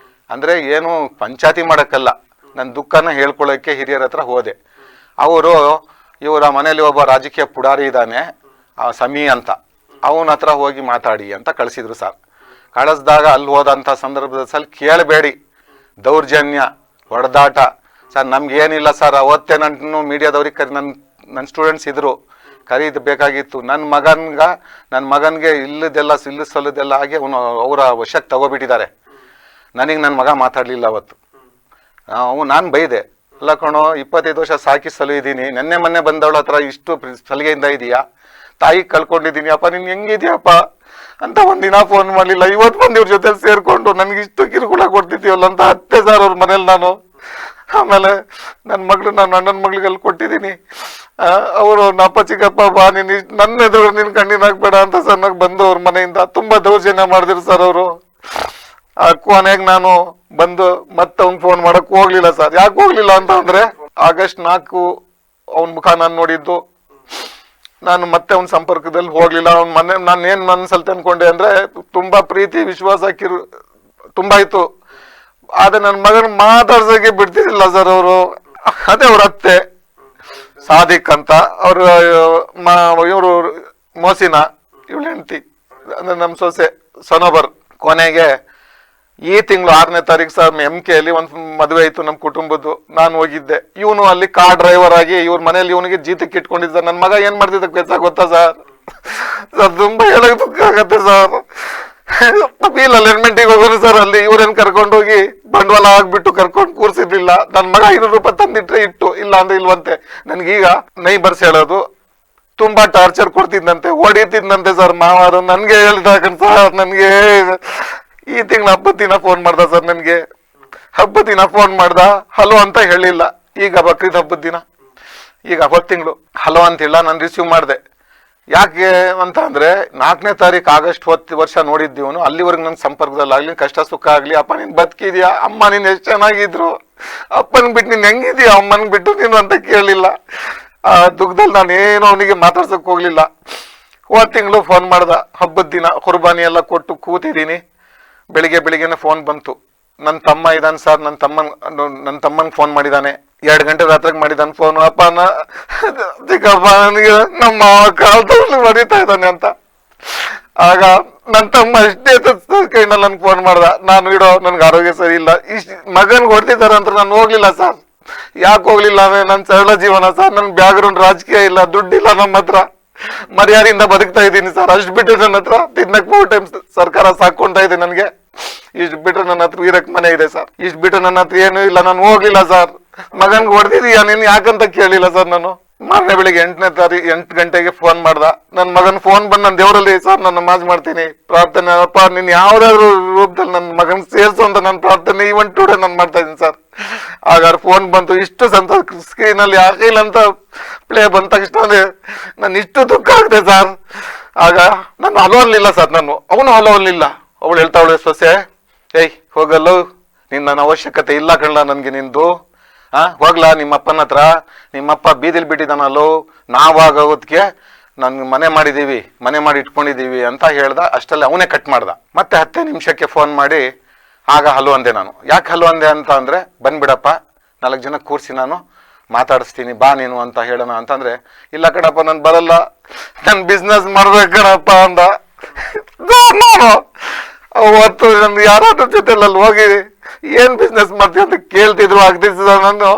ಅಂದರೆ ಏನು ಪಂಚಾಯತಿ ಮಾಡೋಕ್ಕಲ್ಲ, ನನ್ನ ದುಃಖನ ಹೇಳ್ಕೊಳ್ಳೋಕ್ಕೆ ಹಿರಿಯರ ಹತ್ರ ಹೋದೆ. ಅವರು ಇವರ ಮನೇಲಿ ಒಬ್ಬ ರಾಜಕೀಯ ಪುಡಾರಿ ಇದ್ದಾನೆ, ಸಮಿ ಅಂತ, ಅವನ ಹತ್ರ ಹೋಗಿ ಮಾತಾಡಿ ಅಂತ ಕಳಿಸಿದ್ರು ಸರ್. ಕಳಿಸ್ದಾಗ ಅಲ್ಲಿ ಹೋದಂಥ ಸಂದರ್ಭದಲ್ಲಿ ಕೇಳಬೇಡಿ, ದೌರ್ಜನ್ಯ, ಹೊಡೆದಾಟ. ಸರ್ ನಮ್ಗೆ ಏನಿಲ್ಲ ಸರ್, ಅವತ್ತೇ ನಾನು ಮೀಡಿಯಾದವ್ರಿಗೆ ನನ್ನ ಸ್ಟೂಡೆಂಟ್ಸ್ ಇದ್ರು, ಕರೀದು ಬೇಕಾಗಿತ್ತು. ನನ್ನ ಮಗನಿಗೆ ಇಲ್ಲ ಸಲ್ಲದೆಲ್ಲ ಆಗಿ ಅವರ ವಶಕ್ಕೆ ತಗೋಬಿಟ್ಟಿದ್ದಾರೆ. ನನಗೆ ನನ್ನ ಮಗ ಮಾತಾಡಲಿಲ್ಲ ಅವತ್ತು. ನಾನು ಬೈದೆ, ಅಲ್ಲ ಕಣೋ 25 ವರ್ಷ ಸಾಕಿ ಸಲುಹಿದ್ದೀನಿ, ಮೊನ್ನೆ ಬಂದವಳ ಹತ್ರ ಇಷ್ಟು ಸಲಿಗೆಯಿಂದ ಇದೆಯಾ, ತಾಯಿ ಕಳ್ಕೊಂಡಿದ್ದೀನಿ ಅಪ್ಪ, ನೀನು ಹೆಂಗಿದ್ಯಪ್ಪ ಅಂತ ಒಂದಿನ ಫೋನ್ ಮಾಡಲಿಲ್ಲ. ಇವತ್ತು ಬಂದು ಇವ್ರ ಜೊತೆ ಸೇರ್ಕೊಂಡು ನನಗೆ ಇಷ್ಟು ಕಿರುಕುಳ ಕೊಡ್ತಿದ್ದೀವಲ್ಲ ಅಂತ ಅತ್ತೆ ಸರ್ ಅವ್ರ ಮನೇಲಿ ನಾನು. ಆಮೇಲೆ ನನ್ನ ಮಗಳು, ನನ್ನ ಅಣ್ಣನ ಮಗಳಿಗೆ ಅಲ್ಲಿ ಕೊಟ್ಟಿದ್ದೀನಿ. ಅವರು ನಪ್ಪ ಚಿಕ್ಕಪ್ಪ ಬಾ, ನೀನು ನನ್ನ ಎದುರು ನಿನ್ ಕಣ್ಣಿನಾಗ್ಬೇಡ ಅಂತ ಸಣ್ಣಗೆ ಬಂದು ಅವ್ರ ಮನೆಯಿಂದ ತುಂಬಾ ದೌರ್ಜನ್ಯ ಮಾಡಿದ್ರು ಸರ್ ಅವರು. ಕೊನೆಗೆ ನಾನು ಬಂದು ಮತ್ತೆ ಅವ್ನ್ ಫೋನ್ ಮಾಡಕ್ ಹೋಗ್ಲಿಲ್ಲ ಸರ್. ಯಾಕೆ ಹೋಗ್ಲಿಲ್ಲ ಅಂತ ಅಂದ್ರೆ, ಆಗಸ್ಟ್ 4 ಅವನ್ ಮುಖ ನಾನು ನೋಡಿದ್ದು, ನಾನು ಮತ್ತೆ ಅವ್ನ ಸಂಪರ್ಕದಲ್ಲಿ ಹೋಗ್ಲಿಲ್ಲ. ಅವ್ನ ಮನೆ ನಾನು ಏನ್ ಮನಸ್ಸಲ್ಲಿ ಅನ್ಕೊಂಡೆ ಅಂದ್ರೆ, ತುಂಬಾ ಪ್ರೀತಿ ವಿಶ್ವಾಸ ತುಂಬಾ ಇತ್ತು. ಆದ್ರೆ ನನ್ನ ಮಗನ ಮಾತಾಡ್ಸಕ್ಕೆ ಬಿಡ್ತಿರ್ಲಿಲ್ಲ ಸರ್ ಅವರು. ಅದೇ ಅವ್ರ ಅತ್ತೆ ಸಾದಿಕ್ ಅಂತ, ಅವ್ರ ಇವರು ಮೋಸಿನ, ಇವಳು ಹೆಂಡತಿ ಅಂದ್ರೆ ನಮ್ ಸೊಸೆ ಸೊನೋಬರ್. ಕೊನೆಗೆ ಈ ತಿಂಗಳು 6ನೇ ತಾರೀಕು ಸರ್ MK ಅಲ್ಲಿ ಒಂದು ಮದುವೆ ಆಯ್ತು ನಮ್ ಕುಟುಂಬದ್ದು. ನಾನು ಹೋಗಿದ್ದೆ. ಇವನು ಅಲ್ಲಿ ಕಾರ್ ಡ್ರೈವರ್ ಆಗಿ ಇವ್ರ ಮನೇಲಿ ಇವನಿಗೆ ಜೀತಕ್ಕೆ ಇಟ್ಕೊಂಡಿದ್ದ. ನನ್ನ ಮಗ ಏನ್ ಮಾಡ್ತಿದ್ದ ಗೊತ್ತಾ ಸರ್? ತುಂಬಾ ಹೇಳಕ್ ದುಃಖ ಆಗತ್ತೆ ಸರ್. ವೀಲ್ ಅಲೈನ್ಮೆಂಟಿಗೆ ಹೋಗೋರು ಸರ್, ಅಲ್ಲಿ ಇವ್ರೇನ್ ಕರ್ಕೊಂಡು ಹೋಗಿ ಬಂಡವಾಳ ಆಗ್ಬಿಟ್ಟು ಕರ್ಕೊಂಡು ಕೂರ್ಸಿರ್ಲಿಲ್ಲ. ನನ್ ಮಗ 500 ರೂಪಾಯಿ ತಂದಿಟ್ರೆ ಇಟ್ಟು, ಇಲ್ಲ ಅಂದ್ರೆ ಇಲ್ವಂತೆ. ನನ್ಗೀಗ ನೈಬರ್ಸ್ ಹೇಳೋದು ತುಂಬಾ ಟಾರ್ಚರ್ ಕೊಡ್ತಿದ್ದಂತೆ, ಹೊಡಿತಿದ್ದಂತೆ ಸರ್ ಮಾವಾರು. ನನ್ಗೆ ಹೇಳ್ದಾಗ ಸರ್, ನನ್ಗೆ ಈ ತಿಂಗಳ ಹಬ್ಬದ ದಿನ ಫೋನ್ ಮಾಡ್ದ ಸರ್. ನನ್ಗೆ ಹಬ್ಬದ ದಿನ ಫೋನ್ ಮಾಡ್ದ, ಹಲೋ ಅಂತ ಹೇಳಿಲ್ಲ. ಈಗ ಬಕ್ರೀದ್ ಹಬ್ಬದ ದಿನ, ಈಗ ಅವತ್ತು ತಿಂಗಳು ಹಲೋ ಅಂತ ಇಲ್ಲ. ನಾನು ರಿಸೀವ್ ಮಾಡಿದೆ. ಯಾಕೆ ಅಂತ ಅಂದ್ರೆ, 4ನೇ ತಾರೀಕು ಆಗಸ್ಟ್ 10 ವರ್ಷ ನೋಡಿದ್ದೀವನು. ಅಲ್ಲಿವರೆಗೆ ನನ್ನ ಸಂಪರ್ಕದಲ್ಲಿ ಆಗ್ಲಿ, ಕಷ್ಟ ಸುಖ ಆಗ್ಲಿ, ಅಪ್ಪ ನೀನ್ ಬದುಕಿದ್ಯಾ, ಅಮ್ಮ ನೀನ್ ಎಷ್ಟು ಚೆನ್ನಾಗಿದ್ರು, ಅಪ್ಪನ್ ಬಿಟ್ಟು ನೀನ್ ಹೆಂಗಿದ್ಯಾ, ಅಮ್ಮನ್ ಬಿಟ್ಟು ನೀನು ಅಂತ ಕೇಳಲಿಲ್ಲ. ಆ ದುಃಖದಲ್ಲಿ ನಾನು ಏನು ಅವನಿಗೆ ಮಾತಾಡ್ಸಕ್ ಹೋಗ್ಲಿಲ್ಲ. ಹೋದ ತಿಂಗಳು ಫೋನ್ ಮಾಡ್ದ, ಹಬ್ಬದ ದಿನ ಕುರ್ಬಾನಿ ಎಲ್ಲ ಕೊಟ್ಟು ಕೂತಿದ್ದೀನಿ. ಬೆಳಿಗ್ಗೆನೆ ಫೋನ್ ಬಂತು, ನನ್ನ ತಮ್ಮ ಇದ್ದಾನೆ ಸರ್, ನನ್ನ ತಮ್ಮನ್ ಫೋನ್ ಮಾಡಿದಾನೆ. 2 ಗಂಟೆ ರಾತ್ರಿಗೆ ಮಾಡಿದಾನೆ ಫೋನ್. ಅಪ್ಪ ಚಿಕ್ಕಪ್ಪ, ನನಗೆ ನಮ್ಮ ಕಾಲದಲ್ಲಿ ಮರಿತಾ ಇದ್ದಾನೆ ಅಂತ. ಆಗ ನನ್ನ ತಮ್ಮ ಅಷ್ಟೇ ಕೈನಲ್ಲಿ ನನ್ಗೆ ಫೋನ್ ಮಾಡ್ದ. ನಾನು ಇಡೋ, ನನ್ಗೆ ಆರೋಗ್ಯ ಸರಿ ಇಲ್ಲ, ಇಷ್ಟ ಮಗನ್ಗೆ ಹೊಡ್ತಿದ್ದಾರೆ ಅಂತ ನಾನು ಹೋಗ್ಲಿಲ್ಲ ಸರ್. ಯಾಕೆ ಹೋಗ್ಲಿಲ್ಲ ಅಂದ್ರೆ, ನನ್ನ ಸರಳ ಜೀವನ ಸರ್, ನನ್ ಬ್ಯಾಕ್ಗ್ರೌಂಡ್ ರಾಜಕೀಯ ಇಲ್ಲ, ದುಡ್ಡಿಲ್ಲ ನಮ್ಮ ಹತ್ರ, ಮರ್ಯಾದೆಯಿಂದ ಬದುಕ್ತಾ ಇದ್ದೀನಿ ಸರ್. ಅಷ್ಟು ಬಿಟ್ಟರೆ ನನ್ನ ಹತ್ರ ತಿನ್ನಕ್ 4 ಟೈಮ್ ಸರ್ಕಾರ ಸಾಕೊಂತ ಇದೆ ನನಗೆ. ಇಷ್ಟು ಬಿಟ್ರೆ ನನ್ನ ಹತ್ರ ಇರಕ್ ಮನೆ ಇದೆ ಸರ್. ಇಷ್ಟು ಬಿಟ್ರೆ ನನ್ನ ಹತ್ರ ಏನೂ ಇಲ್ಲ. ನಾನು ಹೋಗ್ಲಿಲ್ಲ ಸರ್. ಮಗನ್ಗೆ ಹೊಡೆದಿದೀಯಾ ನೀನ್ ಯಾಕಂತ ಕೇಳಿಲ್ಲ ಸರ್. ನಾನು ಮಾರನೇ ಬೆಳಿಗ್ಗೆ 8ನೇ ತಾರೀಕು 8 ಗಂಟೆಗೆ ಫೋನ್ ಮಾಡ್ದ. ನನ್ನ ಮಗನ್ ಫೋನ್ ಬಂದ್, ನಾನು ದೇವರಲ್ಲಿ ಸರ್ ನಾನು ನಮಾಜ್ ಮಾಡ್ತೀನಿ, ಪ್ರಾರ್ಥನೆ, ಅಪ್ಪ ನೀನ್ ಯಾವ್ದಾದ್ರು ರೂಪದಲ್ಲಿ ನನ್ನ ಮಗನ್ ಸೇರ್ಸು ಅಂತ ನನ್ನ ಪ್ರಾರ್ಥನೆ ಇವನ್ ಟುಡೇ ನಾನು ಮಾಡ್ತಾ ಇದ್ದೀನಿ ಸರ್. ಆಗ ಫೋನ್ ಬಂತು, ಇಷ್ಟು ಸಂತೋಷ, ಸ್ಕ್ರೀನ್ ಅಲ್ಲಿ ಆಗಿಲ್ಲ ಅಂತ ಪ್ಲೇ ಬಂದ ತಕ್ಷಣ ನಾನು ಇಷ್ಟು ದುಃಖ ಆಗಿದೆ ಸರ್. ಆಗ ನಾನು ಹಲೋ ಅನ್ಲಿಲ್ಲ ಸರ್, ಅವನು ಹಲೋ ಅನ್ಲಿಲ್ಲ. ಅವಳು ಹೇಳ್ತಾವಳೆ, ಸೊಸೆ ಏಯ್ ಹೋಗಲ್ಲ, ನನ್ನ ಅವಶ್ಯಕತೆ ಇಲ್ಲ ಕಣ್ಲ ನನ್ಗೆ ನಿಂದು. ಹೋಗ್ಲಾ ನಿಮ್ಮಪ್ಪನ ಹತ್ರ, ನಿಮ್ಮಪ್ಪ ಬೀದಿಲ್ ಬಿಟ್ಟಿದ್ದಾನಲ್ಲೋ, ನಾವಾಗೋದಕ್ಕೆ ನಾನು ಮನೆ ಮಾಡಿ ಇಟ್ಕೊಂಡಿದೀವಿ ಅಂತ ಹೇಳ್ದ. ಅಷ್ಟಲ್ಲಿ ಅವನೇ ಕಟ್ ಮಾಡ್ದ. ಮತ್ತೆ 10 ನಿಮಿಷಕ್ಕೆ ಫೋನ್ ಮಾಡಿ ಆಗ ಹಲೋ ಅಂದೆ ನಾನು. ಯಾಕೆ ಹಲೋ ಅಂದೆ ಅಂತ ಅಂದ್ರೆ, ಬಂದ್ಬಿಡಪ್ಪ 4 ಜನ ಕೂರಿಸಿ ನಾನು ಮಾತಾಡಿಸ್ತೀನಿ, ಬಾ ನೀನು ಅಂತ ಹೇಳೋಣ ಅಂತಂದ್ರೆ, ಇಲ್ಲ ಕಣಪ್ಪ ನಾನು ಬರಲ್ಲ, ನನ್ ಬಿಸ್ನೆಸ್ ಮಾಡ್ಬೇಕು ಕಣಪ್ಪ ಅಂದ. ನಾನು ಅವತ್ತು ನಮ್ದು ಯಾರಾದ್ರೂ ಜೊತೆಲಲ್ಲಿ ಹೋಗಿ ಏನ್ ಬಿಸ್ನೆಸ್ ಮಾಡ್ತೀವಿ ಅಂತ ಕೇಳ್ತಿದ್ರು. ಆಗ್ತಿದ್ದ ನಾನು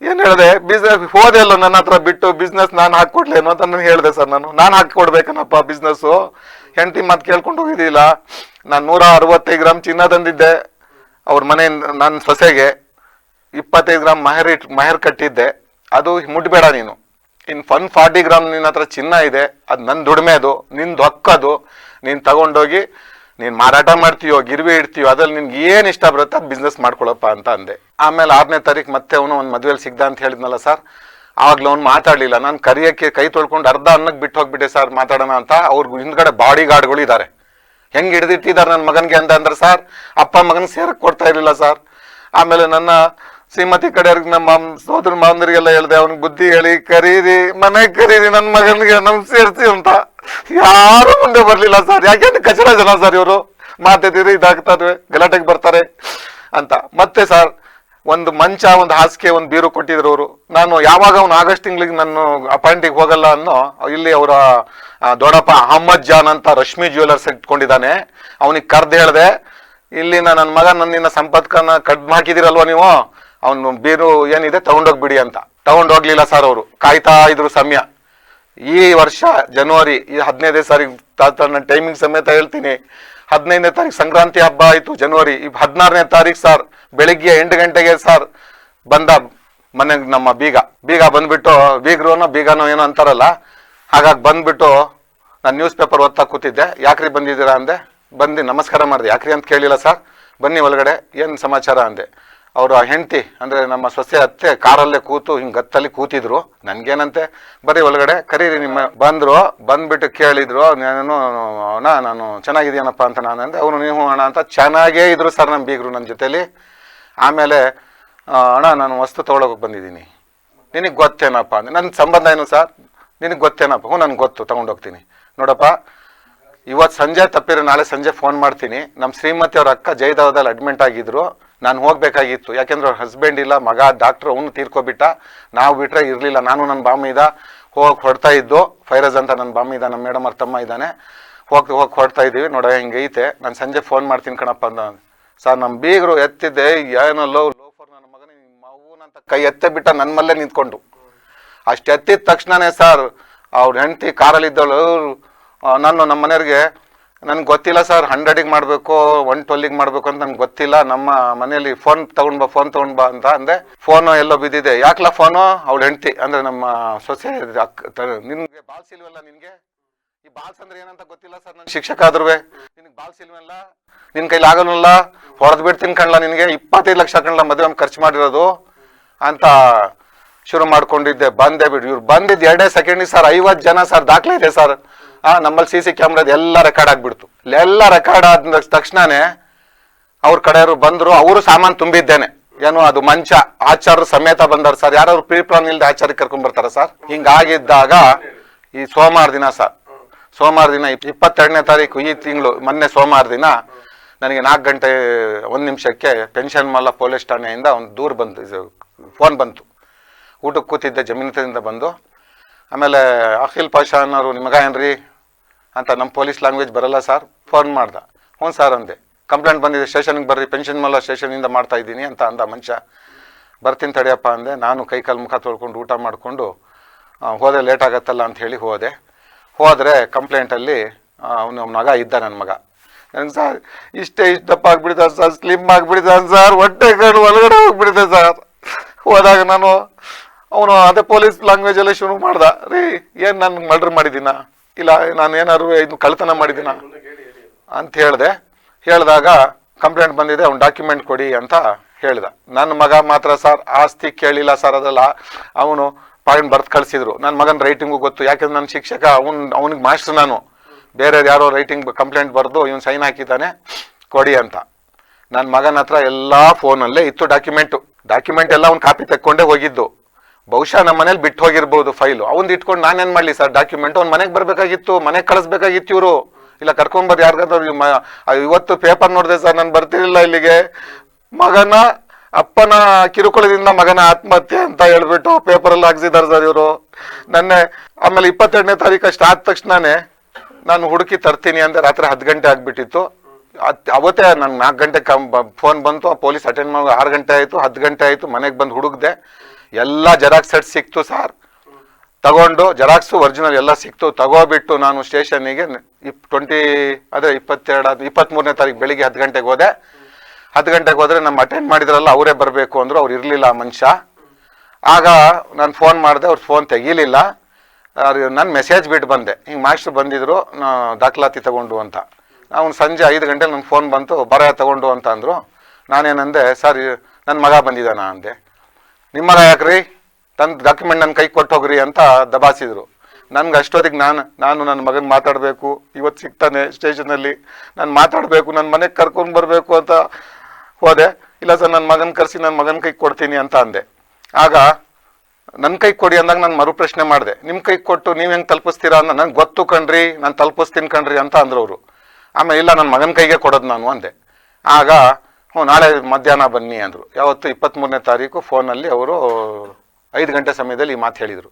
ಏನ್ ಹೇಳಿದೆ, ಬಿಸ್ನೆಸ್ ಹೋದೆ ಅಲ್ಲ, ನನ್ನ ಹತ್ರ ಬಿಟ್ಟು ಬಿಸ್ನೆಸ್ ನಾನು ಹಾಕೊಡ್ಲೇನು ಅಂತ ನಾನು ಹೇಳಿದೆ ಸರ್. ನಾನು ಹಾಕೊಡ್ಬೇಕನಪ್ಪ ಬಿಸ್ನೆಸ್. ಹೆಂಡತಿ ಮಾತು ಕೇಳ್ಕೊಂಡು ಹೋಗಿದ್ದಿಲ್ಲ. ನಾನು 165 ಗ್ರಾಮ್ ಚಿನ್ನ ತಂದಿದ್ದೆ ಅವ್ರ ಮನೆಯಿಂದ. ನನ್ನ ಸೊಸೆಗೆ 25 ಗ್ರಾಮ್ ಮಹರ್ ಕಟ್ಟಿದ್ದೆ. ಅದು ಮುಟ್ಬೇಡ ನೀನು, ಇನ್ 140 ಗ್ರಾಮ್ ನಿನ್ನ ಹತ್ರ ಚಿನ್ನ ಇದೆ, ಅದು ನನ್ನ ದುಡಿಮೆ, ಅದು ನಿಂದು ಹಕ್ಕದು, ನೀನ್ ತಗೊಂಡೋಗಿ ನೀನ್ ಮಾರಾಟ ಮಾಡ್ತೀಯೋ ಗಿರ್ವಿ ಇಡ್ತೀಯೋ, ಅದ್ರಲ್ಲಿ ನಿನ್ಗೆ ಏನ್ ಇಷ್ಟ ಬರುತ್ತೆ ಅದು ಬಿಸ್ನೆಸ್ ಮಾಡ್ಕೊಳಪ್ಪ ಅಂತ ಅಂದೆ. ಆಮೇಲೆ 6ನೇ ತಾರೀಕು ಮತ್ತೆ ಅವನು ಒಂದು ಮದುವೆಲಿ ಸಿಗ್ದ ಅಂತ ಹೇಳಿದ್ನಲ್ಲ ಸರ್, ಆವಾಗ್ಲೂ ಅವ್ನು ಮಾತಾಡ್ಲಿಲ್ಲ. ನಾನು ಕರಿಯಕ್ಕೆ ಕೈ ತೊಳ್ಕೊಂಡು ಅರ್ಧ ಅನ್ನಕ್ಕೆ ಬಿಟ್ಟು ಹೋಗ್ಬಿಟ್ಟೆ ಸರ್ ಮಾತಾಡೋಣ ಅಂತ. ಅವ್ರ ಹಿಂದ್ಗಡೆ ಬಾಡಿ ಗಾರ್ಡ್ಗಳು ಇದ್ದಾರೆ. ಹೆಂಗ್ ಹಿಡಿದಿಟ್ಟಿದ್ದಾರೆ ನನ್ನ ಮಗನ್ಗೆ ಅಂತ ಅಂದ್ರೆ ಸರ್, ಅಪ್ಪ ಮಗನ್ ಸೇರಕ್ ಕೊಡ್ತಾ ಇರ್ಲಿಲ್ಲ ಸರ್. ಆಮೇಲೆ ನನ್ನ ಶ್ರೀಮತಿ ಕಡೆಯವ್ರಿಗೆ, ನಮ್ಮ ಸೋದರ ಮಾವಂದರಿಗೆಲ್ಲ ಹೇಳ್ದೆ, ಅವ್ನಿಗೆ ಬುದ್ಧಿ ಹೇಳಿ ಕರೀರಿ, ಮನೆಗೆ ಕರೀರಿ, ನನ್ನ ಮಗನಿಗೆ ನಮ್ಗೆ ಸೇರ್ಸಿ ಅಂತ. ಯಾರು ಮುಂದೆ ಬರ್ಲಿಲ್ಲ ಸರ್. ಯಾಕೆಂದ್ರೆ ಕಚಡ ಜನ ಸರ್ ಇವರು, ಮಾತಾಡ್ತೀರಿ ಇದಾಗ್ತಾರೆ, ಗಲಾಟೆಗೆ ಬರ್ತಾರೆ ಅಂತ. ಮತ್ತೆ ಸರ್ ಒಂದು ಮಂಚ, ಒಂದು ಹಾಸಿಗೆ, ಒಂದು ಬೀರು ಕೊಟ್ಟಿದ್ರು ಅವರು. ನಾನು ಯಾವಾಗ ಅವ್ನು ಆಗಸ್ಟ್ ತಿಂಗಳಿಗೆ ನಾನು ಅಪಾಯಿಂಟಿಗೆ ಹೋಗಲ್ಲ ಅನ್ನೋ, ಇಲ್ಲಿ ಅವರ ದೊಡ್ಡಪ್ಪ ಅಹಮ್ಮದ್ ಜಾನ್ ಅಂತ ರಶ್ಮಿ ಜ್ಯುವೆಲರ್ಸ್ ಇಟ್ಕೊಂಡಿದ್ದಾನೆ, ಅವನಿಗೆ ಕರ್ದು ಹೇಳ್ದೆ, ಇಲ್ಲಿನ ನನ್ನ ಮಗ ನನ್ನಿನ್ನ ಸಂಪತ್ಕನ ಕಡ್ದು ಹಾಕಿದಿರಲ್ವ ನೀವು, ಅವನು ಬೀರು ಏನಿದೆ ತಗೊಂಡೋಗ್ಬಿಡಿ ಅಂತ. ತಗೊಂಡೋಗ್ಲಿಲ್ಲ ಸರ್ ಅವರು, ಕಾಯ್ತಾ ಇದ್ರು ಸಮಯ. ಈ ವರ್ಷ ಜನವರಿ 15ನೇ ತಾರೀಕು ಟೈಮಿಂಗ್ ಸಮೇತ ಹೇಳ್ತೀನಿ, 15ನೇ ತಾರೀಕು ಸಂಕ್ರಾಂತಿ ಹಬ್ಬ ಆಯ್ತು ಜನವರಿ. 16ನೇ ತಾರೀಕು ಸರ್ ಬೆಳಿಗ್ಗೆ 8 ಗಂಟೆಗೆ ಸರ್ ಬಂದ ಮನೆಗೆ ನಮ್ಮ ಬೀಗ ಬಂದ್ಬಿಟ್ಟು, ಬೀಗನೋ ಏನೋ ಅಂತಾರಲ್ಲ, ಹಾಗಾಗಿ ಬಂದ್ಬಿಟ್ಟು ನಾನು ನ್ಯೂಸ್ ಪೇಪರ್ ಓದ್ತಾ ಕೂತಿದ್ದೆ. ಯಾಕ್ರಿ ಬಂದಿದ್ದೀರಾ ಅಂದೆ. ಬಂದು ನಮಸ್ಕಾರ ಮಾಡಿದೆ. ಯಾಕ್ರಿ ಅಂತ ಕೇಳಿಲ್ಲ ಸರ್, ಬನ್ನಿ ಒಳಗಡೆ, ಏನು ಸಮಾಚಾರ ಅಂದೆ. ಅವರ ಹೆಂಡತಿ ಅಂದರೆ ನಮ್ಮ ಸೊಸೆ ಅತ್ತೆ ಕಾರಲ್ಲೇ ಕೂತು ಹಿಂಗೆ ಗತ್ತಲ್ಲಿ ಕೂತಿದ್ರು. ನನಗೇನಂತೆ, ಬರೀ ಒಳಗಡೆ ಕರೀರಿ ನಿಮ್ಮ. ಬಂದ್ಬಿಟ್ಟು ಕೇಳಿದ್ರು, ನಾನು ಚೆನ್ನಾಗಿದ್ದೀನಪ್ಪ ಅಂತ ನಾನು ಅಂದೆ. ಅವನು ನೀವು ಅಣ್ಣ ಅಂತ ಚೆನ್ನಾಗೇ ಇದ್ರು ಸರ್ ನಮ್ಮ ಬೀಗರು ನನ್ನ ಜೊತೇಲಿ. ಆಮೇಲೆ ಅಣ್ಣ ನಾನು ವಸ್ತು ತೊಗೊಳಕ್ಕೆ ಬಂದಿದ್ದೀನಿ, ನಿನಗೆ ಗೊತ್ತೇನಪ್ಪ ಅಂದೆ. ನನ್ನ ಸಂಬಂಧ ಏನು ಸರ್, ನಿನಗೆ ಗೊತ್ತೇನಪ್ಪ? ಹ್ಞೂ ನನಗೆ ಗೊತ್ತು, ತೊಗೊಂಡೋಗ್ತೀನಿ. ನೋಡಪ್ಪ, ಇವತ್ತು ಸಂಜೆ ತಪ್ಪಿರೋ ನಾಳೆ ಸಂಜೆ ಫೋನ್ ಮಾಡ್ತೀನಿ. ನಮ್ಮ ಶ್ರೀಮತಿ ಅವ್ರ ಅಕ್ಕ ಜಯದೇವದಲ್ಲಿ ಅಡ್ಮಿಂಟ್ ಆಗಿದ್ರು, ನಾನು ಹೋಗ್ಬೇಕಾಗಿತ್ತು. ಯಾಕೆಂದ್ರೆ ಅವ್ರ ಹಸ್ಬೆಂಡ್ ಇಲ್ಲ, ಮಗ ಡಾಕ್ಟ್ರು, ಅವನು ತೀರ್ಕೊಬಿಟ್ಟ. ನಾವು ಬಿಟ್ರೆ ಇರಲಿಲ್ಲ. ನಾನು ನನ್ನ ಬಾಮಿದ ಹೊಡ್ತಾ ಇದ್ದು, ಫೈರಜ್ ಅಂತ ನನ್ನ ಬಾಮಿದ, ನಮ್ಮ ಮೇಡಮ್ ಅವ್ರ ತಮ್ಮ ಇದ್ದಾನೆ. ಹೋಗಿ ಹೊಡ್ತಾ ಇದ್ದೀವಿ, ನೋಡ ಹಿಂಗೈತೆ, ನಾನು ಸಂಜೆ ಫೋನ್ ಮಾಡ್ತೀನಿ ಕಣಪ್ಪ ಅಂದ. ಸರ್ ನಮ್ಮ ಬೀಗರು ಎತ್ತಿದ್ದೆ, ಏನೋ ಲೋಫರ್ ನನ್ನ ಮಗನ ಮಗುನಂತ ಕೈ ಎತ್ತೆ ಬಿಟ್ಟ ನನ್ನ ಮಲ್ಲೇ ನಿಂತ್ಕೊಂಡು. ಅಷ್ಟು ಎತ್ತಿದ ತಕ್ಷಣನೇ ಸರ್ ಅವ್ರ ಹೆಂಡತಿ ಕಾರಲ್ಲಿದ್ದವಳು, ನಮ್ಮ ಮನೆಯವ್ರಿಗೆ ನನಗೆ ಗೊತ್ತಿಲ್ಲ ಸರ್, 100ಗೆ ಮಾಡಬೇಕು 112ಗೆ ಮಾಡಬೇಕು ಅಂತ ನನಗೆ ಗೊತ್ತಿಲ್ಲ, ನಮ್ಮ ಮನೆಯಲ್ಲಿ ಫೋನ್ ತಗೊಂಡ್ ಬಾ ಅಂತ ಅಂದೆ. ಫೋನು ಎಲ್ಲೋ ಬಿದ್ದಿದೆ. ಯಾಕಲ್ಲ ಫೋನು? ಅವಳ ಹೆಂಡತಿ ಅಂದರೆ ನಮ್ಮ ಸೊಸೆ ನಿನ್ಗೆ ಬಾಲ್ಸ್ ಇಲ್ವಲ್ಲ, ನಿನಗೆ ಈ ಬಾಲ್ಸ್ ಅಂದ್ರೆ ಏನಂತ ಗೊತ್ತಿಲ್ಲ ಸರ್, ನನ್ನ ಶಿಕ್ಷಕ ಆದ್ರೂ ನಿನಗೆ ಬಾಲ್ಸ್ ಇಲ್ವಲ್ಲ, ನಿನ್ನ ಕೈಲಿ ಆಗಲ್ಲ, ಹೊಡೆದು ಬಿಡ್ತೀನಿ ಕಣ್ಲ, ನಿನಗೆ 25 ಲಕ್ಷ ಕಣ್ಲ ಮದುವೆ ಖರ್ಚು ಮಾಡಿರೋದು ಅಂತ ಶುರು ಮಾಡ್ಕೊಂಡಿದ್ದೆ. ಬಂದೆ ಬಿಡು. ಇವ್ರು ಬಂದಿದ್ದು 2 ಸೆಕೆಂಡಿಗೆ ಸರ್ 50 ಜನ ಸರ್, ದಾಖಲೆ ಇದೆ ಸರ್. ನಮ್ಮಲ್ಲಿ CC ಕ್ಯಾಮ್ರಾದ ಎಲ್ಲ ರೆಕಾರ್ಡ್ ಆಗ್ಬಿಡ್ತು. ಎಲ್ಲ ರೆಕಾರ್ಡ್ ಆದ ತಕ್ಷಣನೇ ಅವ್ರ ಕಡೆಯವರು ಬಂದ್ರು. ಅವರು ಸಾಮಾನು ತುಂಬಿದ್ದೇನೆ, ಏನು ಅದು ಮಂಚ, ಆಚಾರ್ಯರು ಸಮೇತ ಬಂದಾರ ಸರ್. ಯಾರು ಪ್ರೀ ಪ್ಲಾನ್ ಇಲ್ಲದೆ ಆಚಾರ್ಯ ಕರ್ಕೊಂಡ್ ಬರ್ತಾರ ಸರ್. ಹಿಂಗಾಗಿದ್ದಾಗ ಈ ಸೋಮವಾರ ದಿನ 22ನೇ ತಾರೀಕು ಈ ತಿಂಗಳು, ಮೊನ್ನೆ ಸೋಮವಾರ ದಿನ ನನಗೆ 4 ಗಂಟೆ 1 ನಿಮಿಷಕ್ಕೆ ಪೆನ್ಷನ್ ಮಲ್ಲ ಪೊಲೀಸ್ ಠಾಣೆಯಿಂದ ಒಂದು ದೂರು ಬಂತು, ಫೋನ್ ಬಂತು. ಊಟಕ್ಕೆ ಕೂತಿದ್ದೆ, ಜಮೀನದಿಂದ ಬಂದು. ಆಮೇಲೆ ಅಖಿಲ್ ಪಾಷಾ ಅನ್ನೋರು, ನಿಮಗ ಏನ್ರಿ ಅಂತ, ನಮ್ಮ ಪೊಲೀಸ್ ಲ್ಯಾಂಗ್ವೇಜ್ ಬರಲ್ಲ ಸರ್, ಫೋನ್ ಮಾಡ್ದ. ಹ್ಞೂ ಸರ್ ಅಂದೆ. ಕಂಪ್ಲೇಂಟ್ ಬಂದಿದೆ, ಸ್ಟೇಷನ್ಗೆ ಬರ್ರಿ, ಪೆನ್ಷನ್ ಮಲ್ಲ ಸ್ಟೇಷನಿಂದ ಮಾಡ್ತಾ ಇದ್ದೀನಿ ಅಂತ ಅಂದ ಮನುಷ್ಯ. ಬರ್ತೀನಿ ತಡಿಯಪ್ಪ ಅಂದೆ. ನಾನು ಕೈ ಕಾಲು ಮುಖ ತೊಳ್ಕೊಂಡು ಊಟ ಮಾಡಿಕೊಂಡು ಹೋದೆ, ಲೇಟ್ ಆಗತ್ತಲ್ಲ ಅಂತ ಹೇಳಿ ಹೋದರೆ ಕಂಪ್ಲೇಂಟಲ್ಲಿ ಅವನ ಮಗ ಇದ್ದ, ನನ್ನ ಮಗ. ನನಗೆ ಸರ್ ಇಷ್ಟಪ್ಪ ಆಗ್ಬಿಡ್ತಾನೆ ಸರ್, ಸ್ಲಿಮ್ ಆಗಿಬಿಡ್ತಾನೆ ಸರ್, ಹೊಟ್ಟೆ ಕಣ್ಣು ಒಳಗಡೆ ಹೋಗ್ಬಿಡ್ತೆ ಸರ್. ಹೋದಾಗ ಅವನು ಅದೇ ಪೊಲೀಸ್ ಲ್ಯಾಂಗ್ವೇಜಲ್ಲೇ ಶುರು ಮಾಡ್ದ. ರೀ ಏನು ನಾನು ಮರ್ಡರ್ ಮಾಡಿದ್ದೀನ, ಇಲ್ಲ ನಾನು ಏನಾದ್ರು ಇದು ಕಳ್ತನ ಮಾಡಿದ್ದೀನ ಅಂತ ಹೇಳಿದಾಗ ಕಂಪ್ಲೇಂಟ್ ಬಂದಿದೆ, ಅವ್ನು ಡಾಕ್ಯುಮೆಂಟ್ ಕೊಡಿ ಅಂತ ಹೇಳ್ದ. ನನ್ನ ಮಗ ಮಾತ್ರ ಸರ್ ಆಸ್ತಿ ಕೇಳಿಲ್ಲ ಸರ್, ಅದೆಲ್ಲ ಅವನು ಪಾಯಿಂಟ್ ಬರ್ತ್ ಕಳಿಸಿದ್ರು. ನನ್ನ ಮಗನ ರೈಟಿಂಗು ಗೊತ್ತು, ಯಾಕೆಂದ್ರೆ ನನ್ನ ಶಿಕ್ಷಕ, ಅವನಿಗೆ ಮಾಸ್ಟರ್ ನಾನು. ಬೇರೆ ಯಾರೋ ರೈಟಿಂಗ್ ಕಂಪ್ಲೇಂಟ್ ಬರೆದು ಇವನು ಸೈನ್ ಹಾಕಿದ್ದಾನೆ ಕೊಡಿ ಅಂತ. ನನ್ನ ಮಗನ ಹತ್ರ ಎಲ್ಲ ಫೋನಲ್ಲೇ ಇತ್ತು ಡಾಕ್ಯುಮೆಂಟ್ ಎಲ್ಲ ಅವ್ನು ಕಾಪಿ ತೆಕ್ಕೊಂಡೇ ಹೋಗಿದ್ದು. ಬಹುಶಃ ನಮ್ಮ ಮನೇಲಿ ಬಿಟ್ಟು ಹೋಗಿರ್ಬೋದು ಫೈಲು. ಅವ್ನು ಇಟ್ಕೊಂಡು ನಾನೇನು ಮಾಡಲಿ ಸರ್, ಡಾಕ್ಯುಮೆಂಟ್ ಅವ್ನು ಮನೆಗೆ ಬರಬೇಕಾಗಿತ್ತು, ಮನೆಗೆ ಕಳಿಸ್ಬೇಕಾಗಿತ್ತು ಇವರು. ಇಲ್ಲ ಕರ್ಕೊಂಬರ್ರಿ ಯಾರಿಗಾದ್ರು. ಇವತ್ತು ಪೇಪರ್ ನೋಡಿದೆ ಸರ್, ನಾನು ಬರ್ತಿರ್ಲಿಲ್ಲ ಇಲ್ಲಿಗೆ. ಮಗನ ಅಪ್ಪನ ಕಿರುಕುಳದಿಂದ ಮಗನ ಆತ್ಮಹತ್ಯೆ ಅಂತ ಹೇಳ್ಬಿಟ್ಟು ಪೇಪರಲ್ಲಿ ಹಾಕ್ಸಿದ್ದಾರೆ ಸರ್ ಇವರು. ಆಮೇಲೆ 22ನೇ ತಾರೀಕು ಅಷ್ಟು ಆದ ತಕ್ಷಣನೇ ನಾನು ಹುಡುಕಿ ತರ್ತೀನಿ ಅಂದೆ. ರಾತ್ರಿ 10 ಗಂಟೆ ಆಗ್ಬಿಟ್ಟಿತ್ತು. ಅವತ್ತೇ ನಾನು 4 ಗಂಟೆ ಫೋನ್ ಬಂತು, ಪೊಲೀಸ್ ಅಟೆಂಡ್ ಮಾಡಿ 6 ಗಂಟೆ ಆಯಿತು, 10 ಗಂಟೆ ಆಯಿತು. ಮನೆಗೆ ಬಂದು ಹುಡುಕ್ದೆ, ಎಲ್ಲ ಜೆರಾಕ್ಸ್ ಸೆಟ್ ಸಿಕ್ತು ಸರ್. ತಗೊಂಡು ಜೆರಾಕ್ಸು ಒರಿಜಿನಲ್ ಎಲ್ಲ ಸಿಕ್ತು. ತಗೋಬಿಟ್ಟು ನಾನು ಸ್ಟೇಷನ್ನಿಗೆ 23ನೇ ತಾರೀಕು ಬೆಳಿಗ್ಗೆ 10 ಗಂಟೆಗೆ ಹೋದೆ. 10 ಗಂಟೆಗೆ ಹೋದರೆ ನಮ್ಮ ಅಟೆಂಡ್ ಮಾಡಿದ್ರಲ್ಲ ಅವರೇ ಬರಬೇಕು ಅಂದರು. ಅವ್ರು ಇರಲಿಲ್ಲ ಆ ಮನುಷ್ಯ. ಆಗ ನಾನು ಫೋನ್ ಮಾಡಿದೆ, ಅವ್ರು ಫೋನ್ ತೆಗೀಲಿಲ್ಲ. ನಾನು ಮೆಸೇಜ್ ಬಿಟ್ಟು ಬಂದೆ, ಹಿಂಗೆ ಮಾಸ್ಟ್ರು ಬಂದಿದ್ರು ದಾಖಲಾತಿ ತಗೊಂಡು ಅಂತ. ಅವ್ನು ಸಂಜೆ 5 ಗಂಟೆಲಿ ನನ್ನ ಫೋನ್ ಬಂತು, ಬರ ತಗೊಂಡು ಅಂತ ಅಂದರು. ನಾನೇನಂದೆ, ಸರ್ ನನ್ನ ಮಗ ಬಂದಿದ್ದಾನ ಅಂದೆ. ನಿಮ್ಮ ಮಗ ಯಾಕ್ರಿ, ಡಾಕ್ಯುಮೆಂಟ್ ನನ್ನ ಕೈ ಕೊಟ್ಟು ಹೋಗ್ರಿ ಅಂತ ದಬಾಸಿದ್ರು. ನನ್ಗೆ ಅಷ್ಟೊತ್ತಿಗೆ ನಾನು ನನ್ನ ಮಗನ ಮಾತಾಡಬೇಕು, ಇವತ್ತು ಸಿಗ್ತಾನೆ ಸ್ಟೇಷನಲ್ಲಿ, ನಾನು ಮಾತಾಡಬೇಕು, ನನ್ನ ಮನೆಗೆ ಕರ್ಕೊಂಡು ಬರಬೇಕು ಅಂತ ಹೋದೆ. ಇಲ್ಲ ಸರ್ ನನ್ನ ಮಗನ ಕರೆಸಿ ನನ್ನ ಮಗನ ಕೈ ಕೊಡ್ತೀನಿ ಅಂತ ಅಂದೆ. ಆಗ ನನ್ನ ಕೈ ಕೊಡಿ ಅಂದಾಗ ನಾನು ಮರು ಪ್ರಶ್ನೆ ಮಾಡಿದೆ, ನಿಮ್ಮ ಕೈ ಕೊಟ್ಟು ನೀವು ಹೆಂಗೆ ತಲುಪಿಸ್ತೀರಾ ಅಂತ. ನನಗೆ ಗೊತ್ತು ಕಣ್ರಿ, ನಾನು ತಲುಪಿಸ್ತೀನಿ ಕಣ್ರಿ ಅಂತ ಅಂದ್ರು ಅವರು. ಆಮೇಲೆ ಇಲ್ಲ ನನ್ನ ಮಗನ ಕೈಗೆ ಕೊಡೋದು ನಾನು ಅಂದೆ. ಆಗ ನಾಳೆ ಮಧ್ಯಾಹ್ನ ಬನ್ನಿ ಅಂದರು. ಯಾವತ್ತು 23ನೇ ತಾರೀಕು ಫೋನಲ್ಲಿ ಅವರು 5 ಗಂಟೆ ಸಮಯದಲ್ಲಿ ಈ ಮಾತು ಹೇಳಿದರು.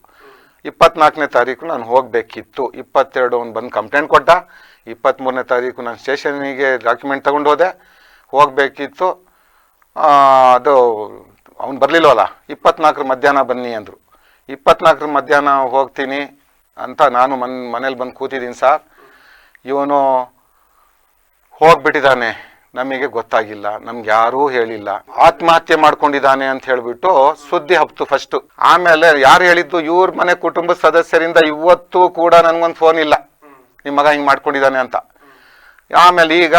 24ನೇ ತಾರೀಕು ನಾನು ಹೋಗಬೇಕಿತ್ತು. 22 ಅವ್ನು ಬಂದು ಕಂಪ್ಲೇಂಟ್ ಕೊಟ್ಟ. 23ನೇ ತಾರೀಕು ನಾನು ಸ್ಟೇಷನಿಗೆ ಡಾಕ್ಯುಮೆಂಟ್ ತಗೊಂಡು ಹೋದೆ, ಹೋಗಬೇಕಿತ್ತು. ಅದು ಅವ್ನು ಬರಲಿಲ್ವಲ್ಲ, 24 ಮಧ್ಯಾಹ್ನ ಬನ್ನಿ ಅಂದರು. 24 ಮಧ್ಯಾಹ್ನ ಹೋಗ್ತೀನಿ ಅಂತ ನಾನು ಮನೇಲಿ ಬಂದು ಕೂತಿದ್ದೀನಿ ಸರ್. ಇವನು ಹೋಗ್ಬಿಟ್ಟಿದ್ದಾನೆ, ನಮಗೆ ಗೊತ್ತಾಗಿಲ್ಲ, ನಮ್ಗೆ ಯಾರೂ ಹೇಳಿಲ್ಲ, ಆತ್ಮಹತ್ಯೆ ಮಾಡ್ಕೊಂಡಿದ್ದಾನೆ ಅಂತ ಹೇಳ್ಬಿಟ್ಟು ಸುದ್ದಿ ಹಬ್ತು ಫಸ್ಟು. ಆಮೇಲೆ ಯಾರು ಹೇಳಿದ್ದು, ಇವ್ರ ಮನೆ ಕುಟುಂಬದ ಸದಸ್ಯರಿಂದ ಇವತ್ತು ಕೂಡ ನನಗೊಂದು ಫೋನ್ ಇಲ್ಲ ನಿಮ್ಮ ಮಗ ಹಿಂಗೆ ಮಾಡ್ಕೊಂಡಿದ್ದಾನೆ ಅಂತ. ಆಮೇಲೆ ಈಗ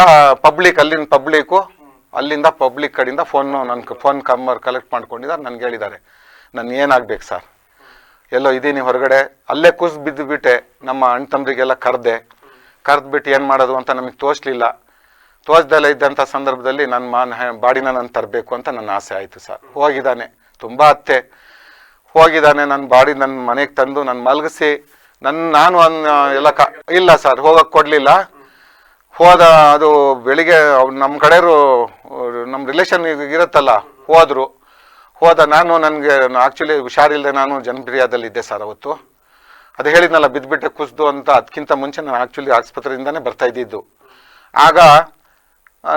ಅಲ್ಲಿಂದ ಪಬ್ಲಿಕ್ ಕಡೆಯಿಂದ ಫೋನ್ ಕಲೆಕ್ಟ್ ಮಾಡ್ಕೊಂಡಿದ್ದಾರೆ. ನನಗೆ ಹೇಳಿದ್ದಾರೆ, ನಾನು ಏನಾಗ್ಬೇಕು ಸರ್, ಎಲ್ಲೋ ಇದ್ದೀನಿ ಹೊರಗಡೆ, ಅಲ್ಲೇ ಕುಸ್ ಬಿದ್ದುಬಿಟ್ಟೆ. ನಮ್ಮ ಅಣ್ಣ ತಮ್ಮರಿಗೆಲ್ಲ ಕರೆದ್ಬಿಟ್ಟು ಏನು ಮಾಡೋದು ಅಂತ ನಮಗೆ ತೋರಿಸ್ಲಿಲ್ಲ. ತೋರಿಸ್ದಲ್ಲೇ ಇದ್ದಂಥ ಸಂದರ್ಭದಲ್ಲಿ ನನ್ನ ಬಾಡಿನ ನಾನು ತರಬೇಕು ಅಂತ ನನ್ನ ಆಸೆ ಆಯಿತು ಸರ್. ಹೋಗಿದ್ದಾನೆ, ತುಂಬ ಅತ್ತೆ ಹೋಗಿದ್ದಾನೆ. ನನ್ನ ಬಾಡಿ ನನ್ನ ಮನೆಗೆ ತಂದು ನನ್ನ ಮಲಗಿಸಿ ನಾನು ಎಲ್ಲ ಇಲ್ಲ ಸರ್, ಹೋಗಕ್ಕೆ ಕೊಡಲಿಲ್ಲ. ಅದು ಬೆಳಿಗ್ಗೆ ನಮ್ಮ ಕಡೆಯವರು ನಮ್ಮ ರಿಲೇಷನ್ ಇರುತ್ತಲ್ಲ ನನಗೆ ಆ್ಯಕ್ಚುಲಿ ಹುಷಾರಿಲ್ಲದೆ ನಾನು ಜನಪ್ರಿಯದಲ್ಲಿದ್ದೆ ಸರ್ ಅವತ್ತು. ಅದು ಹೇಳಿದ್ನಲ್ಲ ಬಿದ್ದುಬಿಟ್ಟೆ ಕುಸ್ದು ಅಂತ. ಅದಕ್ಕಿಂತ ಮುಂಚೆ ನಾನು ಆ್ಯಕ್ಚುಲಿ ಆಸ್ಪತ್ರೆಯಿಂದನೇ ಬರ್ತಾ ಇದ್ದಿದ್ದು. ಆಗ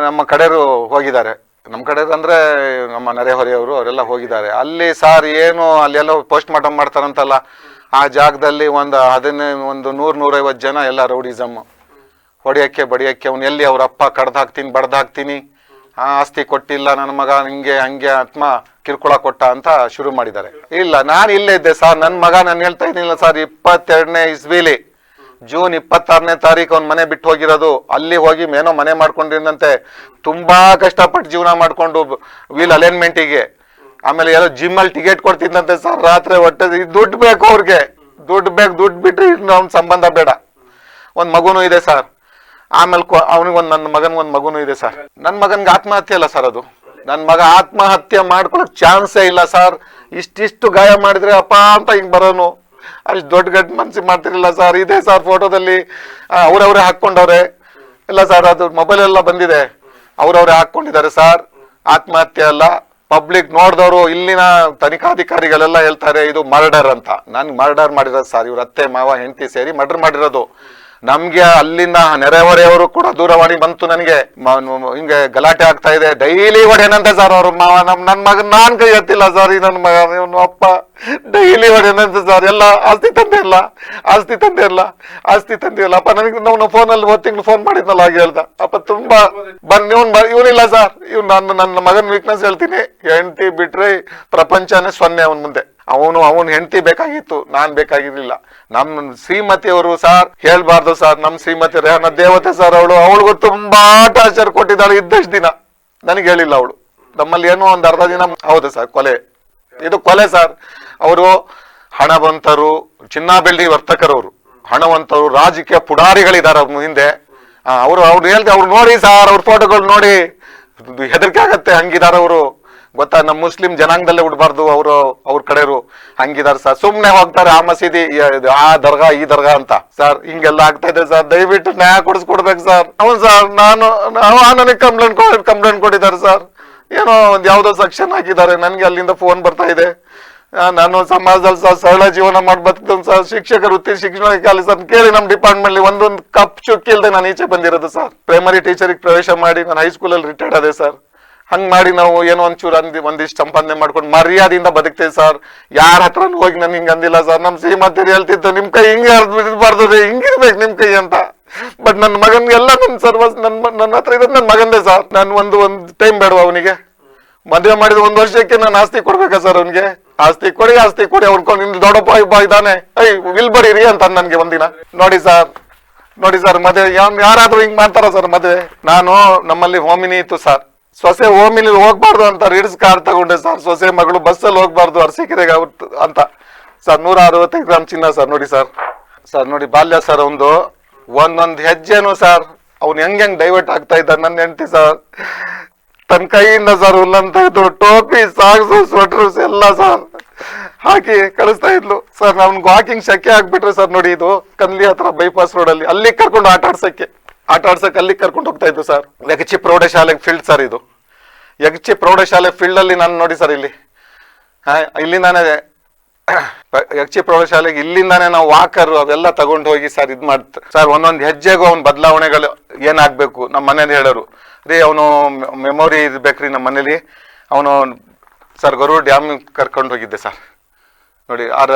ನಮ್ಮ ಕಡೆಯವರು ಹೋಗಿದ್ದಾರೆ, ನಮ್ಮ ಕಡೆಯವರು ಅಂದರೆ ನಮ್ಮ ನೆರೆಹೊರೆಯವರು, ಅವರೆಲ್ಲ ಹೋಗಿದ್ದಾರೆ. ಅಲ್ಲಿ ಸಾರ್ ಏನು ಅಲ್ಲೆಲ್ಲ ಪೋಸ್ಟ್ ಮಾರ್ಟಮ್ ಮಾಡ್ತಾರಂತಲ್ಲ, ಆ ಜಾಗದಲ್ಲಿ ಒಂದು 100-150 ಜನ ಎಲ್ಲ ರೌಡಿಸಮ್, ಹೊಡೆಯೋಕ್ಕೆ ಬಡಿಯೋಕ್ಕೆ. ಅವ್ನು ಎಲ್ಲಿ ಅವ್ರ ಅಪ್ಪ ಕಡ್ದು ಹಾಕ್ತೀನಿ, ಆಸ್ತಿ ಕೊಟ್ಟಿಲ್ಲ ನನ್ನ ಮಗ, ಹಿಂಗೆ ಹಂಗೆ ಆತ್ಮ ಕಿರ್ಕೊಳ ಕೊಟ್ಟ ಅಂತ ಶುರು ಮಾಡಿದ್ದಾರೆ. ಇಲ್ಲ, ನಾನು ಇಲ್ಲೇ ಇದ್ದೆ ಸರ್. ನನ್ನ ಮಗ ನಾನು ಹೇಳ್ತಾ ಇದ್ದಿಲ್ಲ ಸರ್, 22ನೇ ಇಸ್ವಿಲಿ ಜೂನ್ 26ನೇ ತಾರೀಕು ಅವ್ನ ಮನೆ ಬಿಟ್ಟು ಹೋಗಿರೋದು. ಅಲ್ಲಿ ಹೋಗಿ ಏನೋ ಮನೆ ಮಾಡ್ಕೊಂಡಿದ್ದಂತೆ, ತುಂಬಾ ಕಷ್ಟಪಟ್ಟು ಜೀವನ ಮಾಡ್ಕೊಂಡು ವೀಲ್ ಅಲೈನ್ಮೆಂಟಿಗೆ. ಆಮೇಲೆ ಎಲ್ಲ ಜಿಮ್ಮಲ್ಲಿ ಟಿಕೆಟ್ ಕೊಡ್ತಿದ್ದಂತೆ ಸರ್. ರಾತ್ರಿ ಹೊಟ್ಟೆ ದುಡ್ಡು ಬೇಕು ಅವ್ರಿಗೆ, ದುಡ್ಡು ಬಿಟ್ರೆ ಅವ್ನ ಸಂಬಂಧ ಬೇಡ. ಒಂದು ಮಗುನೂ ಇದೆ ಸರ್. ಆಮೇಲೆ ನನ್ನ ಮಗನಿಗೆ ಇದೆ ಸರ್. ನನ್ನ ಮಗನ್ಗೆ ಆತ್ಮಹತ್ಯೆ ಅಲ್ಲ ಸರ್ ಅದು. ನನ್ನ ಮಗ ಆತ್ಮಹತ್ಯೆ ಮಾಡ್ಕೊಳಕ್ ಚಾನ್ಸೇ ಇಲ್ಲ ಸರ್. ಇಷ್ಟಿಷ್ಟು ಗಾಯ ಮಾಡಿದ್ರೆ ಅಪ್ಪ ಅಂತ ಹಿಂಗ್ ಬರೋನು. ಅಷ್ಟು ದೊಡ್ಡ ಮನ್ಸಿ ಮಾಡ್ತಿರ್ಲಿಲ್ಲ ಸರ್. ಇದೆ ಸರ್ ಫೋಟೋದಲ್ಲಿ, ಅವ್ರವ್ರೇ ಹಾಕ್ಕೊಂಡವ್ರೆ ಇಲ್ಲ ಸರ್. ಅದು ಮೊಬೈಲ್ ಎಲ್ಲ ಬಂದಿದೆ, ಅವ್ರವ್ರೇ ಹಾಕೊಂಡಿದ್ದಾರೆ ಸರ್. ಆತ್ಮಹತ್ಯೆ ಅಲ್ಲ. ಪಬ್ಲಿಕ್ ನೋಡಿದವರು, ಇಲ್ಲಿನ ತನಿಖಾಧಿಕಾರಿಗಳೆಲ್ಲ ಹೇಳ್ತಾರೆ ಇದು ಮರ್ಡರ್ ಅಂತ. ನನ್ಗೆ ಮರ್ಡರ್ ಮಾಡಿರೋದು ಸರ್. ಇವ್ರ ಅತ್ತೆ ಮಾವ ಹೆಂಡತಿ ಸೇರಿ ಮರ್ಡರ್ ಮಾಡಿರೋದು. ನಮ್ಗೆ ಅಲ್ಲಿಂದ ನೆರೆಹೊರೆಯವರು ಕೂಡ ದೂರವಾಣಿ ಬಂತು ನನಗೆ, ಹಿಂಗೆ ಗಲಾಟೆ ಆಗ್ತಾ ಇದೆ, ಡೈಲಿ ಹೊಡೆನಂತೆ ಸರ್ ಅವ್ರ ಮಾವ. ನನ್ನ ಮಗನ್ ನಾನ್ ಕೈ ಎತ್ತಿಲ್ಲ ಸರ್. ಈ ನನ್ನ ಮಗ ಇವನು ಅಪ್ಪ ಡೈಲಿ ಹೊಡೆನಂತೆ ಸರ್. ಎಲ್ಲ ಆಸ್ತಿ ತಂದೆ ಇಲ್ಲ ಅಪ್ಪ. ನನಗೆ ನಾವು ಫೋನಲ್ಲಿ 1 ತಿಂಗಳು ಫೋನ್ ಮಾಡಿದ್ನಲ್ಲ, ಹಾಗೆ ಹೇಳ್ದ ಅಪ್ಪ ತುಂಬಾ ಇವನಿಲ್ಲ ಸರ್. ನನ್ನ ಮಗನ್ ವೀಕ್ನೆಸ್ ಹೇಳ್ತೀನಿ, ಹೆಂಡತಿ ಬಿಟ್ರೆ ಪ್ರಪಂಚನೇ 0 ಅವನ್ ಮುಂದೆ. ಅವನು ಹೆಂಡತಿ ಬೇಕಾಗಿತ್ತು, ನಾನ್ ಬೇಕಾಗಿರ್ಲಿಲ್ಲ. ನಮ್ಮ ಶ್ರೀಮತಿಯವರು ಸರ್ ಹೇಳ್ಬಾರ್ದು ಸರ್. ನಮ್ಮ ಶ್ರೀಮತಿ ರೇಹನ ದೇವತೆ ಸರ್. ಅವಳಿಗೂ ತುಂಬಾ ಟಾರ್ಚರ್ ಕೊಟ್ಟಿದ್ದಾಳೆ ಇದ್ದಷ್ಟು ದಿನ. ನನಗೆ ಹೇಳಿಲ್ಲ ಅವಳು. ನಮ್ಮಲ್ಲಿ ಏನೋ ಒಂದು ಅರ್ಧ ದಿನ. ಹೌದು ಸರ್, ಇದು ಕೊಲೆ ಸರ್. ಅವರು ಹಣವಂತರು, ಚಿನ್ನ ಬೆಳ್ಳಿ ವರ್ತಕರವರು, ಹಣವಂತರು, ರಾಜಕೀಯ ಪುಡಾರಿಗಳಿದ್ದಾರೆ ಅವ್ರ ಹಿಂದೆ. ಅವ್ರು ಹೇಳ್ದೆ, ಅವ್ರು ನೋಡಿ ಸರ್, ಅವ್ರ ಫೋಟೋಗಳು ನೋಡಿ ಹೆದರಿಕೆ ಆಗತ್ತೆ. ಹಂಗಿದಾರ ಅವರು ಗೊತ್ತಾ. ನಮ್ಮ ಮುಸ್ಲಿಂ ಜನಾಂಗದಲ್ಲೇ ಉಡ್ಬಾರ್ದು ಅವ್ರ ಕಡೆಯವರು ಹಂಗಿದಾರ ಸರ್. ಸುಮ್ನೆ ಹೋಗ್ತಾರೆ ಆ ಮಸೀದಿ, ಆ ದರ್ಗಾ ಈ ದರ್ಗಾ ಅಂತ ಸರ್. ಹಿಂಗೆಲ್ಲ ಆಗ್ತಾ ಇದೆ ಸರ್. ದಯವಿಟ್ಟು ನ್ಯಾಯ ಕೊಡಿಸ್ಕೊಡ್ಬೇಕು ಸರ್. ಹೌದು ಸರ್, ನನಗೆ ಕಂಪ್ಲೇಂಟ್ ಕೊಟ್ಟಿದ್ದಾರೆ ಸರ್. ಏನೋ ಒಂದ್ ಯಾವ್ದೋ ಸೆಕ್ಷನ್ ಹಾಕಿದ್ದಾರೆ. ನನ್ಗೆ ಅಲ್ಲಿಂದ ಫೋನ್ ಬರ್ತಾ ಇದೆ. ನಾನು ಸಮಾಜದಲ್ಲಿ ಸರ್ ಸರಳ ಜೀವನ ಮಾಡ್ಬರ್ತೀನಿ ಸರ್. ಶಿಕ್ಷಕರು ವೃತ್ತಿ ಶಿಕ್ಷಣ ಸರ್ ಕೇಳಿ ನಮ್ಮ ಡಿಪಾರ್ಟ್ಮೆಂಟ್ ಒಂದೊಂದು ಕಪ್ ಚುಕ್ಕಿ ಇಲ್ದೆ ನಾನು ಈಚೆ ಬಂದಿರೋದು ಸರ್. ಪ್ರೈಮರಿ ಟೀಚರಿಗೆ ಪ್ರವೇಶ ಮಾಡಿ ನಾನು ಹೈಸ್ಕೂಲಲ್ಲಿ ರಿಟೈರ್ಡ್ ಆದೆ ಸರ್. ಹಂಗ್ ಮಾಡಿ ನಾವು ಏನೋ ಒಂಚೂರು ಒಂದಿಷ್ಟು ಸಂಪಾದನೆ ಮಾಡ್ಕೊಂಡು ಮರ್ಯಾದೆಯಿಂದ ಬದುಕ್ತೇವೆ ಸರ್. ಯಾರ ಹತ್ರನೂ ಹೋಗಿ ನಾನು ಹಿಂಗ್ ಅಂದಿಲ್ಲ ಸರ್. ನಮ್ ಶ್ರೀಮತಿ ಹೇಳ್ತಿತ್ತು, ನಿಮ್ ಕೈ ಹಿಂಗೆ ಹರಿದ್ಬಿಡ್ಬಾರ್ದು, ಹಿಂಗಿರ್ಬೇಕು ನಿಮ್ ಕೈ ಅಂತ. ಬಟ್ ನನ್ನ ಮಗನ್ಗೆಲ್ಲ ನನ್ನ ಹತ್ರ ಇರೋದು ನನ್ನ ಮಗಂದೇ ಸರ್. ನಾನು ಒಂದು ಟೈಮ್ ಬೇಡವಾ ಅವನಿಗೆ? ಮದುವೆ ಮಾಡಿದ 1 ವರ್ಷಕ್ಕೆ ನಾನು ಆಸ್ತಿ ಕೊಡ್ಬೇಕಾ ಸರ್ ಅವನಿಗೆ? ಆಸ್ತಿ ಕೊಡಿ ಅವ್ರು ನಿಮ್ದು ದೊಡ್ಡಪ್ಪ ಇದ್ದಾನೆ, ವಿಲ್ ಬರೀರಿ ಅಂತ ನನ್ಗೆ ಒಂದಿನ. ನೋಡಿ ಸರ್ ಮದುವೆ ಯಾರಾದ್ರೂ ಹಿಂಗ್ ಮಾಡ್ತಾರ ಸರ್ ಮದುವೆ? ನಾನು ನಮ್ಮಲ್ಲಿ ಹೋಮಿನಿ ಇತ್ತು ಸರ್. ಸೊಸೆ ಹೋಮಿಲಿ ಹೋಗ್ಬಾರ್ದು ಅಂತ ರೀಡ್ಸ್ ಕಾರ್ಡ್ ತಗೊಂಡೆ ಸರ್. ಸೊಸೆ ಮಗಳು ಬಸ್ಸಲ್ಲಿ ಹೋಗ್ಬಾರ್ದು ಅರಸೀಕೆರೆಗೆ ಅಂತ ಸರ್. 165 ಗ್ರಾಮ್ ಚಿನ್ನ ಸರ್. ನೋಡಿ ಸರ್ ನೋಡಿ ಬಾಲ್ಯ ಸರ್. ಒಂದೊಂದು ಹೆಜ್ಜೆನು ಸರ್ ಅವ್ನು ಹೆಂಗ್ ಡೈವರ್ಟ್ ಆಗ್ತಾ ಇದ್ದ ನನ್ನ ಹೆಂಡತಿ ಸರ್. ತನ್ನ ಕೈಯಿಂದ ಸರ್ ಹುಲ್ಲನ್ ತೆಗೆದು ಟೋಪಿ, ಸಾಕ್ಸು, ಸ್ವೆಟರ್ಸ್ ಎಲ್ಲ ಸರ್ ಹಾಕಿ ಕಳಿಸ್ತಾ ಇದ್ಲು ಸರ್. ನಮ್ಗೆ ವಾಕಿಂಗ್ ಶಕ್ಕೆ ಆಗ್ಬಿಟ್ರೆ ಸರ್, ನೋಡಿ ಇದು ಕನ್ಲಿ ಹತ್ರ ಬೈಪಾಸ್ ರೋಡ್ ಅಲ್ಲಿ, ಅಲ್ಲಿ ಕರ್ಕೊಂಡು ಆಟ ಆಡ್ಸಕ್ಕೆ ಅಲ್ಲಿ ಕರ್ಕೊಂಡು ಹೋಗ್ತಾ ಇದ್ದು ಸರ್. ಚಿಕ್ಕ ಪ್ರೌಢಶಾಲೆಗೆ ಫೀಲ್ಡ್ ಸರ್ ಇದು. ಯಗಚಿ ಪ್ರೌಢಶಾಲೆ ಫೀಲ್ಡ್ ಅಲ್ಲಿ ನಾನು ನೋಡಿ ಸರ್ ಇಲ್ಲಿ ಇಲ್ಲಿಂದಾನೆ ಯಕ್ಷಿ ಪ್ರೌಢಶಾಲೆಗೆ ಇಲ್ಲಿಂದಾನೆ ನಾವು ವಾಕರ್ ಅವೆಲ್ಲ ತಗೊಂಡು ಹೋಗಿ ಸರ್ ಇದ್ ಮಾಡ್ತಾರೆ ಸರ್. ಒಂದೊಂದು ಹೆಜ್ಜೆಗೂ ಅವ್ನ ಬದಲಾವಣೆಗಳು ಏನಾಗ್ಬೇಕು ನಮ್ಮ ಮನೇಲಿ ಹೇಳೋರು ರೀ ಅವನು ಮೆಮೊರಿ ಇರ್ಬೇಕ್ರಿ ನಮ್ಮ ಮನೇಲಿ. ಅವನು ಸರ್ ಗರೂರು ಡ್ಯಾಮ್ ಕರ್ಕೊಂಡು ಹೋಗಿದ್ದೆ ಸರ್ ನೋಡಿ.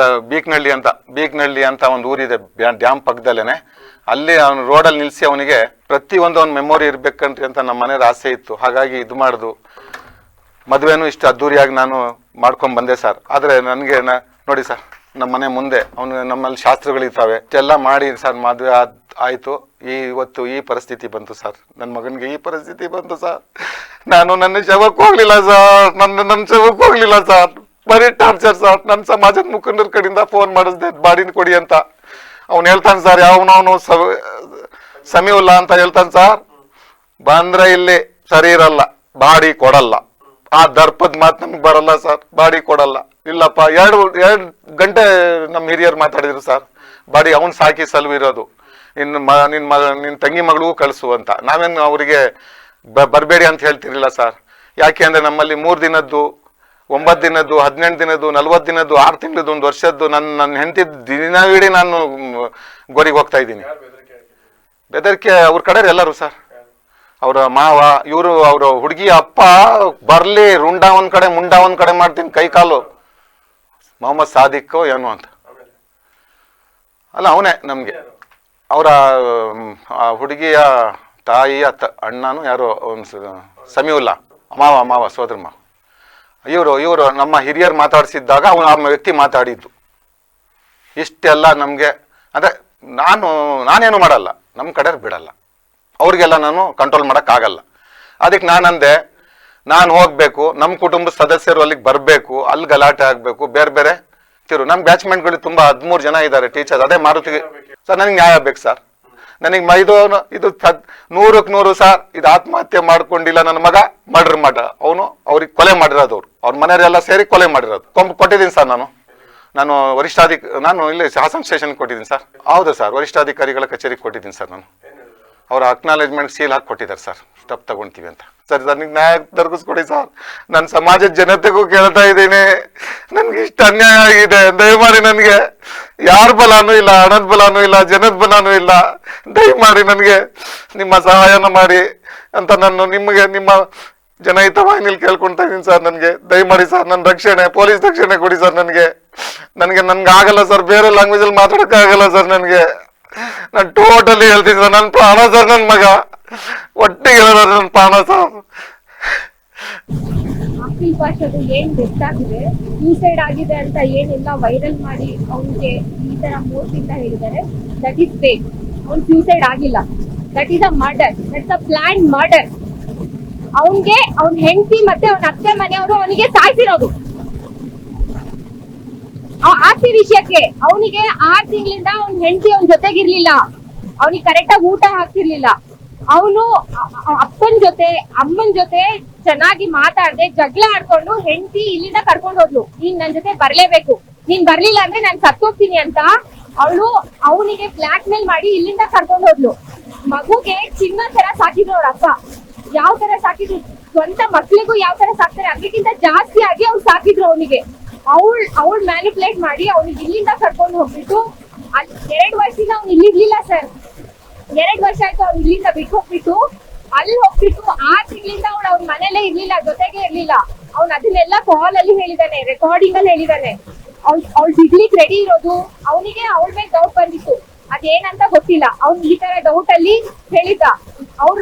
ಬೀಕ್ನಳ್ಳಿ ಅಂತ ಒಂದು ಊರಿದೆ ಡ್ಯಾಮ್ ಪಕ್ಕದಲ್ಲೇನೆ. ಅಲ್ಲಿ ಅವನು ರೋಡಲ್ಲಿ ನಿಲ್ಸಿ ಅವನಿಗೆ ಪ್ರತಿಯೊಂದು ಅವ್ನ ಮೆಮೊರಿ ಇರ್ಬೇಕಂತ್ರಿ ಅಂತ ನಮ್ಮ ಮನೆಯವ್ರ ಆಸೆ ಇತ್ತು. ಹಾಗಾಗಿ ಇದು ಮಾಡುದು ಮದುವೆನೂ ಇಷ್ಟು ಅದ್ದೂರಿಯಾಗಿ ನಾನು ಮಾಡ್ಕೊಂಡ್ ಬಂದೆ ಸರ್. ಆದ್ರೆ ನನಗೆ ನೋಡಿ ಸರ್ ನಮ್ಮ ಮನೆ ಮುಂದೆ ಅವನು ನಮ್ಮಲ್ಲಿ ಶಾಸ್ತ್ರಗಳಿರ್ತಾವೆ ಇಷ್ಟೆಲ್ಲ ಮಾಡಿ ಸರ್ ಮದುವೆ ಆಯ್ತು. ಇವತ್ತು ಈ ಪರಿಸ್ಥಿತಿ ಬಂತು ಸರ್. ನನ್ನ ಮಗನಿಗೆ ಈ ಪರಿಸ್ಥಿತಿ ಬಂತು ಸರ್. ನಾನು ನನ್ನ ಶವಕ್ಕೆ ಹೋಗ್ಲಿಲ್ಲ ಸರ್. ನನ್ನ ಶವಕ್ಕೆ ಹೋಗ್ಲಿಲ್ಲ ಸರ್. ಬರೀ ಟಾರ್ಚರ್ ಸರ್. ನನ್ನ ಸಮಾಜದ ಮುಖಂಡರ ಕಡೆಯಿಂದ ಫೋನ್ ಮಾಡಿಸ್ದೆ ಬಾಡಿನ ಕೊಡಿ ಅಂತ. ಅವ್ನು ಹೇಳ್ತಾನೆ ಸರ್ ಯಾವನವನು ಸಮೀವುಲ್ಲಾ ಅಂತ ಹೇಳ್ತಾನೆ ಸರ್. ಬಂದ್ರೆ ಇಲ್ಲಿ ಸರಿ ಇರಲ್ಲ, ಬಾಡಿ ಕೊಡಲ್ಲ. ಆ ದರ್ಪದ ಮಾತು ನಮ್ಗೆ ಬರಲ್ಲ ಸರ್. ಬಾಡಿ ಕೊಡಲ್ಲ. ಇಲ್ಲಪ್ಪ 2 ಗಂಟೆ ನಮ್ಮ ಹಿರಿಯರು ಮಾತಾಡಿದ್ರು ಸರ್. ಬಾಡಿ ಅವ್ನು ಸಾಕಿ ಸಲುವಿರೋದು, ನಿನ್ನ ತಂಗಿ ಮಗಳಿಗೂ ಕಳಿಸು ಅಂತ. ನಾವೇನು ಅವರಿಗೆ ಬರಬೇಡಿ ಅಂತ ಹೇಳ್ತಿರ್ಲಿಲ್ಲ ಸರ್. ಯಾಕೆ ಅಂದ್ರೆ ನಮ್ಮಲ್ಲಿ 3 ದಿನದ್ದು, 9 ದಿನದ್ದು, 18 ದಿನದ್ದು, 40 ದಿನದ್ದು, 6 ತಿಂಗಳದ್ದು, 1 ವರ್ಷದ್ದು ನನ್ನ ಹೆಂಡತಿ ದಿನವಿಡೀ ನಾನು ಗೋರಿಗೆ ಹೋಗ್ತಾ ಇದ್ದೀನಿ. ಬೆದರಿಕೆ ಅವ್ರ ಕಡೆ ಎಲ್ಲರೂ ಸರ್. ಅವರ ಮಾವ ಇವರು ಅವ್ರ ಹುಡುಗಿ ಅಪ್ಪ ಬರ್ಲಿ ರುಂಡ ಒಂದ್ ಕಡೆ ಮುಂಡ ಒಂದ್ ಕಡೆ ಮಾಡ್ತೀನಿ ಕೈ ಕಾಲು. ಮೊಹಮ್ಮದ್ ಸಾದಿಕ್ ಏನು ಅಂತ ಅಲ್ಲ ಅವನೇ ನಮ್ಗೆ. ಅವರ ಹುಡುಗಿಯ ತಾಯಿಯ ಅಣ್ಣನು ಯಾರೋ ಸಮೀವುಲ್ಲಾ ಮಾವ ಸೋದರ ಮಾವ. ಇವರು ನಮ್ಮ ಹಿರಿಯರು ಮಾತಾಡಿಸಿದ್ದಾಗ ಅವನು ಆ ವ್ಯಕ್ತಿ ಮಾತಾಡಿದ್ದು ಇಷ್ಟೆಲ್ಲ ನಮ್ಗೆ. ಅಂದ್ರೆ ನಾನೇನು ಮಾಡಲ್ಲ, ನಮ್ಮ ಕಡೆ ಬಿಡಲ್ಲ, ಅವ್ರಿಗೆಲ್ಲ ನಾನು ಕಂಟ್ರೋಲ್ ಆಗಲ್ಲ. ಅದಕ್ಕೆ ನಾನಂದೆ ನಾನು ಹೋಗ್ಬೇಕು, ನಮ್ಮ ಕುಟುಂಬದ ಸದಸ್ಯರು ಅಲ್ಲಿಗೆ ಬರಬೇಕು, ಅಲ್ಲಿ ಗಲಾಟೆ ಆಗ್ಬೇಕು, ಬೇರೆ ನಮ್ಮ ಬ್ಯಾಚ್ಮೆಂಟ್ಗಳು ತುಂಬಾ 13 ಜನ ಇದ್ದಾರೆ ಟೀಚರ್ಸ್. ಅದೇ ಮಾರುತಿಗೆ ಸರ್ ನನಗೆ ನ್ಯಾಯ ಬೇಕು ಸರ್. ನನಗೆ ಇದು 100ಕ್ಕೆ 100 ಸರ್. ಇದು ಆತ್ಮಹತ್ಯೆ ಮಾಡ್ಕೊಂಡಿಲ್ಲ ನನ್ನ ಮಗ, ಮರ್ಡರ್ ಅವನು ಅವ್ರಿಗೆ ಕೊಲೆ ಮಾಡಿರೋದು. ಅವ್ರ ಮನೆಯವರೆಲ್ಲ ಸೇರಿ ಕೊಲೆ ಮಾಡಿರೋದು. ಕೊಟ್ಟಿದ್ದೀನಿ ಸರ್ ನಾನು ನಾನು ಇಲ್ಲಿ ಹಾಸನ ಸ್ಟೇಷನ್ ಕೊಟ್ಟಿದ್ದೀನಿ ಸರ್. ಹೌದು ಸರ್, ವರಿಷ್ಠಾಧಿಕಾರಿಗಳ ಕಚೇರಿಗೆ ಕೊಟ್ಟಿದ್ದೀನಿ ಸರ್. ನಾನು ಅವರ ಅಕ್ನಾಲೇಜ್ಮೆಂಟ್ ಸೀಲ್ ಹಾಕಿ ಕೊಟ್ಟಿದ್ದಾರೆ ಸರ್, ಸ್ಟೆಪ್ ತಗೊಂತೀವಿ ಅಂತ. ಸರ್ ನನಗೆ ನ್ಯಾಯ ದೊರಕಿಸ್ಕೊಡಿ ಸರ್. ನನ್ನ ಸಮಾಜದ ಜನತೆಗೂ ಕೇಳ್ತಾ ಇದ್ದೀನಿ, ನನ್ಗೆ ಇಷ್ಟ ಅನ್ಯಾಯ ಆಗಿದೆ. ದಯಮಾಡಿ ನನಗೆ ಯಾರ ಬಲಾನೂ ಇಲ್ಲ, ಹಣದ ಬಲಾನೂ ಇಲ್ಲ, ಜನದ ಬಲಾನೂ ಇಲ್ಲ. ದಯಮಾಡಿ ನನಗೆ ನಿಮ್ಮ ಸಹಾಯನ ಮಾಡಿ ಅಂತ ನಾನು ನಿಮ್ಮ ಜನಹಿತ ವಾಹಿನಿಯಲ್ಲಿ ಕೇಳ್ಕೊಳ್ತಾ ಇದ್ದೀನಿ ಸರ್. ನನಗೆ ದಯಮಾಡಿ ಸರ್ ನನ್ನ ರಕ್ಷಣೆ, ಪೊಲೀಸ್ ರಕ್ಷಣೆ ಕೊಡಿ ಸರ್. ನನ್ಗೆ ಆಗಲ್ಲ ಸರ್, ಬೇರೆ ಲ್ಯಾಂಗ್ವೇಜ್ ಅಲ್ಲಿ ಮಾತಾಡಕ್ ಆಗಲ್ಲ ಸರ್. ನಾನು ಟೋಟಲಿ ಹೇಳ್ತೀನಿ ಸರ್. ನನ್ನ ಪ್ರಾಣ ಸರ್, ನನ್ನ ಮಗ ಒಟ್ಟಿಗೆ ನನ್ನ ಪ್ರಾಣ ಸರ್. ಅಖಿಲ್ ಪಾಷದು ಏನ್ ಗೊತ್ತಾಗಿದೆ, ಸೂಸೈಡ್ ಆಗಿದೆ ಅಂತ ಏನೆಲ್ಲ ವೈರಲ್ ಮಾಡಿ ಅವನಿಗೆ ಈ ತರ ಮೋಸದಿಂದ ಹೇಳಿದ್ದಾರೆ. That is fake. ಅವ್ನು ಸೂಸೈಡ್ ಆಗಿಲ್ಲ. That is a murder. That's a plan murder. ಅವನ್ಗೆ ಅವ್ನ ಹೆಂಡತಿ ಮತ್ತೆ ಅವನ ಅತ್ತೆ ಮನೆಯವರು ಅವನಿಗೆ ಸಾಯಿಸಿರೋದು. ಆಸ್ತಿ ವಿಷಯಕ್ಕೆ ಅವನಿಗೆ 6 ತಿಂಗಳಿಂದ ಅವ್ನ ಹೆಂಡತಿ ಅವನ ಜೊತೆಗಿರ್ಲಿಲ್ಲ. ಅವನಿಗೆ ಕರೆಕ್ಟ್ ಆಗಿ ಊಟ ಹಾಕ್ತಿರ್ಲಿಲ್ಲ. ಅವನು ಅಪ್ಪನ ಜೊತೆ ಅಮ್ಮನ ಜೊತೆ ಚೆನ್ನಾಗಿ ಮಾತಾಡದೆ ಜಗಳ ಆಡ್ಕೊಂಡು ಹೆಂಡತಿ ಇಲ್ಲಿಂದ ಕರ್ಕೊಂಡು ಹೋದ್ಲು. ನೀನ್ ನನ್ ಜೊತೆ ಬರ್ಲೇಬೇಕು, ನೀನ್ ಬರ್ಲಿಲ್ಲ ಅಂದ್ರೆ ನಾನ್ ಸತ್ತೋಗ್ತೀನಿ ಅಂತ ಅವನಿಗೆ ಬ್ಲಾಕ್ ಮೇಲ್ ಮಾಡಿ ಇಲ್ಲಿಂದ ಕರ್ಕೊಂಡು ಹೋದ್ಲು. ಮಗುಗೆ ಚಿನ್ನ ತರ ಸಾಕಿದ್ರು ಅವ್ರ ಅಪ್ಪ. ಯಾವ ತರ ಸಾಕಿದ್ರು, ಸ್ವಂತ ಮಕ್ಳಿಗೂ ಯಾವ ತರ ಸಾಕ್ತಾರೆ ಅದಕ್ಕಿಂತ ಜಾಸ್ತಿ ಆಗಿ ಅವ್ರು ಸಾಕಿದ್ರು ಅವನಿಗೆ. ಅವಳು ಮ್ಯಾನಿಪುಲೇಟ್ ಮಾಡಿ ಅವ್ನಿಗೆ ಇಲ್ಲಿಂದ ಕರ್ಕೊಂಡು ಹೋಗ್ಬಿಟ್ಟು 2 ವರ್ಷದಿಂದ ಅವ್ನು ಇಲ್ಲಿರ್ಲಿಲ್ಲ ಸರ್. 2 ವರ್ಷ ಆಯ್ತು ಅವ್ನು ಇಲ್ಲಿಂದ ಬಿಟ್ಟು ಹೋಗ್ಬಿಟ್ಟು ಅಲ್ಲಿ ಹೋಗ್ಬಿಟ್ಟು 6 ತಿಂಗಳಿಂದ ಅವ್ನ ಮನೇಲೆ ಇರ್ಲಿಲ್ಲ, ಜೊತೆಗೆ ಇರ್ಲಿಲ್ಲ. ಅವ್ನು ಅದನ್ನೆಲ್ಲ ಕಾಲ್ ಅಲ್ಲಿ ಹೇಳಿದಾನೆ, ರೆಕಾರ್ಡಿಂಗ್ ಅಲ್ಲಿ ಹೇಳಿದಾನೆ. ಅವ್ಳು ಸಿಗ್ಲಿಕ್ ರೆಡಿ ಇರೋದು. ಅವನಿಗೆ ಅವಳ ಮೇಲೆ ಡೌಟ್ ಬಂದಿತ್ತು, ಅದೇನಂತ ಗೊತ್ತಿಲ್ಲ. ಅವ್ನು ಈ ತರ ಡೌಟ್ ಅಲ್ಲಿ ಹೇಳಿದ್ದ. ಅವ್ರ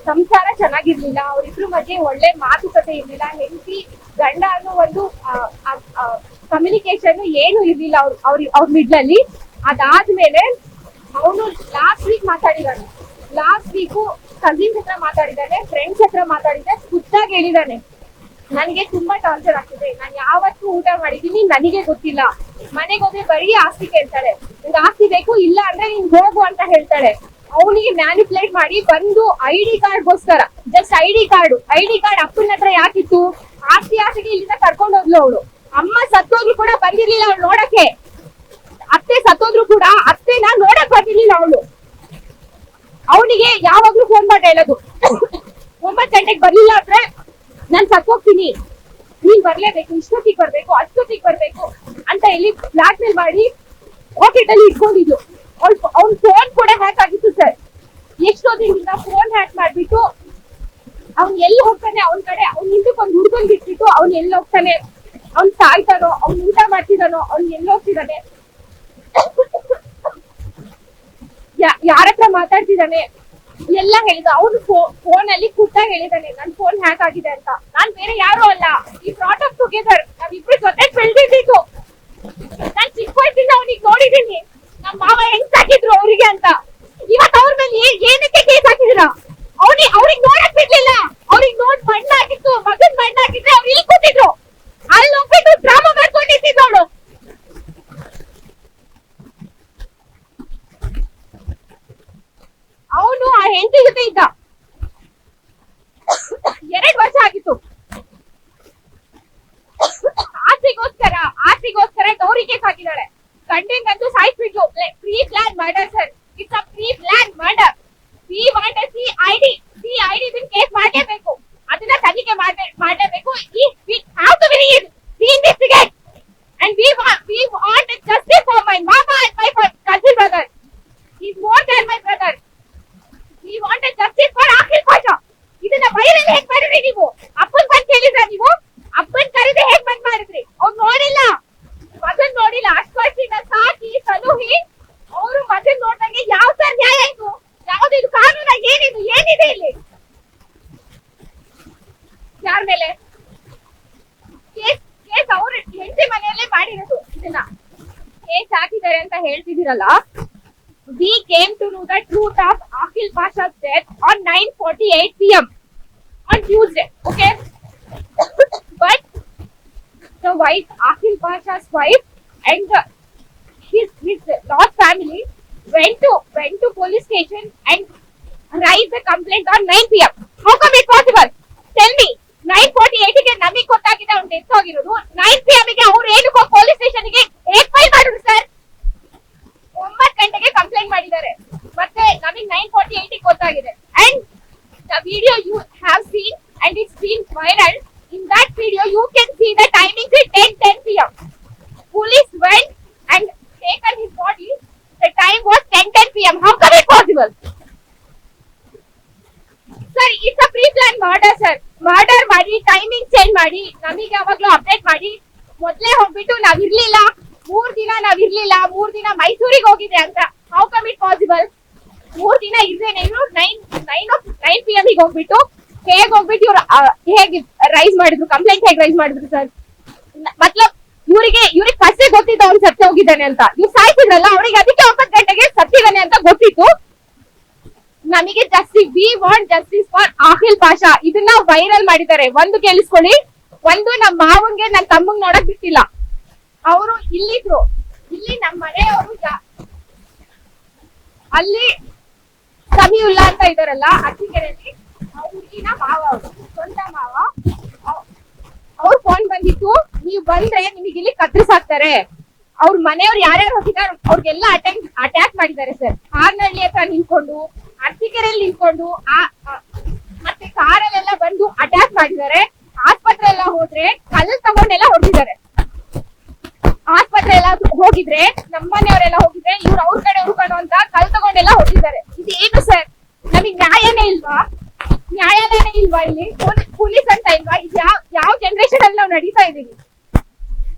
ಸಂಸಾರ ಚೆನ್ನಾಗಿರ್ಲಿಲ್ಲ, ಅವ್ರಿಬ್ರು ಮಧ್ಯೆ ಒಳ್ಳೆ ಮಾತುಕತೆ ಇರ್ಲಿಲ್ಲ. ಹೆಂಡತಿ ಗಂಡ ಅನ್ನೋ ಒಂದು ಕಮ್ಯುನಿಕೇಶನ್ ಏನು ಇರ್ಲಿಲ್ಲ ಅವ್ರ ಮಿಡ್ಲಲ್ಲಿ. ಅದಾದ್ಮೇಲೆ ಅವನು ಲಾಸ್ಟ್ ವೀಕ್ ಮಾತಾಡಿದಾನೆ. ಲಾಸ್ಟ್ ವೀಕು ಕಸಿನ್ಸ್ ಹತ್ರ ಮಾತಾಡಿದಾನೆ, ಫ್ರೆಂಡ್ಸ್ ಹತ್ರ ಮಾತಾಡಿದ್ರೆ ಖುದ್ದಾಗಿ ಹೇಳಿದಾನೆ, ನನಗೆ ತುಂಬಾ ಟಾರ್ಚರ್ ಆಗ್ತಿದೆ, ನಾನು ಯಾವತ್ತೂ ಊಟ ಮಾಡಿದೀನಿ ನನಗೆ ಗೊತ್ತಿಲ್ಲ. ಮನೆಗೆ ಹೋದ್ರೆ ಬರೀ ಆಸ್ತಿ ಕೇಳ್ತಾಳೆ, ನಿಂಗೆ ಆಸ್ತಿ ಬೇಕು, ಇಲ್ಲ ಅಂದ್ರೆ ನೀನ್ ಹೋಗು ಅಂತ ಹೇಳ್ತಾಳೆ. ಅವನಿಗೆ ಮ್ಯಾನಿಪುಲೇಟ್ ಮಾಡಿ ಬಂದು ID ಕಾರ್ಡ್ಗೋಸ್ಕರ, ಜಸ್ಟ್ ID ಕಾರ್ಡ್ ಅಪ್ಪನ ಹತ್ರ ಯಾಕಿತ್ತು, ಆಸ್ತಿಗೆ ಇಲ್ಲಿಂದ ಕರ್ಕೊಂಡು ಹೋದ್ಲು ಅವಳು. ಅಮ್ಮ ಸತ್ತೋದ್ರು ಕೂಡ ಬಂದಿರ್ಲಿಲ್ಲ ಅವಳು ನೋಡಕ್ಕೆ. ಅತ್ತೆ ಸತ್ತೋದ್ರು ಕೂಡ ಅತ್ತೆನ ನೋಡಕ್ ಬಂದಿರ್ಲಿಲ್ಲ ಅವಳು. ಅವನಿಗೆ ಯಾವಾಗ್ಲೂ ಫೋನ್ ಮಾಡಿ ಹೇಳೋದು, 9 ಗಂಟೆಗೆ ಬರ್ಲಿಲ್ಲ ಅಂದ್ರೆ ನಾನ್ ಸತ್ತೋಗ್ತೀನಿ, ನೀನ್ ಬರ್ಲೇಬೇಕು, ಇಷ್ಟೊತ್ತಿಗೆ ಬರ್ಬೇಕು, ಅಷ್ಟೊತ್ತಿಗೆ ಬರ್ಬೇಕು ಅಂತ ಹೇಳಿ ಬ್ಲಾಕ್ ಮೇಲ್ ಮಾಡಿ ಪಾಕೆಟ್ ಅಲ್ಲಿ ಇಟ್ಕೊಂಡಿದ್ದು. ಅವ್ನ್ ಫೋನ್ ಕೂಡ ಹ್ಯಾಕ್ ಆಗಿತ್ತು ಸರ್. ಎಷ್ಟೋ ದಿನದಿಂದ ಫೋನ್ ಹ್ಯಾಕ್ ಮಾಡ್ಬಿಟ್ಟು ಅವ್ನ್ ಎಲ್ಲಿ ಹೋಗ್ತಾನೆ, ಅವ್ನ್ ಕಡೆ ಅವ್ನ್ ಹಿಂದಕ್ಕೆ ಒಂದ್ ಹುಡ್ಗನ್ ಬಿಟ್ಬಿಟ್ಟು ಅವ್ನ್ ಎಲ್ಲಿ ಹೋಗ್ತಾನೆ, ಅವ್ನ್ ಸಾಯ್ತಾನೋ, ಅವ್ನ್ ಊಟ ಮಾಡ್ತಿದಾನೋ, ಅವ್ನ್ ಎಲ್ಲಿ ಹೋಗ್ತಿದ್ದಾನೆ, ಯಾರ ಹತ್ರ ಮಾತಾಡ್ತಿದ್ದಾನೆ ಎಲ್ಲ ಹೇಳಿದ. ಅವ್ನು ಫೋನ್ ಅಲ್ಲಿ ಖುದ್ದಾಗಿ ಹೇಳಿದಾನೆ ನನ್ ಫೋನ್ ಹ್ಯಾಕ್ ಆಗಿದೆ ಅಂತ. ನಾನ್ ಬೇರೆ ಯಾರು ಅಲ್ಲ, ಈ ಬ್ರಾಟ್ ಅಪ್ ಟುಗೆದರ್, ನಾವಿಬ್ರು ಜೊತೆ ಬೆಳ್ದಿದ್ದು. ನಾನ್ ಚಿಕ್ಕ ವಯಸ್ಸಿಂದ ಅವ್ನಿಗೆ ನೋಡಿದೀನಿ, ನಮ್ಮ ಮಾವ ಹೆಂಗ್ ಸಾಕಿದ್ರು ಅವ್ರಿಗೆ ಅಂತ. ಇವತ್ತು ಅವ್ರ ಮೇಲೆ ಏನಕ್ಕೆ ಕೇಸ್ ಹಾಕಿದಿರ? ಅವ್ರಿಗೆ ನೋಡಕ್ ಬಿಡ್ಲಿಲ್ಲ, ಅವ್ರಿಗೆ ನೋಡ್ ಮಣ್ಣಾಗಿತ್ತು, ಮಗನ್ ಮಣ್ಣಾಗಿದ್ರೆ ಅವ್ರು ಇಲ್ಲಿ ಕೂತಿದ್ರು, ಅಲ್ಲಿ ಹೋಗ್ಬಿಟ್ಟು ಡ್ರಾಮಾ ಮಾಡ್ಕೊಂಡಿದ್ದು ಅವಳು. ಅವನು ಆ ಹೆಂಡತಿ ಜೊತೆ ಇದ್ದ, 2 ವರ್ಷ ಆಗಿತ್ತು. ಆಸ್ತಿಗೋಸ್ಕರ ಗೌರಿ ಕೇಸ್ ಹಾಕಿದಾಳೆ. ಗಂಡಂಗಂತೂ ಸಾಯಿಸ್ಬಿಟ್ಲು. Pre plan murder sir, it's a pre plan murder. We want a CID case ಮಾಡಲೇಬೇಕು, ಅದನ್ನ ತನಿಖೆ ಮಾಡಲೇಬೇಕು. We have to investigate and we want justice for my mama and my cousin brother. He is more than my brother. We want justice for Akhil Pasha. ಇದನ್ನ viral ಹೇಗ್ ಮಾಡಿದ್ರಿ ನೀವು? ಅಪ್ಪನ್ ಬಂದ್ ಕೇಳಿದ್ರ ನೀವು? ಅಪ್ಪನ್ ಕರೆದು ಹೇಗ್ ಬಂದ್ ಮಾಡಿದ್ರಿ? ಅವ್ರು ನೋಡಿಲ್ಲ, ಮಗನ್ ನೋಡಿಲ್ಲ. ಅಷ್ಟು ವರ್ಷದಿಂದ ಸಾಕಿ ಸಲುಹಿ ಅವರು ಮಗನ್ ನೋಡ್ದಂಗೆ ಯಾವ ಸರ್ ನ್ಯಾಯ ಇದು? ಯಾವ್ದು ಇದು ಕಾನೂನ? ಏನಿದೆ ಇಲ್ಲಿ? ಯಾರ ಮೇಲೆ ಕೇಸ್? ಅವ್ರ ಹೆಂಡತಿ ಮನೆಯಲ್ಲೇ ಮಾಡಿರೋದು. ಇದನ್ನ ಕೇಸ್ ಹಾಕಿದ್ದಾರೆ ಅಂತ ಹೇಳ್ತಿದ್ದೀರಲ್ಲ. We came to know the truth of Akhil Pasha's death on 9:48 p.m. on Tuesday. Okay, but the wife, Akhil Pasha's wife, and his lost family went to police station and raised the complaint on 9 p.m. How come it possible? Tell me. 9:48 ಗೆ ನಮಗೆ ಗೊತ್ತಾಗಿದೆ ಅವ್ನು death ಆಗಿರೋದು. 9 p.m. ಗೆ ಅವ್ರು ಏನಕ್ಕೋ police station ಗೆ file ಮಾಡಿದ್ರು ಸರ್. 9 ಗಂಟೆಗೆ ಕಂಪ್ಲೇಂಟ್ ಮಾಡಿದ್ದಾರೆ, ಮತ್ತೆ ನಮಗೆ 9:48 ಗೆ ಗೊತ್ತಾಗಿದೆ. And the video you have seen and it's been viral. In that video you can see the timing is 10:10 p.m. Police went and taken his body. The time was 10:10 p.m. How come it possible? Sir, it's a pre-planned murder, sir. Murder ಮಾಡಿ timing change ಮಾಡಿ ನಮಗೆ ಯಾವಾಗ್ಲೂ update ಮಾಡಿ ಮೊದ್ಲೇ ಹೋಗ್ಬಿಟ್ಟು ನಾವಿರ್ಲಿಲ್ಲ, 3 ದಿನ ಮೈಸೂರಿಗೆ ಹೋಗಿದೆ ಅಂತ. How come it possible? 3 ದಿನ ಇರ್ದೇನೆ ಇವ್ರು 9 p.m. ಹೋಗ್ಬಿಟ್ಟು ಹೇಗ್ ಹೋಗ್ಬಿಟ್ಟು ಇವ್ರು ಹೇಗೆ ರೈಸ್ ಮಾಡಿದ್ರು, ಕಂಪ್ಲೇಂಟ್ ಹೇಗೆ ರೈಸ್ ಮಾಡಿದ್ರು ಸರ್? ಮತ್ಲಬ್ ಇವ್ರಿಗೆ ಫಸ್ಟ್ ಗೊತ್ತಿತ್ತು ಅವ್ನು ಸತ್ಯ ಹೋಗಿದ್ದಾನೆ ಅಂತ. ಇವ್ರು ಸಾಯ್ತಿದ್ರಲ್ಲ, ಅವ್ರಿಗೆ ಅದಕ್ಕೆ 9 ಗಂಟೆಗೆ ಸತ್ತಿದ್ದಾನೆ ಅಂತ ಗೊತ್ತಿತ್ತು. ನಮಗೆ V want justice for Akhil Pasha. ಇದನ್ನ ವೈರಲ್ ಮಾಡಿದ್ದಾರೆ. ಒಂದು ಕೇಳಿಸ್ಕೊಳ್ಳಿ, ಒಂದು ನಮ್ಮ ಮಾವನ್ಗೆ ನನ್ನ ತಮ್ಮಂಗ್ ನೋಡಕ್ ಬಿಟ್ಟಿಲ್ಲ. ಅವರು ಇಲ್ಲಿದ್ರು, ಇಲ್ಲಿ ನಮ್ಮ ಮನೆಯವರು ಅಲ್ಲಿ ಸಮೀವುಲ್ಲಾ ಅಂತ ಇದಾರಲ್ಲ ಅತ್ತಿಗೆರೆಯಲ್ಲಿ, ಹುಡುಗಿನ ಮಾವ, ಅವರು ಸ್ವಂತ ಮಾವ. ಅವ್ರ ಫೋನ್ ಬಂದಿತ್ತು, ನೀವ್ ಬಂದ್ರೆ ನಿಮಗೆ ಇಲ್ಲಿ ಕತ್ತರಿಸಾಕ್ತಾರೆ. ಅವ್ರ ಮನೆಯವ್ರು ಯಾರ್ಯಾರು ಹೋಗಿದ್ದಾರೆ ಅವ್ರಿಗೆಲ್ಲ ಅಟ್ಯಾಕ್ ಮಾಡಿದ್ದಾರೆ ಸರ್. ಹಾರ್ನಹಳ್ಳಿ ಹತ್ರ ನಿಂತ್ಕೊಂಡು, ಅರಸೀಕೆರೆಯಲ್ಲಿ ನಿಂತ್ಕೊಂಡು, ಮತ್ತೆ ಕಾರಲ್ಲೆಲ್ಲ ಬಂದು ಅಟ್ಯಾಕ್ ಮಾಡಿದ್ದಾರೆ. ಆಸ್ಪತ್ರೆ ಎಲ್ಲ ಹೋದ್ರೆ ಕಲ್ಲು ತಗೊಂಡೆಲ್ಲ ಹೊಡೆದಿದ್ದಾರೆ. ಆಸ್ಪತ್ರೆ ಎಲ್ಲ ಹೋಗಿದ್ರೆ, ನಮ್ಮನೆಯವರೆಲ್ಲ ಹೋಗಿದ್ರೆ ಇವ್ರು ಅವ್ರ ಕಡೆ ಹುಡ್ಕೊಂಡು ಅಂತ ಕಲ್ಲು ತಗೊಂಡೆಲ್ಲ ಹೊಡೆದಿದ್ದಾರೆ. ಇದೇನು ಸರ್? ನಮಗ್ ನ್ಯಾಯನೇ ಇಲ್ವಾ? ಇಲ್ಲಿ ಪೊಲೀಸ್ ಅಂತ ಇಲ್ವಾ? ಯಾವ ಜನರೇಷನ್ ಅಲ್ಲಿ ನಾವು ನಡೀತಾ ಇದೀವಿ?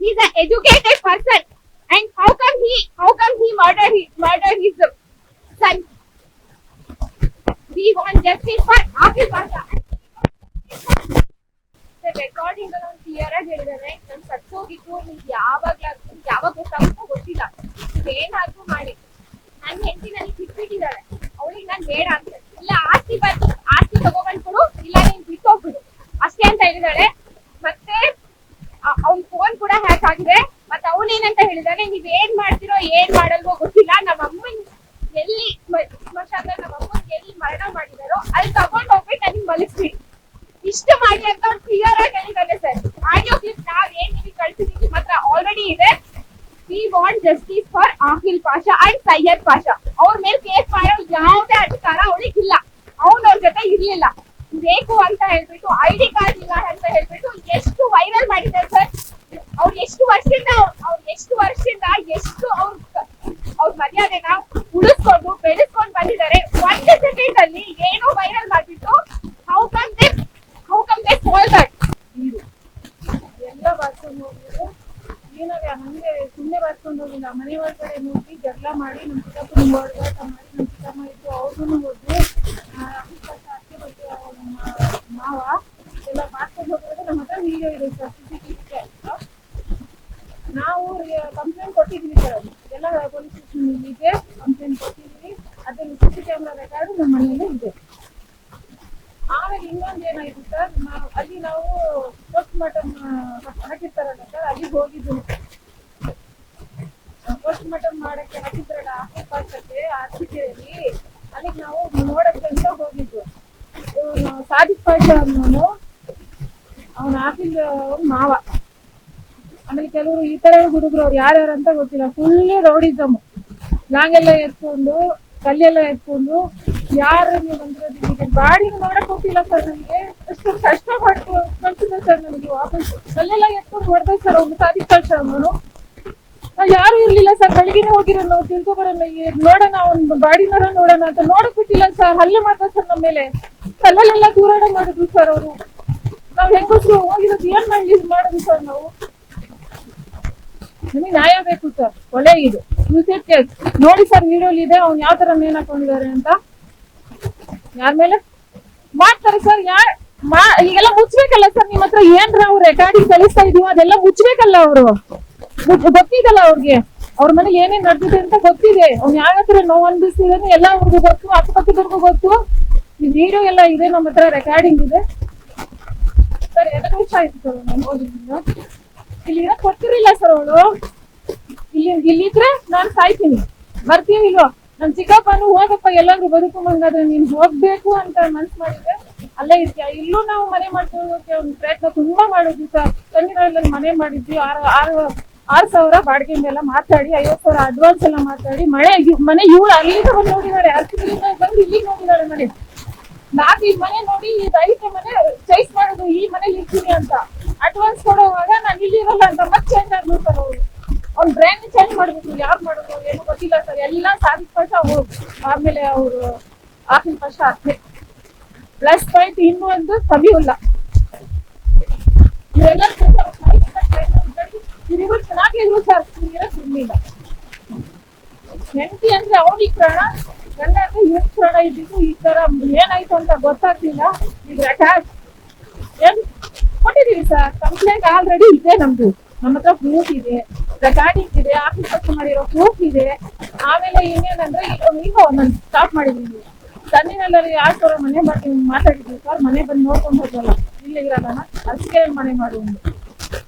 He's an educated person, and how come he murdered his son? We want justice for Akhil Pasha. The recording alone clear ಆಗಿ ಹೇಳಿದ್ದಾರೆ. ನನ್ ಸತ್ತೋಗಿತ್ತು, ನಿಮ್ಗೆ ಯಾವಾಗ ಗೊತ್ತಾಗುತ್ತೋ ಗೊತ್ತಿಲ್ಲ. ಏನಾದ್ರೂ ಮಾಡಿ ನನ್ನ ಹೆಂಡತಿ ನನಗೆ ಬಿಟ್ಬಿಟ್ಟಿದ್ದಾಳೆ, ಅವಳಿಗೆ ನಾನು ಬೇಡ ಅಂತ. ಇಲ್ಲ ಆಸ್ತಿ ತಗೊಬಂದ್ಕೊಡು, ಇಲ್ಲ ನೀನ್ ಬಿಟ್ಟು ಹೋಗ್ಬಿಡು ಅಷ್ಟೇ ಅಂತ ಹೇಳಿದಾಳೆ. ಮತ್ತೆ ಅವ್ನ್ ಫೋನ್ ಕೂಡ ಹ್ಯಾಕ್ ಆಗಿದೆ. ಮತ್ತೆ ಅವನೇನಂತ ಹೇಳಿದಾನೆ, ನೀವ್ ಏನ್ ಮಾಡ್ತಿರೋ ಏನ್ ಮಾಡಲ್ವೋ ಗೊತ್ತಿಲ್ಲ, ನಮ್ಮ ಅಮ್ಮನ್ ಎಲ್ಲಿ ಸ್ಮಶಾನ, ನಮ್ಮ ಅಮ್ಮನ್ ಎಲ್ಲಿ ಮರಣ ಮಾಡಿದಾರೋ ಅಲ್ಲಿ ತಗೊಂಡ್ ಹೋಗ್ಬಿಟ್ಟು ನನಗೆ ಮಲಗಿಸ್ಬಿಡಿ, ಇಷ್ಟು ಮಾಡಿ ಅಂತ ಅವ್ರು ಕ್ಲಿಯರ್ ಆಗಿ ಹೇಳಿದಾನೆ ಸರ್. ಆಡಿಯೋ ಕ್ಲಿಪ್ ನಾವ್ ಏನ್ ನಿಮಗೆ ಕಳ್ಸಿದೀವಿ ಮಾತ್ರ ಆಲ್ರೆಡಿ ಇದೆ. V want justice for Akhil Pasha and Syed Pasha. ಅವ್ರ ಮೇಲೆ ಕೇಸ್ ಮಾಡೋ ಯಾವುದೇ ಅಧಿಕಾರ ಅವಳಿಗಿಲ್ಲ. ಅವ್ರ ಜೊತೆ ಇರ್ಲಿಲ್ಲ. ಬೇಕು ಅಂತ ಹೇಳ್ಬಿಟ್ಟು ಐಡಿ ಕಾರ್ಡ್ ಇಲ್ಲ ಅಂತ ಹೇಳ್ಬಿಟ್ಟು ಎಷ್ಟು ವೈರಲ್ ಮಾಡಿದ್ದಾರೆ ಸರ್. ಅವ್ರು ಎಷ್ಟು ವರ್ಷದಿಂದ ಎಷ್ಟು ಅವ್ರ ಮರ್ಯಾದೆನ ಉಳಿಸ್ಕೊಂಡು ಬೆಳೆಸ್ಕೊಂಡು ಬಂದಿದ್ದಾರೆ. 1 ಸೆಕೆಂಡ್ ಅಲ್ಲಿ ಏನೋ ವೈರಲ್ ಮಾಡ್ಬಿಟ್ಟು how come they fall back. ಎಲ್ಲ ಬಾರ್ಕೊಂಡು ಹೋಗಿದ್ರು. ಏನಾಗ ಹಂಗೆ ಸುಮ್ಮನೆ ಬಾರ್ಕೊಂಡು ಹೋಗಿಲ್ಲ, ಮನೆ ಒಳಗಡೆ ನುಗ್ಗಿ ಜಗಳ ಮಾಡಿ ನಮ್ಮ ಚಿಕ್ಕಪ್ಪನ ಹೊಡೆದಾಟ ಮಾಡಿ ನಮ್ಮ ಚಿಕ್ಕಮ್ಮ ಇದ್ದು ಅವ್ರನ್ನೂ ಹೋದ್ರು. ಅಕ್ಕಿ ಬಗ್ಗೆ ನಮ್ಮ ಮಾವ ಎಲ್ಲ ಬಾರ್ಕೊಂಡು ಹೋಗಿರೋದು ನಮ್ಮ ಹತ್ರ ವಿಡಿಯೋ ಇದೆ ಸರ್, CCTV. ನಾವು ಕಂಪ್ಲೇಂಟ್ ಕೊಟ್ಟಿದ್ವಿ ಸರ್, ಎಲ್ಲ ಪೊಲೀಸ್ ಸ್ಟೇಷನ್ಗೆ ಕಂಪ್ಲೇಂಟ್ ಕೊಟ್ಟಿದ್ವಿ. ಅದ್ರಲ್ಲಿ CC ಕ್ಯಾಮ್ರಾ ರೆಕಾರ್ಡ್ ನಮ್ಮ ಮನೆಯಲ್ಲೇ ಇದೆ. ಆಮೇಲೆ ಇನ್ನೊಂದು ಏನಾಯ್ತು ಸರ್, ಅಲ್ಲಿ ನಾವು ಪೋಸ್ಟ್ ಮಾರ್ಟಮ್ ಹಾಕಿರ್ತಾರಲ್ಲ ಸರ್, ಅಲ್ಲಿಗೆ ಹೋಗಿದ್ವಿ. ಪೋಸ್ಟ್ ಮಾರ್ಟಮ್ ಮಾಡಕ್ಕೆ ಹಾಕಿದ್ರಲ್ಲ ಆಸ್ಪತ್ರೆಗೆ ಆಸ್ಪತ್ರೆಯಲ್ಲಿ, ಅಲ್ಲಿಗೆ ನಾವು ನೋಡಕ್ಕೆ ಅಂತ ಹೋಗಿದ್ವಿ. ಸಾದಿಕ್ ಪಾಷಾ ಅನ್ನೋನು ಅವನ ಆಫೀಸ್ ಮಾವ. ಆಮೇಲೆ ಕೆಲವರು ಈ ತರ ಹುಡುಗರು, ಅವ್ರು ಯಾರ್ಯಾರು ಅಂತ ಗೊತ್ತಿಲ್ಲ, ಫುಲ್ ರೌಡಿಸಮ್, ಲಾಂಗೆಲ್ಲ ಎತ್ಕೊಂಡು ಕಲ್ಲೆಲ್ಲ ಎತ್ಕೊಂಡು ಯಾರು ನೀವು ಬಂದಿರೋದಿಲ್ಲ. ಗಾಡಿ ನೋಡಕ್ ಹೋಗ್ತಿಲ್ಲ ಸರ್, ನನಗೆ ಎಷ್ಟು ಕಷ್ಟಪಟ್ಟು ಕಳ್ಸಿದೆ ಸರ್. ನನಗೆ ವಾಪಸ್ ಕಲ್ಲೆಲ್ಲ ಎತ್ಕೊಂಡು ಹೊಡೆದ ಸರ್ ಅವ್ನು ಸಾದಿಕ್ ಪಾಷಾ ಅವನು. ಯಾರು ಇರ್ಲಿಲ್ಲ ಸರ್, ಬೆಳಗಿನ ಹೋಗಿರೋ ನಾವು ತಿಳ್ಕೊಬರೋಣ, ನೋಡೋಣ ಅವ್ನ ಬಾಡಿನಾರ ನೋಡೋಣ ಅಂತ ನೋಡಕ್ ಬಿಟ್ಟಿಲ್ಲ ಸರ್. ಹಲ್ಲೆ ಮಾಡ್ತಾರೆ ಸರ್ ನಮ್ಮ ಮೇಲೆ, ಕಲ್ಲಲ್ಲೆಲ್ಲ ದೂರಾಟ ಮಾಡಿದ್ರು ಸರ್ ಅವರು. ನಾವ್ ಹೆಂಗಸರು ಹೋಗಿರೋದು ಏನ್ ಮಾಡುದು ಸರ್ ನಾವು? ನಿಮಗೆ ನ್ಯಾಯ ಬೇಕು ಸರ್, ಒಳ್ಳೆ ಇದು ಸೂಸೈಡ್ ಕೇಸ್ ನೋಡಿ ಸರ್, ವಿಡಿಯೋಲಿ ಇದೆ ಅವ್ನು ಯಾವ ತರ ನೇಣ್ ಹಾಕೊಂಡಿದ್ದಾರೆ ಅಂತ. ಯಾರ ಮೇಲೆ ಮಾಡ್ತಾರೆ ಸರ್? ಈಗೆಲ್ಲ ಮುಚ್ಬೇಕಲ್ಲ ಸರ್, ನಿಮ್ಮ ಹತ್ರ ಏನ್ರ ಅವ್ರು ರೆಕಾರ್ಡಿಂಗ್ ಕಳಿಸ್ತಾ ಇದೀವ ಅದೆಲ್ಲ ಮುಚ್ಬೇಕಲ್ಲ. ಅವರು ಗೊತ್ತಿದಲ್ಲ ಅವ್ರಿಗೆ, ಅವ್ರ ಮನೇಲಿ ಏನೇನ್ ನಡೆದಿದೆ ಅಂತ ಗೊತ್ತಿದೆ. ಅವ್ನು ಯಾವ ಹತ್ರ ನೋವು ಅನ್ಬಿಸ್ತಿದ್ದಾನೆ ಎಲ್ಲ ಅವ್ರಿಗೂ ಗೊತ್ತು, ಅಕ್ಕಪಕ್ಕದವ್ರಿಗೂ ಗೊತ್ತು. ಈ ವಿಡಿಯೋ ಎಲ್ಲ ಇದೆ, ನಮ್ಮ ಹತ್ರ ರೆಕಾರ್ಡಿಂಗ್ ಇದೆ ಸರ್. 2 ವರ್ಷ ಆಯ್ತು ಸರ್ ನಾನು ಹೋಗಿದ್ದೀನಿ. ಇಲ್ಲಿ ಇರಕ್ ಕೊಟ್ಟಿರಲಿಲ್ಲ ಸರ್ ಅವಳು. ಇಲ್ಲಿದ್ರೆ ನಾನು ಸಾಯ್ತೀನಿ, ಬರ್ತೀವಿ ಇಲ್ವೋ. ನಮ್ ಚಿಕ್ಕಪ್ಪನು ಹೋಗಪ್ಪ ಎಲ್ಲಾದ್ರೂ ಬದುಕೊಂಬಂಗಾದ್ರೆ ನೀನ್ ಹೋಗ್ಬೇಕು ಅಂತ ಮನ್ಸ್ ಮಾಡಿದ್ರೆ ಅಲ್ಲೇ ಇರ್ತೀಯ. ಇಲ್ಲೂ ನಾವು ಮನೆ ಮಾಡ್ಕೊಳ್ಳೋಕೆ ಒಂದು ಪ್ರಯತ್ನ ತುಂಬಾ ಮಾಡಿದ್ವಿ ಸರ್. ತಣ್ಣೀರಲ್ಲಿ ಮನೆ ಮಾಡಿದ್ವಿ. 6,000 ಬಾಡಿಗೆ ಮೇಲೆ ಮಾತಾಡಿ 50,000 ಅಡ್ವಾನ್ಸ್ ಎಲ್ಲ ಮಾತಾಡಿ ಮನೆ ಇವಳು ಅಲ್ಲಿಂದ ಬಂದು ನೋಡಿದಾಳೆ, ಅರ್ಕಿಂದ ಬಂದು ಇಲ್ಲಿಗೆ ನೋಡಿದಾಳೆ ಮನೆ. ನಾಕ್ ಈ ಮನೆ ನೋಡಿ ಇದು 5ನೇ ಮನೆ ಚೈಸ್ ಮಾಡೋದು, ಈ ಮನೇಲಿ ಇರ್ತೀನಿ ಅಂತ ಅಡ್ವಾನ್ಸ್ ಕೊಡುವಾಗ ನಾನು ಇಲ್ಲಿ ಇರಲ್ಲ ಅಂತ ಮತ್ತೆ ಚೇಂಜ್ ಆಗ್ಬಿಡ್ತಾರೆ ಅವ್ರು. ಅವ್ನ ಬ್ರ್ಯಾಂಡ್ ಚೇಂಜ್ ಮಾಡ್ಬೇಕು, ಯಾರು ಮಾಡೋದು ಏನೋ ಗೊತ್ತಿಲ್ಲ ಸರ್. ಎಲ್ಲ ಸಾದಿಕ್ ಪಾಷಾ ಆಮೇಲೆ ಅವರು ಆಫೀಸ್ ಪಾಷಾ ಅಷ್ಟೇ. ಪ್ಲಸ್ ಪಾಯಿಂಟ್ ಇನ್ನೊಂದು ಸಬಿಯುಲ್ಲಾ. ಇವರೆಲ್ಲ ಇವರು ಚೆನ್ನಾಗಿದ್ರು ಸರ್, ಇರಕ್ ಇರ್ಲಿಲ್ಲ. ಹೆಂಡತಿ ಅಂದ್ರೆ ಅವ್ನಿಗೆ ಪ್ರಾಣ, ಗಂಡ ಅಂದ್ರೆ ಇವ್ರ ಪ್ರಾಣ ಇದ್ದಿದ್ದು. ಈ ತರ ಏನಾಯ್ತು ಅಂತ ಗೊತ್ತಾಗ್ಲಿಲ್ಲ. ಈಗ ರೆಕಾರ್ಡ್ ಏನ್ ಕೊಟ್ಟಿದೀವಿ ಸರ್, ಕಂಪ್ಲೇಂಟ್ ಆಲ್ರೆಡಿ ಇದೆ ನಮ್ದು. ನಮ್ಮ ಹತ್ರ ಪ್ರೂಫ್ ಇದೆ, ರೆಕಾರ್ಡಿಂಗ್ ಇದೆ, ಆಫೀಸ್ ಕೆಲಸ ಮಾಡಿರೋ ಪ್ರೂಫ್ ಇದೆ. ಆಮೇಲೆ ಇನ್ನೇನಂದ್ರೆ ಈಗ ನಾನು ಸ್ಟಾಪ್ ಮಾಡಿದೀವಿ. ತನ್ನಿನೆಲ್ಲ 6,000 ಮನೆ ಮಾತಾಡಿದ್ವಿ ಸರ್. ಮನೆ ಬಂದು ನೋಡ್ಕೊಂಡು ಹೋಗಲ್ಲ, ಇಲ್ಲೇ ಇರೋಣ ಅದಕ್ಕೆ ಮನೆ ಮಾಡುವುದು.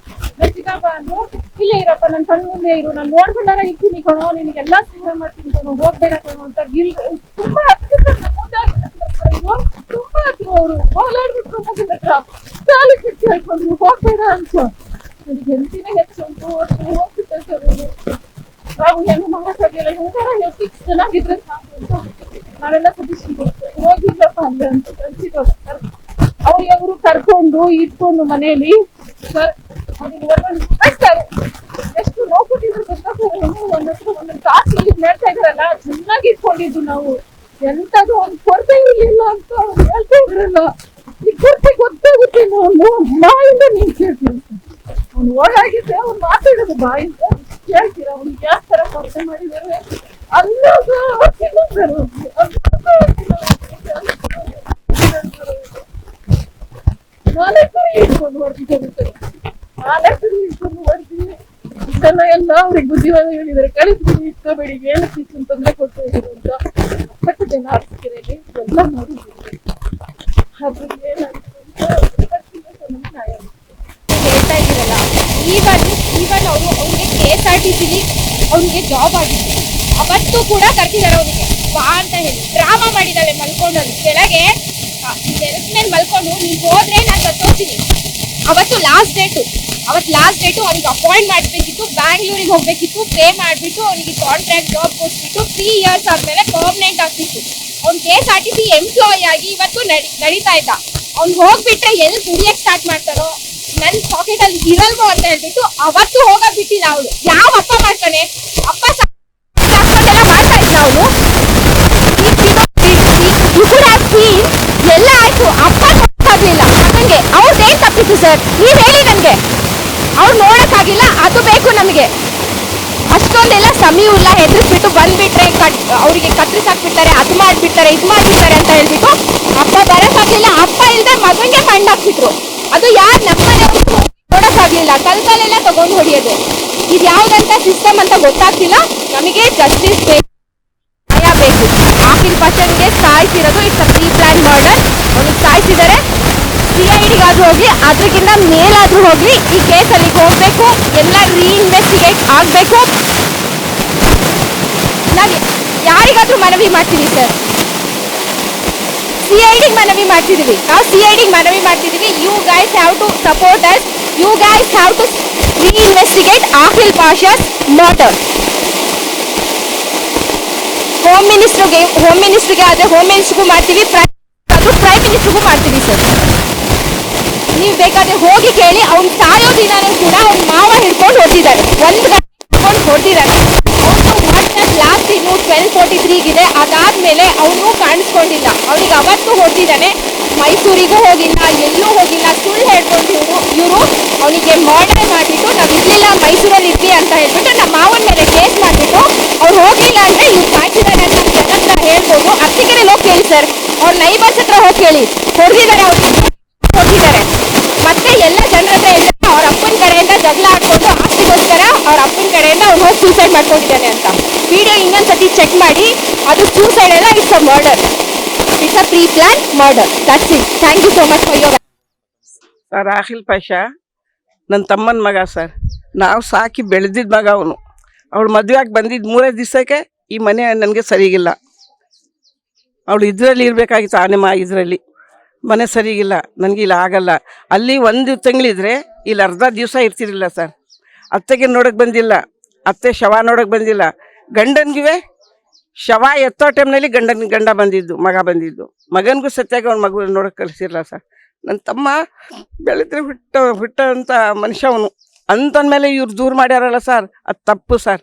ಚಿಕ್ಕಪ್ಪ ಅಂದ್ರು ಇಲ್ಲೇ ಇರಪ್ಪ, ನನ್ ಕಣ್ ಮುಂದೆ ಇರು, ನಾನು ನೋಡ್ಕೊಂಡಾರ ಇರ್ತೀನಿ ಕಣೋ, ನಿನಗೆಲ್ಲ ಸೇವೆ ಮಾಡ್ತೀನಿ ಕಣೋ, ಹೋಗ್ಬೇಡ ಕಣೋ ಅಂತ ತುಂಬಾ ತುಂಬಾ ಅವರು ಓಲಾಡ್ಬಿಟ್ಟು ಸಾಲು ಕಿಟ್ಟಿ ಹಾಕೊಂಡ್ರು, ಹೋಗ್ಬೇಡ ಅಂತ. ನನಗೆ ಹೆಂಡತಿನೇ ಹೆಚ್ಚು ಹೋಗ್ಬಿಟ್ಟೆ ಸರ್ ಅವರು. ನಾವು ಏನು ಮಾಡೋಕ್ಕಾಗಿಲ್ಲ, ಹೆಂಗಾರ ಎಷ್ಟು ಚೆನ್ನಾಗಿದ್ರೆ ಸಾಕು ಅಂತ ನಾವೆಲ್ಲ ಸಜೆಷನ್ ಹೋಗಿಲ್ಲಪ್ಪ ಅಂದ್ರೆ ಅಂತ ಕಳ್ಸಿದ್ರು ಸರ್. ಅವರು ಕರ್ಕೊಂಡು ಇಟ್ಕೊಂಡು ಮನೆಯಲ್ಲಿ ಸರ್ ಎಷ್ಟು ನೋವು ಕೊಟ್ಟಿದ್ರು ಒಂದೊಂದು ಕಾಸು ಇಲ್ಲಿ ಹೇಳ್ತಾ ಇದ್ರಲ್ಲ, ಚೆನ್ನಾಗಿ ಇಟ್ಕೊಂಡಿದ್ದು ನಾವು. ಎಂತದು ಒಂದು ಕೊರತೆ ಇರ್ಲಿಲ್ಲ ಅಂತ ಅವ್ರು ಹೇಳ್ತಾ ಇದ್ರಲ್ಲ. ಈ ಕೊರತೆ ಗೊತ್ತಾಗುತ್ತೆ, ನಾವು ಬಾಯಿಂದ ನೀನ್ ಕೇಳ್ತೀವಿ. ಅವ್ನು ಓಡಾಗಿದ್ದೆ ಅವ್ನು ಮಾತಾಡೋದು ಬಾಯಿಂದ ಕೇಳ್ತೀರ. ಅವ್ನಿಗೆ ಯಾವ ತರ ಕೊರತೆ ಮಾಡಿದಾರೆ ಅನ್ನೋದು ಇಟ್ಕೊಂಡು ಹೊಡ್ತಿದ್ದಾರೆ. ಹೊಡ್ತೀವಿ ಇದನ್ನ ಎಲ್ಲ ಅವ್ರಿಗೆ ಬುದ್ಧಿವಾದ ಹೇಳಿದ್ದಾರೆ. ಕಳಿಸ್ಬಿಡಿ, ಇಟ್ಕೋಬೇಡಿ, ಏನಕ್ಕೆ ಇಷ್ಟು ತೊಂದರೆ ಕೊಡ್ತಾ ಇದ್ರು ಅಂತ. ಬಟ್ ಜನ ಆಸ್ಪತ್ರೆಯಲ್ಲಿ ಎಲ್ಲ ನೋಡಿದ್ದೀವಿ. ಅದ್ರಲ್ಲಿ ಏನಾಯ್ತು ಅಂತ ನ್ಯಾಯ ಹೇಳ್ತಾ ಇದ್ದೀರಲ್ಲ, ಈವನ್ ಅವ್ನಿಗೆ KSRTCಲಿ ಅವ್ನಿಗೆ ಜಾಬ್ ಆಗಿತ್ತು. ಅವತ್ತು ಕೂಡ ಕರ್ತಿದ್ದಾರೆ ಅವನಿಗೆ ಬಾ ಅಂತ ಹೇಳಿ. ಡ್ರಾಮಾ ಮಾಡಿದ್ದಾಳೆ ಮಲ್ಕೊಂಡಲ್ಲಿ ಕೆಳಗೆ ಟೆರೆಸ್ ಮೇಲೆ ಮಲ್ಕೊಂಡು, ನೀನ್ ಹೋದ್ರೆ ನಾನು ಸತ್ತೋಗ್ತೀನಿ. ಅವತ್ತು ಲಾಸ್ಟ್ ಡೇಟು ಅವ್ನಿಗೆ ಅಪಾಯಿಂಟ್ ಮಾಡ್ಬೇಕಿತ್ತು, ಬ್ಯಾಂಗ್ಳೂರಿಗೆ ಹೋಗ್ಬೇಕಿತ್ತು. ಪೇ ಮಾಡ್ಬಿಟ್ಟು ಅವನಿಗೆ ಕಾಂಟ್ರಾಕ್ಟ್ ಜಾಬ್ ಕೊಟ್ಬಿಟ್ಟು 3 ಇಯರ್ಸ್ ಆದ್ಮೇಲೆ ಪರ್ಮನೆಂಟ್ ಆಗ್ತಿತ್ತು. ಅವ್ನು KSRTC ಎಂಪ್ಲಾಯಿ ಆಗಿ ಇವತ್ತು ನಡೀತಾ ಇದ್ದ. ಅವ್ನ್ ಹೋಗ್ಬಿಟ್ರೆ ಎಲ್ಲಿ ಕುಡಿಯಕ್ ಸ್ಟಾರ್ಟ್ ಮಾಡ್ತಾರೋ ನನ್ ಪಾಕೆಟ್ ಅಲ್ಲಿ ಇರಲ್ವೋ ಅಂತ ಹೇಳ್ಬಿಟ್ಟು ಅವತ್ತು ಹೋಗಕ್ ಬಿಟ್ಟಿಲ್ಲ ಅವಳು. ಯಾವ ಅಪ್ಪ ಮಾಡ್ತಾನೆ? ಅಪ್ಪ ಎಲ್ಲ ಮಾಡ್ತಾ ಇದ್ದ ಅವನು. ಎಲ್ಲ ಆಯ್ತು, ಅಪ್ಪ ನೋಡಕ್ಕಾಗ್ಲಿಲ್ಲ ಮಗನ್ಗೆ. ಅವ್ರದ್ದೇನ್ ತಪ್ಪಿತ್ತು ಸರ್? ನೀವ್ ಹೇಳಿ ನನ್ಗೆ. ಅವ್ರು ನೋಡಕ್ಕಾಗಿಲ್ಲ, ಅದು ಬೇಕು ನಮಗೆ. ಅಷ್ಟೊಂದೆಲ್ಲ ಸಮೀವುಲ್ಲ ಹೆದರ್ಸ್ಬಿಟ್ಟು ಬಂದ್ಬಿಟ್ರೆ ಅವ್ರಿಗೆ ಕತ್ತರಿಸಾಕ್ಬಿಡ್ತಾರೆ, ಅದು ಮಾಡ್ಬಿಡ್ತಾರೆ, ಇದು ಮಾಡ್ಬಿಡ್ತಾರೆ ಅಂತ ಹೇಳ್ಬಿಟ್ಟು ಅಪ್ಪ ಬರಕ್ಕಾಗ್ಲಿಲ್ಲ. ಅಪ್ಪ ಇಲ್ದೆ ಮಗನ್ಗೆ ಮಣ್ಣಾಕ್ಬಿಟ್ರು. ಅದು ಯಾರು ನಮ್ಮನೆಯವ್ರು ನೋಡಕ್ಕಾಗ್ಲಿಲ್ಲ, ಕಲ್ಕಲೆಲ್ಲ ತಗೊಂಡು ಹೊಡಿಯೋದು. ಇದು ಯಾವ್ದಂತ ಸಿಸ್ಟಮ್ ಅಂತ ಗೊತ್ತಾಗ್ತಿಲ್ಲ. ನಮಗೆ ಜಸ್ಟಿಸ್ ಬೇಕು, ನ್ಯಾಯ ಬೇಕು. ಆಕಿಲ್ ಪರ್ಸನ್ಗೆ ಸಾಯಿಸಿರೋದು it's a pre plan murder. ಅವ್ನಿಗೆ ಸಾಯಿಸಿದ್ದಾರೆ. CIDಗಾದ್ರೂ ಹೋಗ್ಲಿ, ಅದ್ರಕ್ಕಿಂತ ಮೇಲಾದ್ರೂ ಹೋಗ್ಲಿ, ಈ ಕೇಸಲ್ಲಿ ಹೋಗ್ಬೇಕು. ಎಲ್ಲ ರೀಇನ್ವೆಸ್ಟಿಗೇಟ್ ಆಗ್ಬೇಕು. ನಾವ್ ಯಾರಿಗಾದ್ರೂ ಮನವಿ ಮಾಡ್ತೀವಿ ಸರ್, CIDಗೆ ಮನವಿ ಮಾಡ್ತಿದೀವಿ. ನಾವು CIDಗೆ ಮನವಿ ಮಾಡ್ತಿದೀವಿ. You guys have to support us. You guys have to reinvestigate Akil Pasha's murder. Home ಮಿನಿಸ್ಟರ್ಗೆ ಆದ್ರೆ ಹೋಮ್ ಮಿನಿಸ್ಟರ್ಗೂ ಮಾಡ್ತೀವಿ, ಪ್ರೈಮ್ ಮಿನಿಸ್ಟರ್ಗೂ ಮಾಡ್ತೀವಿ ಸರ್. ನೀವು ಬೇಕಾದ್ರೆ ಹೋಗಿ ಕೇಳಿ. ಅವ್ನು ಸಾಯೋ ದಿನಾನೂ ಕೂಡ ಅವ್ನ ಮಾವ ಹಿಡ್ಕೊಂಡು ಹೊಡೆದಿದ್ದಾರೆ, ಒಂದು ಗಂಟೆ ಹಿಡ್ಕೊಂಡು ಹೊಡೆದಿದ್ದಾರೆ. ಲಾಸ್ಟ್ ಇನ್ನು 12:43 ಅದಾದ್ಮೇಲೆ ಅವನು ಕಾಣಿಸ್ಕೊಂಡಿಲ್ಲ. ಅವನಿಗೆ ಅವತ್ತು ಹೊಡೆದಿದ್ದಾನೆ. ಮೈಸೂರಿಗೂ ಹೋಗಿಲ್ಲ, ಎಲ್ಲೂ ಹೋಗಿಲ್ಲ. ಸುಳ್ಳು ಹೇಳ್ಕೊಂಡು ಇವರು ಅವನಿಗೆ ಮರ್ಡರ್ ಮಾಡಿಬಿಟ್ಟು ನಾವು ಇರ್ಲಿಲ್ಲ, ಮೈಸೂರಲ್ಲಿ ಇದ್ವಿ ಅಂತ ಹೇಳ್ಬಿಟ್ಟು ನಮ್ಮ ಮಾವನ ಮೇಲೆ ಕೇಸ್ ಮಾಡಿಬಿಟ್ಟು ಅವ್ರು ಹೋಗಿಲ್ಲ ಅಂದ್ರೆ ಇವ್ರು ಸಾಯಿಸಿದ್ದಾರೆ ಅಂತ ಜನ ಹತ್ರ ಹೇಳ್ಬೋದು. ಅತ್ತಿಗೆರೆಯಲ್ಲಿ ಹೋಗಿ ಕೇಳಿ ಸರ್, ಅವ್ರ ನೈಬರ್ಸ್ ಹತ್ರ ಹೋಗಿ ಕೇಳಿ. ಹೊಡೆದಿದ್ದಾರೆ, ಹೊಡೆದಿದ್ದಾರೆ. ಮತ್ತೆ ಎಲ್ಲ ಜನರ ಹತ್ರ ಹೇಳ್ತಾರೆ ಅವ್ರ ಅಪ್ಪನ ಕಡೆಯಿಂದ ಜಗಳ ಆಡ್ಕೊಂಡು ಆಸ್ತಿಗೋಸ್ಕರ ಅವ್ರ ಅಪ್ಪನ ಕಡೆಯಿಂದ ಅವ್ನು ಹೋಗಿ ಸೂಸೈಡ್ ಮಾಡ್ಕೊಂಡಿದ್ದಾನೆ ಅಂತ. ವಿಡಿಯೋ ಇನ್ನೊಂದ್ಸತಿ ಚೆಕ್ ಮಾಡಿ. ಅದು ಸೂಸೈಡ್ ಅಲ್ಲ, it's a murder. It's a pre plan murder. That's it. Thank you so much for your. Sir Akhil Pasha ನನ್ನ ತಮ್ಮನ ಮಗ ಸರ್. ನಾವು ಸಾಕಿ ಬೆಳೆದಿದ್ದ ಮಗ ಅವನು. ಅವಳು ಮದುವೆ ಆಗಿ ಬಂದಿದ್ದು 3 ದಿವಸಕ್ಕೆ ಈ ಮನೆ ನನಗೆ ಸರಿಗಿಲ್ಲ. ಅವಳು ಇದರಲ್ಲಿ ಇರಬೇಕಾಗಿತ್ತು, ಆನೆಮ ಇದರಲ್ಲಿ ಮನೆ ಸರಿಗಿಲ್ಲ. ನನಗೆ ಇಲ್ಲ ಆಗಲ್ಲ. ಅಲ್ಲಿ 1 ತಿಂಗಳಿದ್ರೆ ಇಲ್ಲಿ ಅರ್ಧ ದಿವಸ ಇರ್ತಿರಲಿಲ್ಲ ಸರ್. ಅತ್ತೆಗೆ ನೋಡೋಕೆ ಬಂದಿಲ್ಲ, ಅತ್ತೆ ಶವ ನೋಡೋಕೆ ಬಂದಿಲ್ಲ. ಗಂಡನಿಗೆ ಶವ ಎತ್ತೋ ಟೈಮ್ನಲ್ಲಿ ಗಂಡ ಬಂದಿದ್ದು, ಮಗ ಬಂದಿದ್ದು. ಮಗನಿಗೂ ಸತ್ಯಾಗಿ ಅವ್ನ ಮಗು ನೋಡೋಕೆ ಕಳಿಸಿರಲ್ಲ ಸರ್. ನನ್ನ ತಮ್ಮ ಬೆಳೆದ್ರೆ ಹುಟ್ಟಂಥ ಮನುಷ್ಯ ಅವನು. ಅಂತಂದಮೇಲೆ ಇವ್ರು ದೂರ ಮಾಡ್ಯಾರಲ್ಲ ಸರ್, ಅದು ತಪ್ಪು ಸರ್.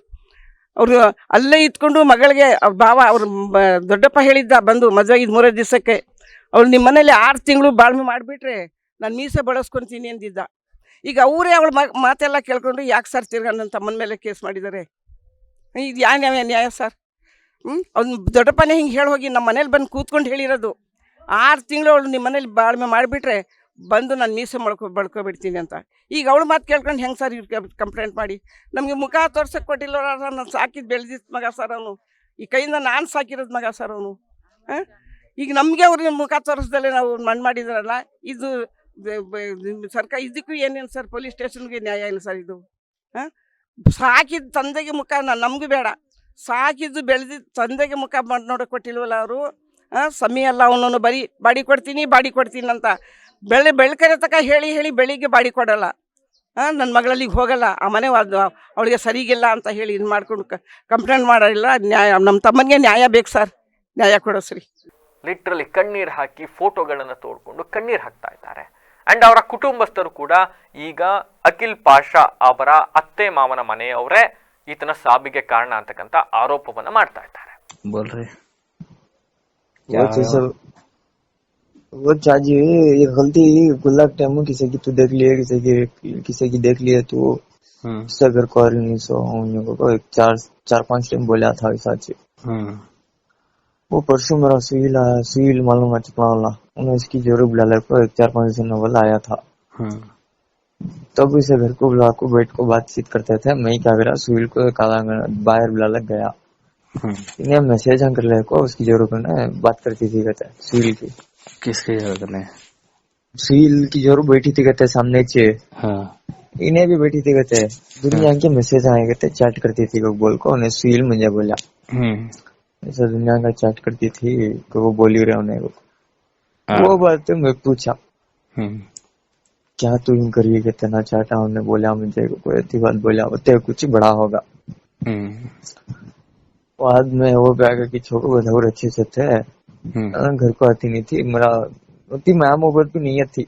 ಅವರು ಅಲ್ಲೇ ಇದ್ಕೊಂಡು ಮಗಳಿಗೆ ಅವ್ರ ಭಾವ ಅವ್ರ ದೊಡ್ಡಪ್ಪ ಹೇಳಿದ್ದ ಬಂದು ಮದುವೆ 3 ದಿವಸಕ್ಕೆ ಅವಳು ನಿಮ್ಮ ಮನೇಲಿ 6 ತಿಂಗಳು ಬಾಳ್ಮೆ ಮಾಡಿಬಿಟ್ರೆ ನಾನು ಮೀಸೆ ಬಳಸ್ಕೊತೀನಿ ಅಂದಿದ್ದ. ಈಗ ಅವರೇ ಅವಳ ಮಾತೆಲ್ಲ ಕೇಳ್ಕೊಂಡು ಯಾಕೆ ಸರ್ ತಿರ್ಗಾ ನನ್ನ ತಮ್ಮನ ಮೇಲೆ ಕೇಸ್ ಮಾಡಿದ್ದಾರೆ? ಇದು ನ್ಯಾಯ ಸರ್? ಅವ್ನು ದೊಡ್ಡಪ್ಪನೇ ಹಿಂಗೆ ಹೇಳಿ ಹೋಗಿ ನಮ್ಮ ಮನೇಲಿ ಬಂದು ಕೂತ್ಕೊಂಡು ಹೇಳಿರೋದು. 6 ತಿಂಗಳು ಅವಳು ನಿಮ್ಮ ಮನೇಲಿ ಬಾಳ್ಮೆ ಮಾಡಿಬಿಟ್ರೆ ಬಂದು ನಾನು ಮೀಸೆ ಬಳ್ಕೊಬಿಡ್ತೀನಿ ಅಂತ. ಈಗ ಅವಳು ಮಾತು ಕೇಳ್ಕೊಂಡು ಹೆಂಗೆ ಸರ್ ಇವ್ರಿಗೆ ಕಂಪ್ಲೇಂಟ್ ಮಾಡಿ? ನಮಗೆ ಮುಖ ತೋರ್ಸೋಕ್ಕೆ ಕೊಟ್ಟಿಲ್ಲ. ನಾನು ಸಾಕಿದ್ದು ಬೆಳೆದಿದ್ದ ಮಗ ಸರ್ ಅವನು. ಈ ಕೈಯಿಂದ ನಾನು ಸಾಕಿರೋದು ಮಗ ಸರ್ ಅವನು. ಈಗ ನಮಗೆ ಅವ್ರಿಗೆ ಮುಖ ತೋರಿಸ್ದಲ್ಲೇ ನಾವು ಮಣ್ಣು ಮಾಡಿದ್ರಲ್ಲ, ಇದು ಸರ್ಕಾರ. ಇದಕ್ಕೂ ಏನೇನು ಸರ್, ಪೊಲೀಸ್ ಸ್ಟೇಷನ್ಗೆ ನ್ಯಾಯ ಇಲ್ಲ ಸರ್ ಇದು. ಸಾಕಿದ ತಂದೆಗೆ ಮುಖ ನಮಗೂ ಬೇಡ. ಸಾಕಿದ್ದು ಬೆಳೆದಿದ್ದು ತಂದೆಗೆ ಮುಖ ಮಾಡಿ ನೋಡೋಕೆ ಕೊಟ್ಟಿಲ್ವಲ್ಲ ಅವರು. ಸಮಯ ಅಲ್ಲ ಅವನನ್ನು ಬರೀ ಬಾಡಿ ಕೊಡ್ತೀನಿ ಅಂತ ಬೆಳ್ಕರೆ ತಕ ಹೇಳಿ ಬೆಳಿಗ್ಗೆ ಬಾಡಿ ಕೊಡಲ್ಲ. ನನ್ನ ಮಗಳಲ್ಲಿ ಹೋಗಲ್ಲ, ಆ ಮನೆ ಅವಳಿಗೆ ಸರಿಗಿಲ್ಲ ಅಂತ ಹೇಳಿ ಇದು ಮಾಡ್ಕೊಂಡು ಕಂಪ್ಲೇಂಟ್ ಮಾಡೋಲ್ಲ. ನ್ಯಾಯ ನಮ್ಮ ತಮ್ಮನಿಗೆ ನ್ಯಾಯ ಬೇಕು ಸರ್, ನ್ಯಾಯ ಕೊಡೋಸ್ರಿ. ಲಿಟ್ರಲಿ ಕಣ್ಣೀರು ಹಾಕಿ ಫೋಟೋಗಳನ್ನು ತೋಡ್ಕೊಂಡು ಕಣ್ಣೀರು ಹಾಕ್ತಾ ಇದ್ದಾರೆ. ಅಂಡ್ ಅವರ ಕುಟುಂಬಸ್ಥರು ಕೂಡ ಈಗ ಅಖಿಲ್ ಪಾಷಾ ಅವರ ಅತ್ತೆ ಮಾವನ ಮನೆಯವರೇ ಈತನ ಸಾವಿಗೆ ಕಾರಣ ಅಂತಕ್ಕಂಥ ಆರೋಪವನ್ನ ಮಾಡ್ತಾ ಇದ್ದಾರೆ. वो चाची ये गलती गुल्लाक टाइम किसी की तू देख लिए, किसी की देख लिए तो उससे घर को नहीं सो को 4-5 टाइम बोला था ऐसा चीज। वो परसों मेरा सुईल मालूम है चिकना वाला, उन्हें इसकी जरूर बुला ले को 4-5 दिन वाला आया था। तब इसे घर को बुला को बैठ को बातचीत करते थे। मैं क्या करा सुईल को बाहर बुला लग गया। इन्हें मैसेज कर ले को उसकी जरूरत ने बात करती थी कहते सुईल की। किसकी जरूरत ने? सुईल की जरूर बैठी थी कहते सामने चे। इन्हें भी बैठी थी कहते दुनिया के मैसेज आए कहते चैट करती थी बोल को उन्हें सुईल मुझे बोला ऐसा दुनिया का चैट करती थी को वो बोली रहे उन्हें वो बात मैं पूछा क्या तू यूं करिए कहते ना चाटा। उन्हें बोला मुझे कोई ऐसी बात बोला होते कुछ बड़ा होगा। बाद में वो क्या कि छोटे बहुत अच्छे से थे, घर को आती नहीं थी। मेरा उतनी मैं मोहब्बत की नीयत थी।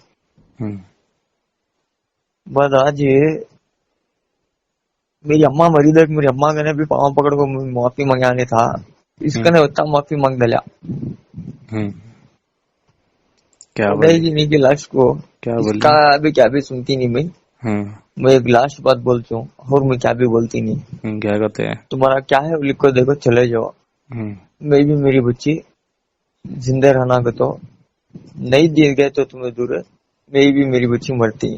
बस आज मेरी अम्मा मरी देख, मेरी अम्मा ने भी पाँव पकड़ को माफी मंगाने था, इसका ने उतना माफी मांग दिया। क्या बोलेगी नहीं कि लास्ट को क्या बोली? इसका अभी क्या भी सुनती नहीं मैं एक लास्ट बात बोलती हूँ और मैं क्या भी बोलती नहीं। क्या कहते हैं? तुम्हारा क्या है लिख को देखो, चले जाओ। मैं भी मेरी बच्ची जिंदा रहना को तो नहीं दिए गए तो तुम्हें दूर है, मैं भी मेरी बच्ची मरती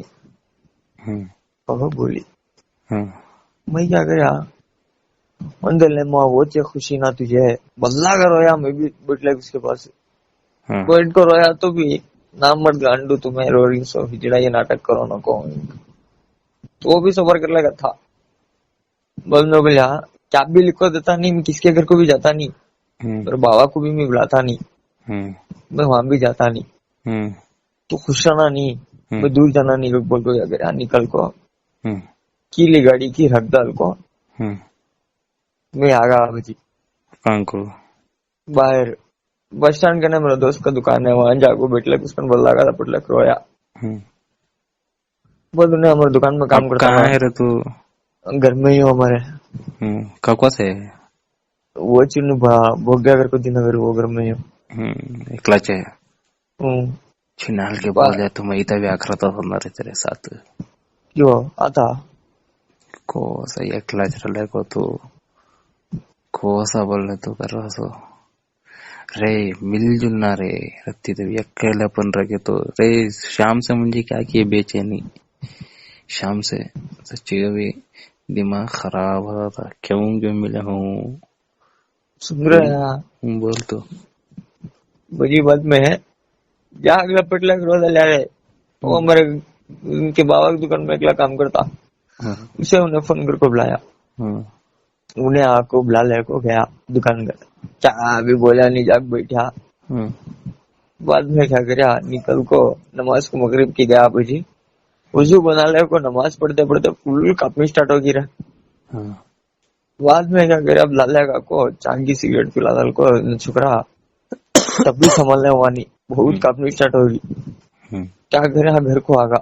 बोली। मैं क्या करा अंदर ले माँ वो चे खुशी ना तुझे बदला कर रोया। मैं भी बैठ उसके पास बैठ कर रोया तो भी नाम मर्द गांडू तुम्हें रो रही सो हिजड़ा ये नाटक करो ना को, तो वो भी सबर कर लगा था। बोलने बोलिया क्या भी लिखो देता नहीं, मैं किसके घर को भी जाता नहीं, और बाबा को भी मैं बुलाता नहीं, मैं वहां भी जाता नहीं। तो खुश रहना नहीं, मैं दूर जाना नहीं। लोग बोल को क्या निकल को की ली गाड़ी की रख डाल को मैं आ गया बजी को बाहर बस स्टैंड के ना मेरा दोस्त का दुकान है, वहां जाको बैठ लग उसका बोल लगा था लग रोया। बोल उन्हें हमारे दुकान में काम करता कहाँ है रे तू? घर में ही हो हमारे। कौन से? वो चुन भोग्या घर को दिन अगर वो घर में ही हो एकलाच है छिनाल के बोले तो मैं इतना व्याघ्र तो होना रे तेरे साथ क्यों आता को सही एकलाच रले को तू को सा बोल रहे तो कर रहा सो रे मिलजुल ना रे रत्ती तो अकेलापन रखे तो रे शाम से मुझे क्या किए बेचैनी, शाम से सच्ची भी दिमाग खराब हो रहा था। क्यों मिले हूँ सुन रहे बोल तो बड़ी बात में है जहाँ अगला पिटला रोज ले रहे वो हमारे उनके बाबा की दुकान में अगला काम करता, उसे उन्हें फोन करके बुलाया। उन्हें आको बुला ले को गया दुकान का, क्या भी बोला नहीं, जाग बैठा। बाद में क्या करा निकल को नमाज को मगरिब की गया बजी वजू बना ले को नमाज पढ़ते पढ़ते फुल कापनी स्टार्ट होगी रहा। बाद में क्या करा बुला लेगा को चांद की सिगरेट पिला दल को छुकरा तब भी संभाल ले वानी बहुत कापनी स्टार्ट होगी। क्या करा घर को आगा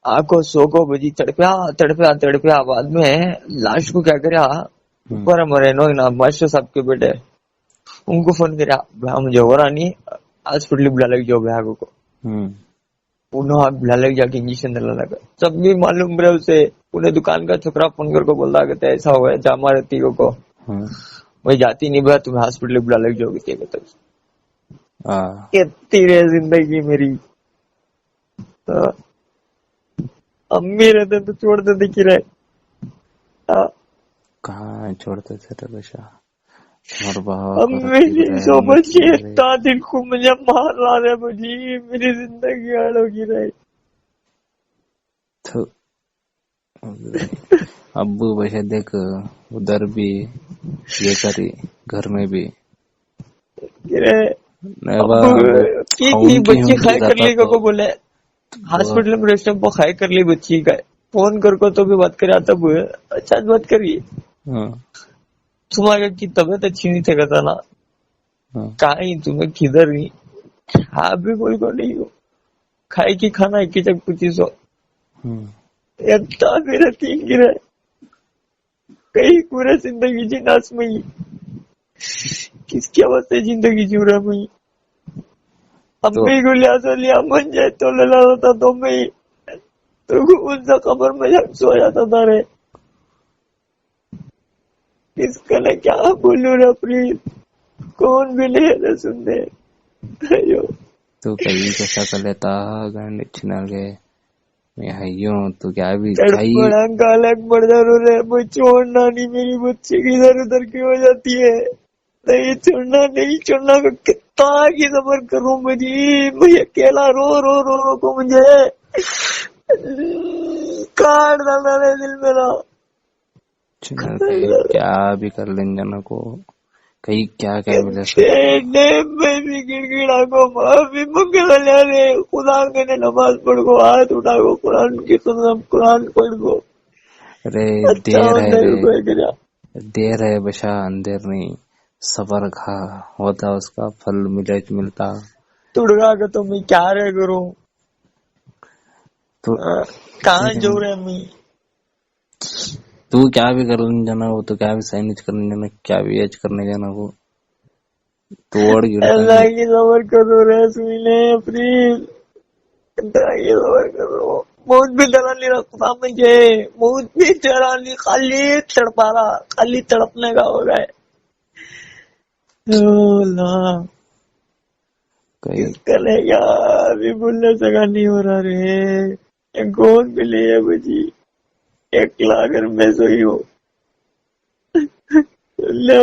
आको सो को बजी तड़पिया। बाद में लास्ट को क्या करा ऊपर हमारे नो ना मास्टर साहब के बेटे उनको फोन करा भैया मुझे हो रहा नहीं हॉस्पिटल बुला लग जाओ भैया को। उन्होंने बुला लग जाके इंजेक्शन दिला लगा। सब भी मालूम रहे उसे, उन्हें दुकान का छोकरा फोन करके बोल रहा कहते ऐसा हुआ है जा मारे तीगो को मैं जाती नहीं भैया तुम्हें हॉस्पिटल बुला लग जाओगे कितनी रे जिंदगी मेरी। तो अम्मी रहते तो छोड़ देते कि रहे कहाँ छोड़ते थे बच्चा अम्मी सोबत इतना दिल को मुझे मार रहा है मुझे मेरी जिंदगी हाल होगी रही। तो अब्बू बच्चा देख उधर भी ये करी घर में भी बच्ची खाए कर ली को बोले हॉस्पिटल में रेस्ट में खाए कर ली बच्ची का फोन कर को तो भी बात करे तब अच्छा बात करिए। तुम्हारे की तबीयत अच्छी नहीं थे कहता ना कहीं तुम्हें किधर नहीं खा भी कोई को नहीं हो खाए की खाना एक ही जग पूछी सो मेरा तीन गिरा कई पूरा जिंदगी जी नाश में किसकी अवस्था जिंदगी जी रहा मैं अम्मी को लिया मन जाए तो लला होता तो मैं तो उनका खबर में जब सो जाता था रे किसका ने क्या बोलू रे प्रीत कौन भी नहीं है सुनने तो कहीं कैसा कर लेता गांड छिनाल के मैं हइयो तो क्या भी बड़ा गालक बढ़ जा रे मैं छोड़ना नहीं मेरी बच्ची इधर उधर की हो जाती है नहीं छोड़ना कितना की सफर करूं मैं अकेला रो रो रो रो को मुझे काट डाला रे दिल मेरा। क्या भी कर लेंगे ना को कहीं क्या मिले मैं भी गिड़गिड़ा को माफी मंगला ले रे खुदा के नमाज पढ़ को हाथ उठा को कुरान की सुन कुरान पढ़ को रे देर है बशा अंधेर नहीं सबर खा होता उसका फल मिलता। तुड़गा का तो मैं क्या रे करूं? तो कहाँ जो रहे मैं? तू क्या भी करने जाना वो तो क्या भी साइनेज करने जाना क्या भी एज करने जाना वो तो ओढ़ अल्लाह की सबर करो रे सुने प्लीज, अल्लाह की सबर करो। मौत भी डरा नहीं रखता मुझे, मौत भी डरा नहीं, खाली तड़पा रहा, खाली तड़पने का हो गए। करे यार, अभी बोलने सका नहीं हो रहा रे। कौन मिली है मुझे? 1 लाख रुपए सोई हो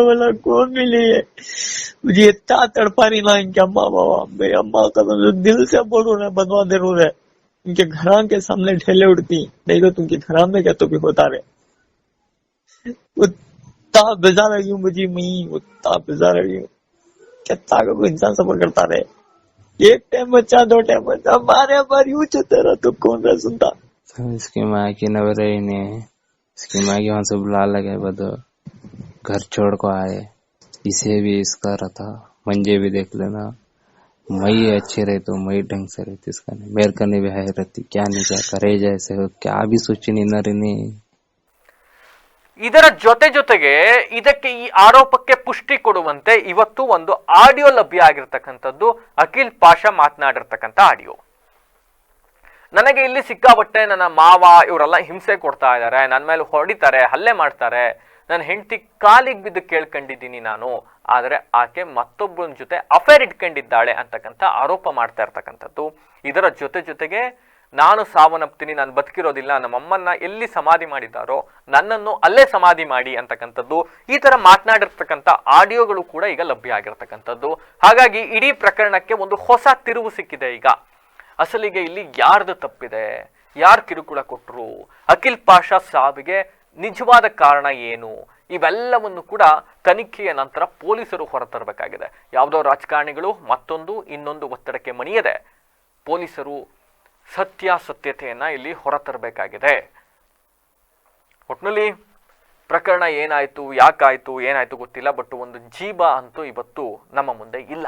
वाला कौन मिली है मुझे? इतना तड़पा रही ना इनके अम्मा बाबा, मेरी अम्मा का तो दिल से बोलो रहे, बनवा दे रो रहे, इनके घरा के सामने ढेले उड़ती, नहीं तो तुमके घरा में क्या तो भी होता रहे। उतना बेजा रही हूँ मुझे, मैं उतना बेजा रही हूँ। कितना का कोई इंसान सफर करता रहे, 1 टाइम बच्चा 2 टाइम बच्चा, मारे बारी यूं चलते रहा तो कौन सा सुनता। इसकी माँ की नवरे ने इसकी माँ की वहां से बुला लगे बदो घर छोड़ को आए, इसे भी इसका रहा मंजे भी देख लेना, मई अच्छे रहे तो मई ढंग से रहती, इसका नहीं मेरे करने भी है रहती, क्या नहीं क्या करे जैसे क्या भी सोची नहीं। ಇದರ ಜೊತೆಗೆ ಇದಕ್ಕೆ ಈ ಆರೋಪಕ್ಕೆ ಪುಷ್ಟಿ ಕೊಡುವಂತೆ ಇವತ್ತು ಒಂದು ಆಡಿಯೋ ಲಭ್ಯ ಆಗಿರ್ತಕ್ಕಂಥದ್ದು ಅಖಿಲ್ ಪಾಷಾ ಮಾತನಾಡಿರ್ತಕ್ಕಂಥ ಆಡಿಯೋ. ನನಗೆ ಇಲ್ಲಿ ಸಿಕ್ಕಾಪಟ್ಟೆ ನನ್ನ ಮಾವ ಇವರೆಲ್ಲ ಹಿಂಸೆ ಕೊಡ್ತಾ ಇದ್ದಾರೆ, ನನ್ನ ಮೇಲೆ ಹೊಡಿತಾರೆ, ಹಲ್ಲೆ ಮಾಡ್ತಾರೆ, ನನ್ನ ಹೆಂಡತಿ ಕಾಲಿಗೆ ಬಿದ್ದು ಕೇಳ್ಕೊಂಡಿದ್ದೀನಿ ನಾನು, ಆದರೆ ಆಕೆ ಮತ್ತೊಬ್ಬನ ಜೊತೆ ಅಫೇರ್ ಇಟ್ಕೊಂಡಿದ್ದಾಳೆ ಅಂತಕ್ಕಂಥ ಆರೋಪ ಮಾಡ್ತಾ ಇರ್ತಕ್ಕಂಥದ್ದು. ಇದರ ಜೊತೆಗೆ ನಾನು ಸಾವನ್ನಪ್ತೀನಿ, ನಾನು ಬದುಕಿರೋದಿಲ್ಲ, ನಮ್ಮಮ್ಮನ್ನ ಎಲ್ಲಿ ಸಮಾಧಿ ಮಾಡಿದ್ದಾರೋ ನನ್ನನ್ನು ಅಲ್ಲೇ ಸಮಾಧಿ ಮಾಡಿ ಅಂತಕ್ಕಂಥದ್ದು, ಈ ತರ ಮಾತನಾಡಿರ್ತಕ್ಕಂಥ ಆಡಿಯೋಗಳು ಕೂಡ ಈಗ ಲಭ್ಯ ಆಗಿರ್ತಕ್ಕಂಥದ್ದು. ಹಾಗಾಗಿ ಇಡೀ ಪ್ರಕರಣಕ್ಕೆ ಒಂದು ಹೊಸ ತಿರುವು ಸಿಕ್ಕಿದೆ. ಈಗ ಅಸಲಿಗೆ ಇಲ್ಲಿ ಯಾರ್ದು ತಪ್ಪಿದೆ, ಯಾರು ಕಿರುಕುಳ ಕೊಟ್ಟರು, ಅಖಿಲ್ ಪಾಷಾ ಸಾವಿಗೆ ನಿಜವಾದ ಕಾರಣ ಏನು, ಇವೆಲ್ಲವನ್ನು ಕೂಡ ತನಿಖೆಯ ನಂತರ ಪೊಲೀಸರು ಹೊರತರಬೇಕಾಗಿದೆ. ಯಾವುದೋ ರಾಜಕಾರಣಿಗಳು ಮತ್ತೊಂದು ಇನ್ನೊಂದು ಒತ್ತಡಕ್ಕೆ ಮಣಿಯದೆ ಪೊಲೀಸರು ಸತ್ಯಾಸತ್ಯತೆಯನ್ನ ಇಲ್ಲಿ ಹೊರತರಬೇಕಾಗಿದೆ. ಒಟ್ಟಿನಲ್ಲಿ ಪ್ರಕರಣ ಏನಾಯ್ತು, ಯಾಕಾಯ್ತು, ಏನಾಯ್ತು ಗೊತ್ತಿಲ್ಲ, ಬಟ್ ಒಂದು ಜೀವ ಅಂತೂ ಇವತ್ತು ನಮ್ಮ ಮುಂದೆ ಇಲ್ಲ.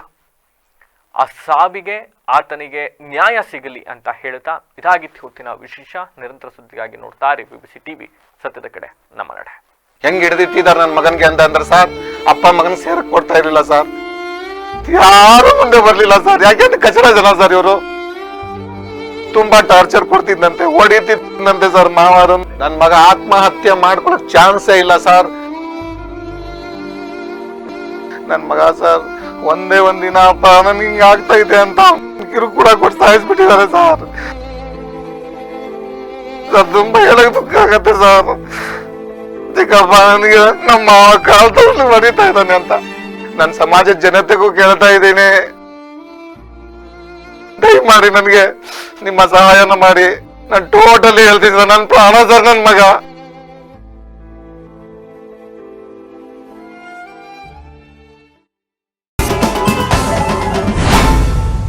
ಆ ಸಾವಿಗೆ ಆತನಿಗೆ ನ್ಯಾಯ ಸಿಗಲಿ ಅಂತ ಹೇಳ್ತಾ ಇದಾಗಿತ್ತು ಹೊತ್ತಿನ ವಿಶೇಷ. ನಿರಂತರ ಸುದ್ದಿಗಾಗಿ ನೋಡ್ತಾ ಇರಿ BBC TV, ಸತ್ಯದ ಕಡೆ ನಮ್ಮ ನಡೆ. ಹೆಂಗ್ ಹಿಡಿದಿಟ್ಟಿದ್ದಾರೆ ನನ್ನ ಮಗನ್ಗೆ ಅಂದ್ರೆ ಸರ್, ಅಪ್ಪ ಮಗನ್ ಸೇರಕ್ ಕೊಡ್ತಾ ಇರ್ಲಿಲ್ಲ ಸರ್, ಯಾರು ಮುಂದೆ ಬರ್ಲಿಲ್ಲ ಸರ್. ಯಾಕೆ ಕಚಡ ಜನ ಸರ್ ಇವರು, ತುಂಬಾ ಟಾರ್ಚರ್ ಕೊಡ್ತಿದ್ದಂತೆ, ಹೊಡಿತಿದ್ದಂತೆ ಸರ್ ಮಾವಾರು. ನನ್ ಮಗ ಆತ್ಮಹತ್ಯೆ ಮಾಡ್ಕೊಳಕ್ ಚಾನ್ಸೇ ಇಲ್ಲ ಸರ್. ನನ್ ಮಗ ಸರ್ ಒಂದೇ ಒಂದಿನ ಅಪ್ಪ ನನ್ ಹಿಂಗ ಆಗ್ತಾ ಇದೆ ಅಂತ ಕಿರುಕುಳ ಕೊಟ್ಟು ಸಾಯಿಸ್ಬಿಟ್ಟಿದ್ದಾರೆ ಸರ್. ತುಂಬಾ ಹೇಳಕ್ ದುಃಖ ಆಗತ್ತೆ ಸರ್. ಚಿಕ್ಕಪ್ಪ ನನಗೆ ನಮ್ಮ ಮಾವ ಕಾಲ್ ತಗೊಂಡು ಬರೀತಾ ಇದ್ದಾನೆ ಅಂತ ನನ್ ಸಮಾಜದ ಜನತೆಗೂ ಕೇಳ್ತಾ ಇದ್ದೀನಿ, ದಯಮಾಡಿ ನನ್ಗೆ ನಿಮ್ಮ ಸಹಾಯನ ಮಾಡಿ. ನಾನು ಟೋಟಲಿ ಹೇಳ್ತೀನಿ ಸರ್, ನನ್ ಪ್ರಾಣ ಸರ್ ನನ್ ಮಗ.